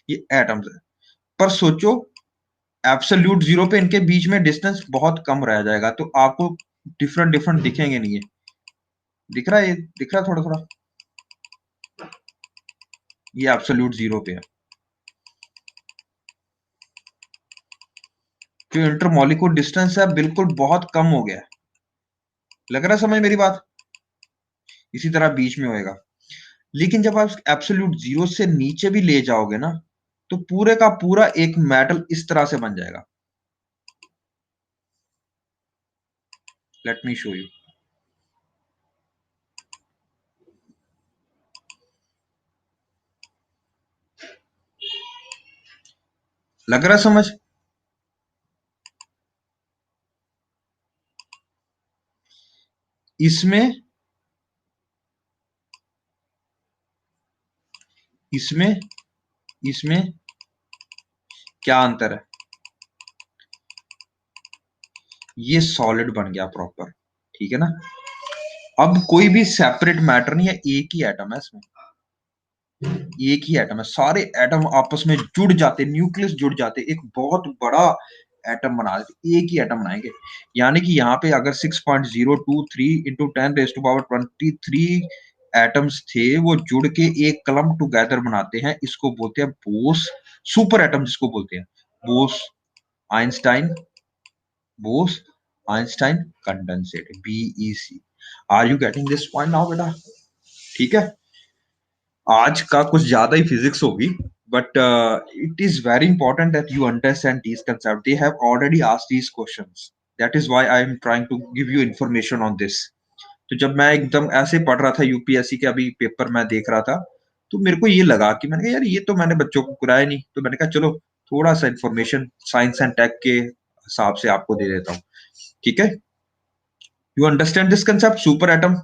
ये एटम्स है। पर सोचो एब्सोल्यूट जीरो पे इनके बीच में डिस्टेंस बहुत कम रह जाएगा, तो आपको डिफरेंट डिफरेंट दिखेंगे नहीं, ये दिख रहा है, ये दिख रहा है थोड़ा थोड़ा, ये एब्सोल्यूट जीरो पे है। जो इंटरमॉलिक्यूल डिस्टेंस है बिल्कुल बहुत कम हो गया है, लग रहा है समझ मेरी बात? इसी तरह बीच में होएगा। लेकिन जब आप एब्सोल्यूट जीरो से नीचे भी ले जाओगे ना, तो पूरे का पूरा एक मेटल इस तरह से बन जाएगा। Late me show you. लग रहा है समझ? इसमें इसमें इसमें क्या अंतर है? ये सॉलिड बन गया प्रॉपर, ठीक है ना। अब कोई भी सेपरेट मैटर नहीं है, एक ही एटम है इसमें, एक ही एटम है, सारे एटम आपस में जुड़ जाते, न्यूक्लियस जुड़ जाते, एक बहुत बड़ा एटम बना देते, एक ही एटम बनाएंगे। यानी कि यहाँ पे अगर 6.023 इंटू 10⁻23 एटम्स थे, वो जुड़ के एक क्लम टुगेदर बनाते हैं, इसको बोलते हैं बोस सुपर एटम, जिसको बोलते हैं Bose Einstein, Bose Einstein condensate, BEC। Are you getting this point now बेटा? ठीक है, आज का कुछ ज्यादा ही फिजिक्स होगी, but it is very important that you understand these concept. They have already asked these questions, that is why I am trying to give you information on this. तो जब मैं एकदम ऐसे पढ़ रहा था यूपीएससी के अभी पेपर मैं देख रहा था, तो मेरे को ये लगा कि मैंने कहा यार ये तो मैंने बच्चों को कराया नहीं, तो मैंने कहा चलो थोड़ा सा इंफॉर्मेशन साइंस एंड टेक के हिसाब से आपको दे देता हूँ। ठीक है, you understand this concept, super atom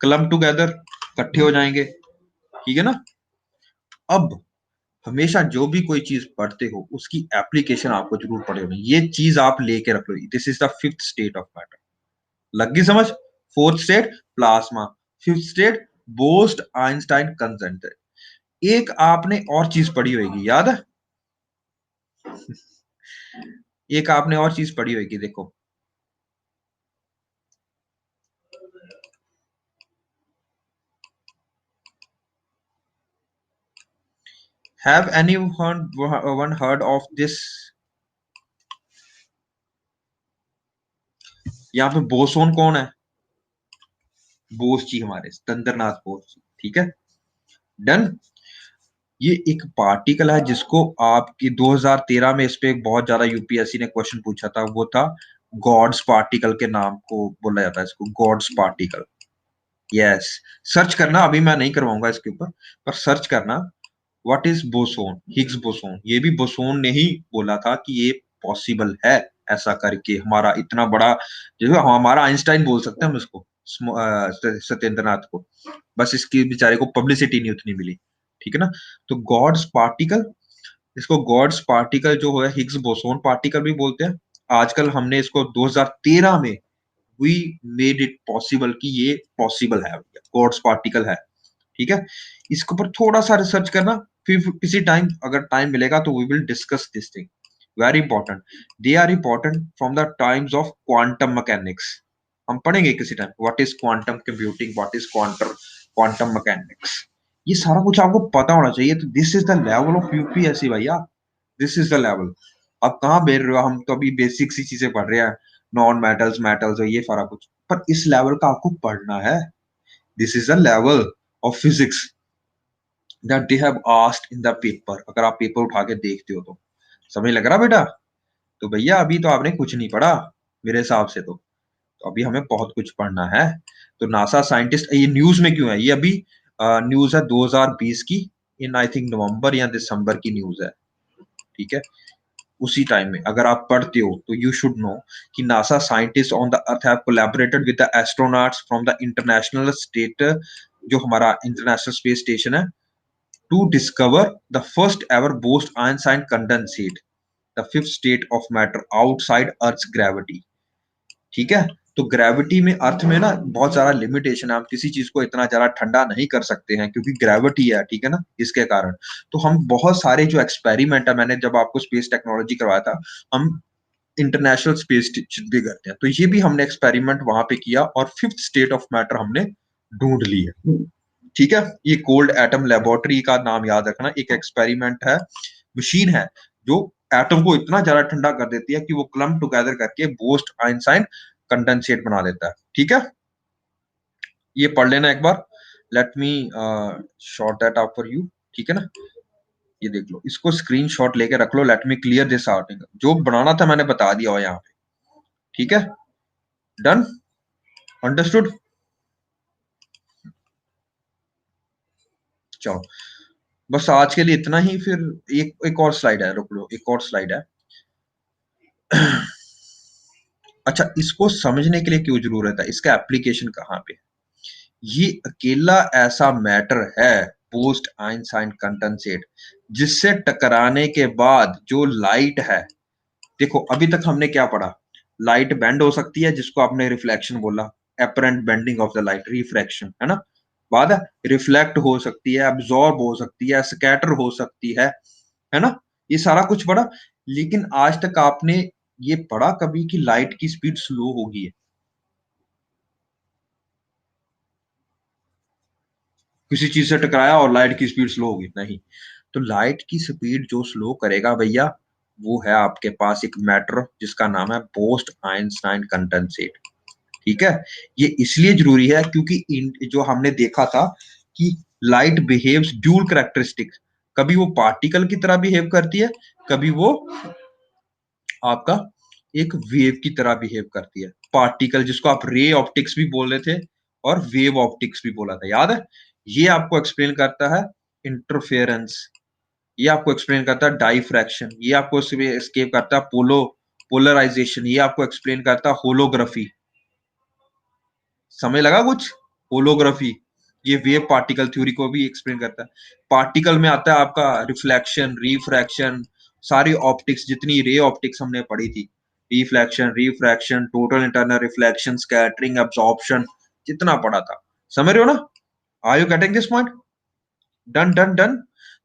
क्लम together, इकट्ठे हो जाएंगे, ठीक है ना। अब हमेशा जो भी कोई चीज पढ़ते हो उसकी एप्लीकेशन आपको जरूर पढ़े होनी, ये चीज आप लेके रख लो। This is the fifth state of matter, लग गई समझ? Fourth state plasma, fifth state Bose Einstein concentrate. एक आपने और चीज पढ़ी होगी, याद है? एक आपने और चीज पढ़ी होगी, देखो, have anyone heard of this? यहाँ पे बोसोन कौन है? बोस जी, हमारे सत्येंद्रनाथ बोस जी, ठीक है, डन। ये एक पार्टिकल है जिसको आपकी 2013 में इस पे बहुत ज्यादा यूपीएससी ने क्वेश्चन पूछा था, वो था गॉड्स पार्टिकल के नाम को बोला जाता है इसको, गॉड्स पार्टिकल। यस, सर्च करना, अभी मैं नहीं करवाऊंगा इसके ऊपर, पर सर्च करना what is boson, Higgs boson. ये भी बोसोन ने ही बोला था कि ये पॉसिबल है, ऐसा करके हमारा इतना बड़ा, जैसे हमारा आइंस्टाइन बोल सकते हैं हम इसको, सत्येंद्रनाथ को, बस इसकी बेचारे को पब्लिसिटी नहीं उतनी मिली, ठीक है ना। तो गॉड्स पार्टिकल, इसको गॉड्स पार्टिकल जो है हिग्स बोसोन पार्टिकल भी बोलते हैं। आजकल हमने इसको 2013 में वी मेड इट पॉसिबल कि ये पॉसिबल है, गॉड्स पार्टिकल है, ठीक है। इसके ऊपर थोड़ा सा रिसर्च करना, फिर किसी टाइम अगर टाइम मिलेगा तो we will discuss this thing, very important. They are important from the times of quantum mechanics, हम पढ़ेंगे किसी time what is quantum computing, what is quantum mechanics, ये सारा कुछ आपको पता होना चाहिए। तो this is the level of UPSC भैया, दिस इज द लेवल। अब कहाँ बेर रहे हो, हम तो अभी बेसिक सी चीजें पढ़ रहे हैं, नॉन मेटल्स मेटल्स और ये सारा कुछ, पर इस लेवल का आपको पढ़ना है। This is the level of physics that they have asked in the paper। अगर आप पेपर उठा के देखते हो तो समझ लग रहा बेटा? तो भैया अभी तो आपने कुछ नहीं पढ़ा मेरे हिसाब से, तो अभी हमें बहुत कुछ पढ़ना है। तो नासा साइंटिस्ट, ये न्यूज में क्यों है? ये अभी न्यूज है 2020 की, इन आई थिंक नवंबर या दिसंबर की न्यूज है, ठीक है। उसी टाइम में अगर आप पढ़ते हो तो यू शुड नो कि NASA scientist on the earth have collaborated with the astronauts from the international state, जो हमारा इंटरनेशनल स्पेस स्टेशन है, to discover the first ever Bose-Einstein condensate, the fifth state of matter outside Earth's gravity। ठीक है, तो gravity में, अर्थ में ना बहुत सारा लिमिटेशन है, हम किसी चीज को इतना ज्यादा ठंडा नहीं कर सकते हैं क्योंकि ग्रेविटी है, ठीक है ना, इसके कारण। तो हम बहुत सारे जो एक्सपेरिमेंट है, मैंने जब आपको स्पेस टेक्नोलॉजी करवाया था, हम इंटरनेशनल स्पेस स्टेशन भी करते हैं, तो ये भी हमने एक्सपेरिमेंट वहां पे किया और फिफ्थ स्टेट ऑफ मैटर हमने ढूंढ ली है, ठीक है। ये कोल्ड एटम लेबोरेटरी का नाम याद रखना, एक एक्सपेरिमेंट है, मशीन है जो एटम को इतना ज्यादा ठंडा कर देती है कि वो क्लम टुगेदर करके बोस्ट आइंस्टाइन कंडेंसेट बना देता है, ठीक है। ये पढ़ लेना एक बार, let me short that out for you, ठीक है ना। ये देख लो, इसको स्क्रीनशॉट लेके रख लो, let me clear this out, जो बनाना था मैंने बता दिया हो यहाँ पे, ठीक है, डन, अंडरस्टूड। चलो बस आज के लिए इतना ही, फिर एक और स्लाइड है, रुक लो, एक और स्लाइड है। अच्छा, इसको समझने के लिए क्यों जरूरत है, इसका एप्लीकेशन कहाँ पे? ये अकेला ऐसा मैटर है, पोस्ट आइंस्टाइन कंडेंसेट, जिससे टकराने के बाद जो लाइट है, देखो अभी तक हमने क्या पढ़ा, लाइट बेंड हो सकती है जिसको आपने रिफ्लेक्शन बोला, apparent bending of the light, refraction, है ना, बाद रिफ्लेक्ट हो सकती है, अब्सॉर्ब हो सकती है, स्कैटर हो सकती है ना, ये सारा कुछ पढ़ा। लेकिन आज तक आपने ये पढ़ा कभी कि लाइट की स्पीड स्लो होगी? किसी चीज से टकराया और लाइट की स्पीड स्लो होगी? नहीं। तो लाइट की स्पीड जो स्लो करेगा भैया, वो है आपके पास एक मैटर जिसका नाम है पोस्ट आइंस्टाइन कंडेंसेट। ठीक है, ये इसलिए जरूरी है क्योंकि जो हमने देखा था कि लाइट बिहेव्स ड्यूल कैरेक्टरिस्टिक, कभी वो पार्टिकल की तरह बिहेव करती है, कभी वो आपका एक वेव की तरह बिहेव करती है। पार्टिकल जिसको आप रे ऑप्टिक्स भी बोल रहे थे और वेव ऑप्टिक्स भी बोला था, याद है? ये आपको एक्सप्लेन करता है इंटरफेरेंस, ये आपको एक्सप्लेन करता है डाइफ्रैक्शन, ये आपको एस्केप करता है पोलराइजेशन, ये आपको एक्सप्लेन करता है होलोग्राफी। समय लगा कुछ? होलोग्राफी ये वेव पार्टिकल थ्योरी को भी एक्सप्लेन करता है। पार्टिकल में आता है आपका रिफ्लेक्शन, रिफ्रैक्शन, सारी ऑप्टिक्स, जितनी रे ऑप्टिक्स हमने पढ़ी थी, reflection, refraction, total internal reflection, scattering, absorption, जितना पढ़ा था, समझ रहे हो ना? Are you getting this point? Done done done.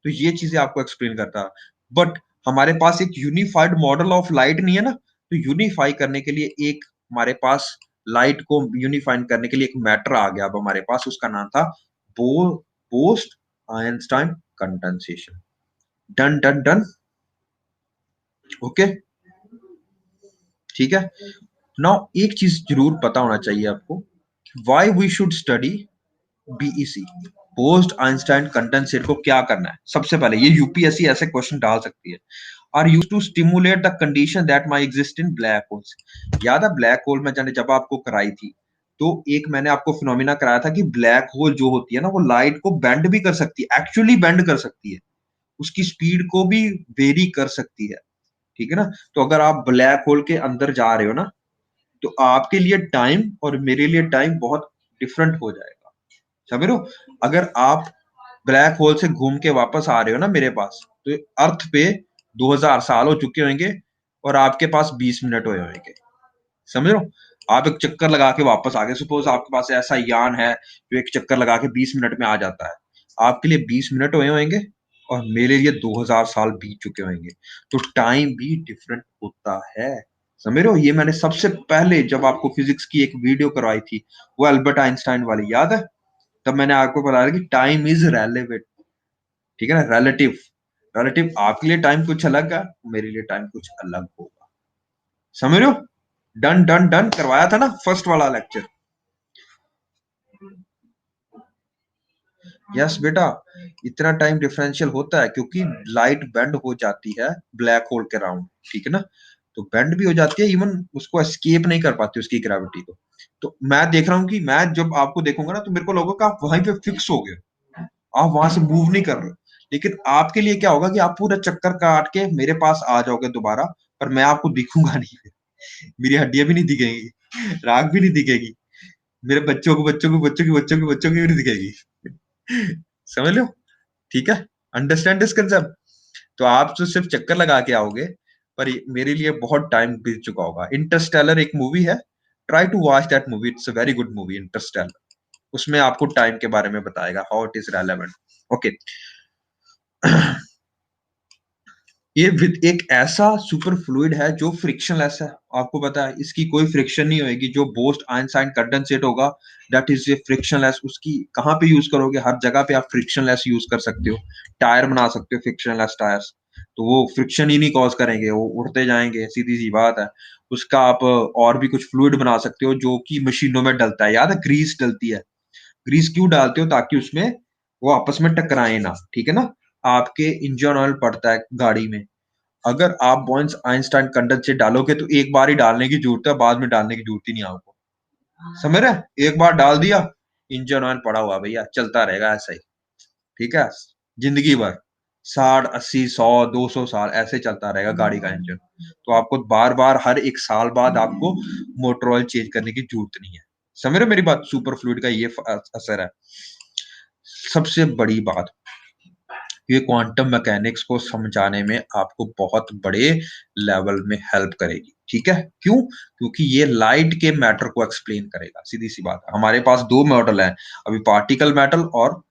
तो ये चीजें आपको एक्सप्लेन करता है। बट हमारे पास एक यूनिफाइड मॉडल ऑफ लाइट नहीं है ना, तो यूनिफाई करने के लिए एक हमारे पास लाइट को यूनिफाइड करने के लिए एक मैटर आ गया अब हमारे पास, उसका नाम था post Einstein condensation. Done done done. Okay, ठीक है। नाउ एक चीज जरूर पता होना चाहिए आपको, why we should study BEC, Bose Einstein condensate को क्या करना है। सबसे पहले ये यूपीएससी ऐसे क्वेश्चन डाल सकती है, are used to stimulate the condition that may exist in black holes. याद है ब्लैक होल में जाने जब आपको कराई थी, तो एक मैंने आपको फिनोमिना कराया था कि ब्लैक होल जो होती है ना, वो लाइट को बेंड भी कर सकती है, एक्चुअली बेंड कर सकती है, उसकी स्पीड को भी वेरी कर सकती है। ठीक है ना? तो अगर आप ब्लैक होल के अंदर जा रहे हो ना, तो आपके लिए टाइम और मेरे लिए टाइम बहुत डिफरेंट हो जाएगा, समझ रहे हो? अगर आप ब्लैक होल से घूम के वापस आ रहे हो ना मेरे पास, तो अर्थ पे 2000 साल हो चुके होंगे और आपके पास 20 मिनट हुए होंगे, समझ लो? आप एक चक्कर लगा के वापस आ गए, सपोज आपके पास ऐसा यान है जो एक चक्कर लगा के 20 मिनट में आ जाता है, आपके लिए 20 मिनट हुए होंगे और मेरे लिए 2000 साल बीत चुके होंगे, तो टाइम भी डिफरेंट होता है, समझ रहे हो? ये मैंने सबसे पहले जब आपको फिजिक्स की एक वीडियो करवाई थी, वो अल्बर्ट आइंस्टाइन वाली, याद है? तब मैंने आपको बताया कि टाइम इज रेलेवेंट, ठीक है ना, रिलेटिव। रिलेटिव आपके लिए टाइम कुछ अलग है, मेरे लिए टाइम कुछ अलग होगा, समझ रहे हो? डन डन डन करवाया था ना फर्स्ट वाला लेक्चर। यस बेटा, इतना टाइम डिफरेंशियल होता है क्योंकि लाइट बेंड हो जाती है ब्लैक होल के राउंड, ठीक है ना? तो बेंड भी हो जाती है, इवन उसको एस्केप नहीं कर पाती उसकी ग्रेविटी को। तो मैं देख रहा हूँ कि मैं जब आपको देखूंगा ना, तो मेरे को लगेगा कि आप वहीं पे फिक्स हो गए, आप वहां से मूव नहीं कर रहे हो। लेकिन आपके लिए क्या होगा कि आप पूरा चक्कर काट के मेरे पास आ जाओगे दोबारा, पर मैं आपको दिखूंगा नहीं, मेरी हड्डियां भी नहीं दिखेगी, राख भी नहीं दिखेगी, मेरे बच्चों को बच्चों को बच्चों की बच्चों की बच्चों की भी नहीं दिखेगी, समझ लो? ठीक है, अंडरस्टैंड दिस कंसेप्ट? तो आप तो सिर्फ चक्कर लगा के आओगे, पर मेरे लिए बहुत टाइम बीत चुका होगा। इंटरस्टेलर एक मूवी है, try to watch that movie, it's a very good movie Interstellar. उसमें आपको टाइम के बारे में बताएगा, how it is relevant. Okay, ये विद एक ऐसा सुपर फ्लूइड है जो फ्रिक्शनलेस है, आपको पता है इसकी कोई फ्रिक्शन नहीं होगी। जो बोस्ट आइंस्टाइन कंडेंसेट होगा दैट इज ए फ्रिक्शनलेस। उसकी कहाँ पे यूज करोगे? हर जगह पे आप फ्रिक्शनलेस यूज कर सकते हो, टायर बना सकते हो फ्रिक्शनलेस टायर्स, तो वो फ्रिक्शन ही नहीं कॉज करेंगे, वो उड़ते जाएंगे, सीधी सी बात है। उसका आप और भी कुछ फ्लूइड बना सकते हो जो कि मशीनों में डलता है, याद है ग्रीस डलती है। ग्रीस क्यों डालते हो? ताकि उसमें वो आपस में टकराए ना, ठीक है ना? आपके इंजन ऑयल पड़ता है गाड़ी में, अगर आप बॉन्स आइंस्टाइन कंडेंसेट डालोगे तो एक बार ही डालने की जरूरत है, बाद में डालने की जरूरत ही नहीं आपको, समझ रहे? एक बार डाल दिया, इंजन ऑयल पड़ा हुआ भैया, चलता रहेगा ऐसा ही, ठीक है, जिंदगी भर 60 80 100 200 साल ऐसे चलता रहेगा गाड़ी का इंजन। तो आपको बार बार हर एक साल बाद आपको मोटर ऑयल चेंज करने की जरूरत नहीं है, समझ रहे मेरी बात? सुपर फ्लूइड का ये असर है। सबसे बड़ी बात, ये क्वांटम मैकेनिक्स को समझाने में आपको बहुत बड़े लेवल में हेल्प करेगी। ठीक है, क्यों? क्योंकि ये लाइट के मैटर को एक्सप्लेन करेगा। सीधी सी बात है, हमारे पास दो मॉडल हैं अभी, पार्टिकल मेटल और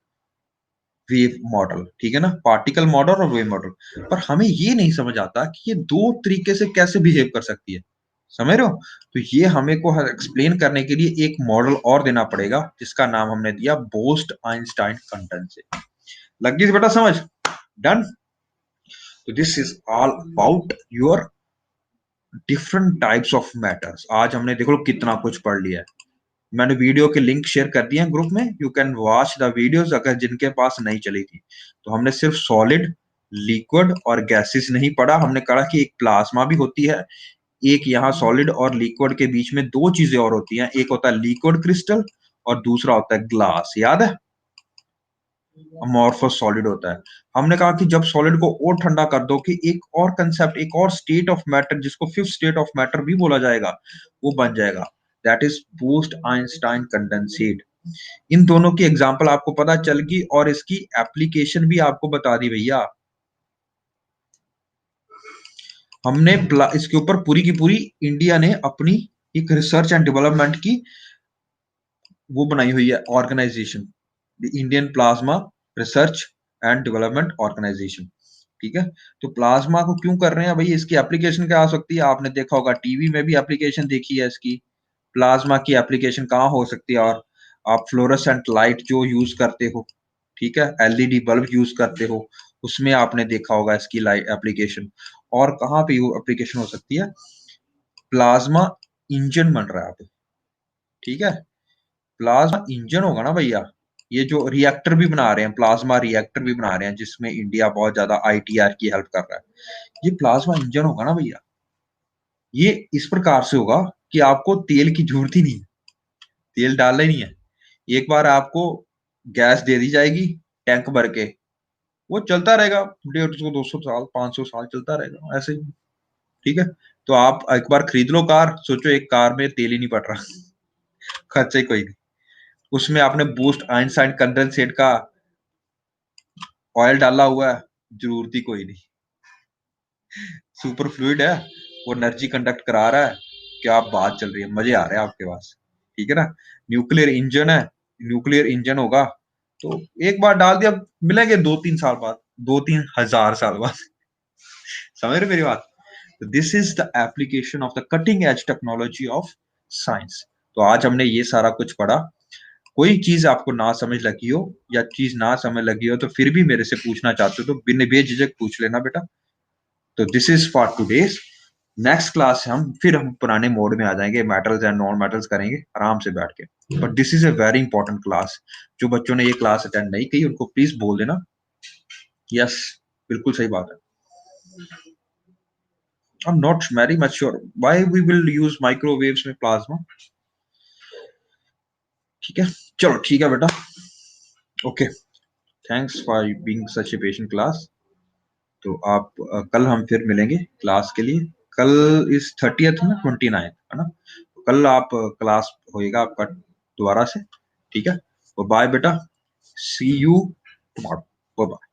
वेव मॉडल। ठीक है ना, पार्टिकल मॉडल और वेव मॉडल। पर हमें ये नहीं समझ आता कि ये दो तरीके से कैसे बिहेव कर सकती है, समझ रहे हो? तो ये हमें को एक्सप्लेन करने के लिए एक मॉडल और देना पड़ेगा, जिसका नाम हमने दिया बोस्ट आइंस्टाइन कंडेंसेट। लग गई बेटा समझ? डन। तो this is all about your different types of matters. आज हमने देखो कितना कुछ पढ़ लिया है। मैंने वीडियो के लिंक शेयर कर दिए हैं ग्रुप में, you can watch the videos अगर जिनके पास नहीं चली थी। तो हमने सिर्फ सॉलिड, लिक्विड और गैसेस नहीं पढ़ा, हमने कहा कि एक प्लाज्मा भी होती है, एक यहाँ सॉलिड और लिक्विड के बीच में दो चीजें और होती हैं, एक होता है लिक्विड क्रिस्टल और दूसरा होता है ग्लास। याद है? अमॉर्फस सॉलिड होता है। हमने कहा कि जब सॉलिड को और ठंडा कर दो कि एक और कंसेप्ट, एक और स्टेट ऑफ मैटर, जिसको फिफ्थ स्टेट ऑफ मैटर भी बोला जाएगा, वो बन जाएगा। That is Bose Einstein condensate. इन दोनों की एग्जांपल आपको पता चल गई और इसकी एप्लीकेशन भी आपको बता दी भैया। हमने इसके ऊपर पूरी की पूरी इंडिया ने अपनी एक रिसर्च एंड डेवलपमेंट की वो बनाई हुई है organisation, the Indian plasma research and development organisation. ठीक है, तो प्लाज्मा को क्यों कर रहे हैं भाई, इसकी एप्लीकेशन क्या हो सकती है? आपने देखा होगा टीवी में भी एप्लीकेशन देखी है इसकी। प्लाज्मा की एप्लीकेशन कहाँ हो सकती है? और आप फ्लोरोसेंट लाइट जो यूज करते हो, ठीक है, एलईडी बल्ब यूज करते हो, उसमें आपने देखा होगा इसकी लाइट एप्लीकेशन। और कहाँ पे एप्लीकेशन हो सकती है? प्लाज्मा इंजन बन रहा है अब, ठीक है, प्लाज्मा इंजन होगा ना भैया। ये जो रिएक्टर भी बना रहे हैं, प्लाज्मा रिएक्टर भी बना रहे हैं, जिसमें इंडिया बहुत ज्यादा आईटीआर की हेल्प कर रहा है, ये प्लाज्मा इंजन होगा ना भैया। ये इस प्रकार से होगा कि आपको तेल की जरूरत ही नहीं है, तेल डालना ही नहीं है। एक बार आपको गैस दे दी जाएगी टैंक भर के, वो चलता रहेगा 150 200 साल 500 साल चलता रहेगा ऐसे ही। ठीक है, तो आप एक बार खरीद लो कार, सोचो एक कार में तेल ही नहीं पड़ रहा खर्चा ही कोई नहीं, उसमें आपने बूस्ट आइंस्टाइन कंडेंसेट का ऑयल डाला हुआ है, जरूरत ही कोई नहीं, सुपर फ्लूइड है, वो एनर्जी कंडक्ट करा रहा है, क्या बात चल रही है, मजे आ रहे हैं आपके पास। ठीक है ना, न्यूक्लियर इंजन है, न्यूक्लियर इंजन होगा तो एक बार डाल दिया, मिलेंगे 2-3 साल बाद, 2-3 हजार साल बाद समझ रहे मेरी बात? This is the application of the cutting edge technology of science. तो आज हमने ये सारा कुछ पढ़ा। कोई चीज आपको ना समझ लगी हो या चीज ना समझ लगी हो तो फिर भी मेरे से पूछना चाहते हो तो बिन बेझिझक पूछ लेना बेटा। तो this is for today's. Next class हम पुराने मोड में आ जाएंगे, मेटल्स एंड नॉन मेटल्स करेंगे आराम से बैठ के। But this is a very important class. जो बच्चों ने ये क्लास अटेंड नहीं की उनको प्लीज बोल देना। यस, बिल्कुल सही बात है। I am not very much sure why we will use microwaves में प्लाज्मा। ठीक है, चलो ठीक है बेटा, okay, thanks for being such a patient class. तो आप कल हम फिर मिलेंगे क्लास के लिए। कल इस 30th में 29 है ना, तो कल आप क्लास होएगा आपका दोबारा से। ठीक है, तो बाय बेटा, सी यू टुमारो, बाय बाय।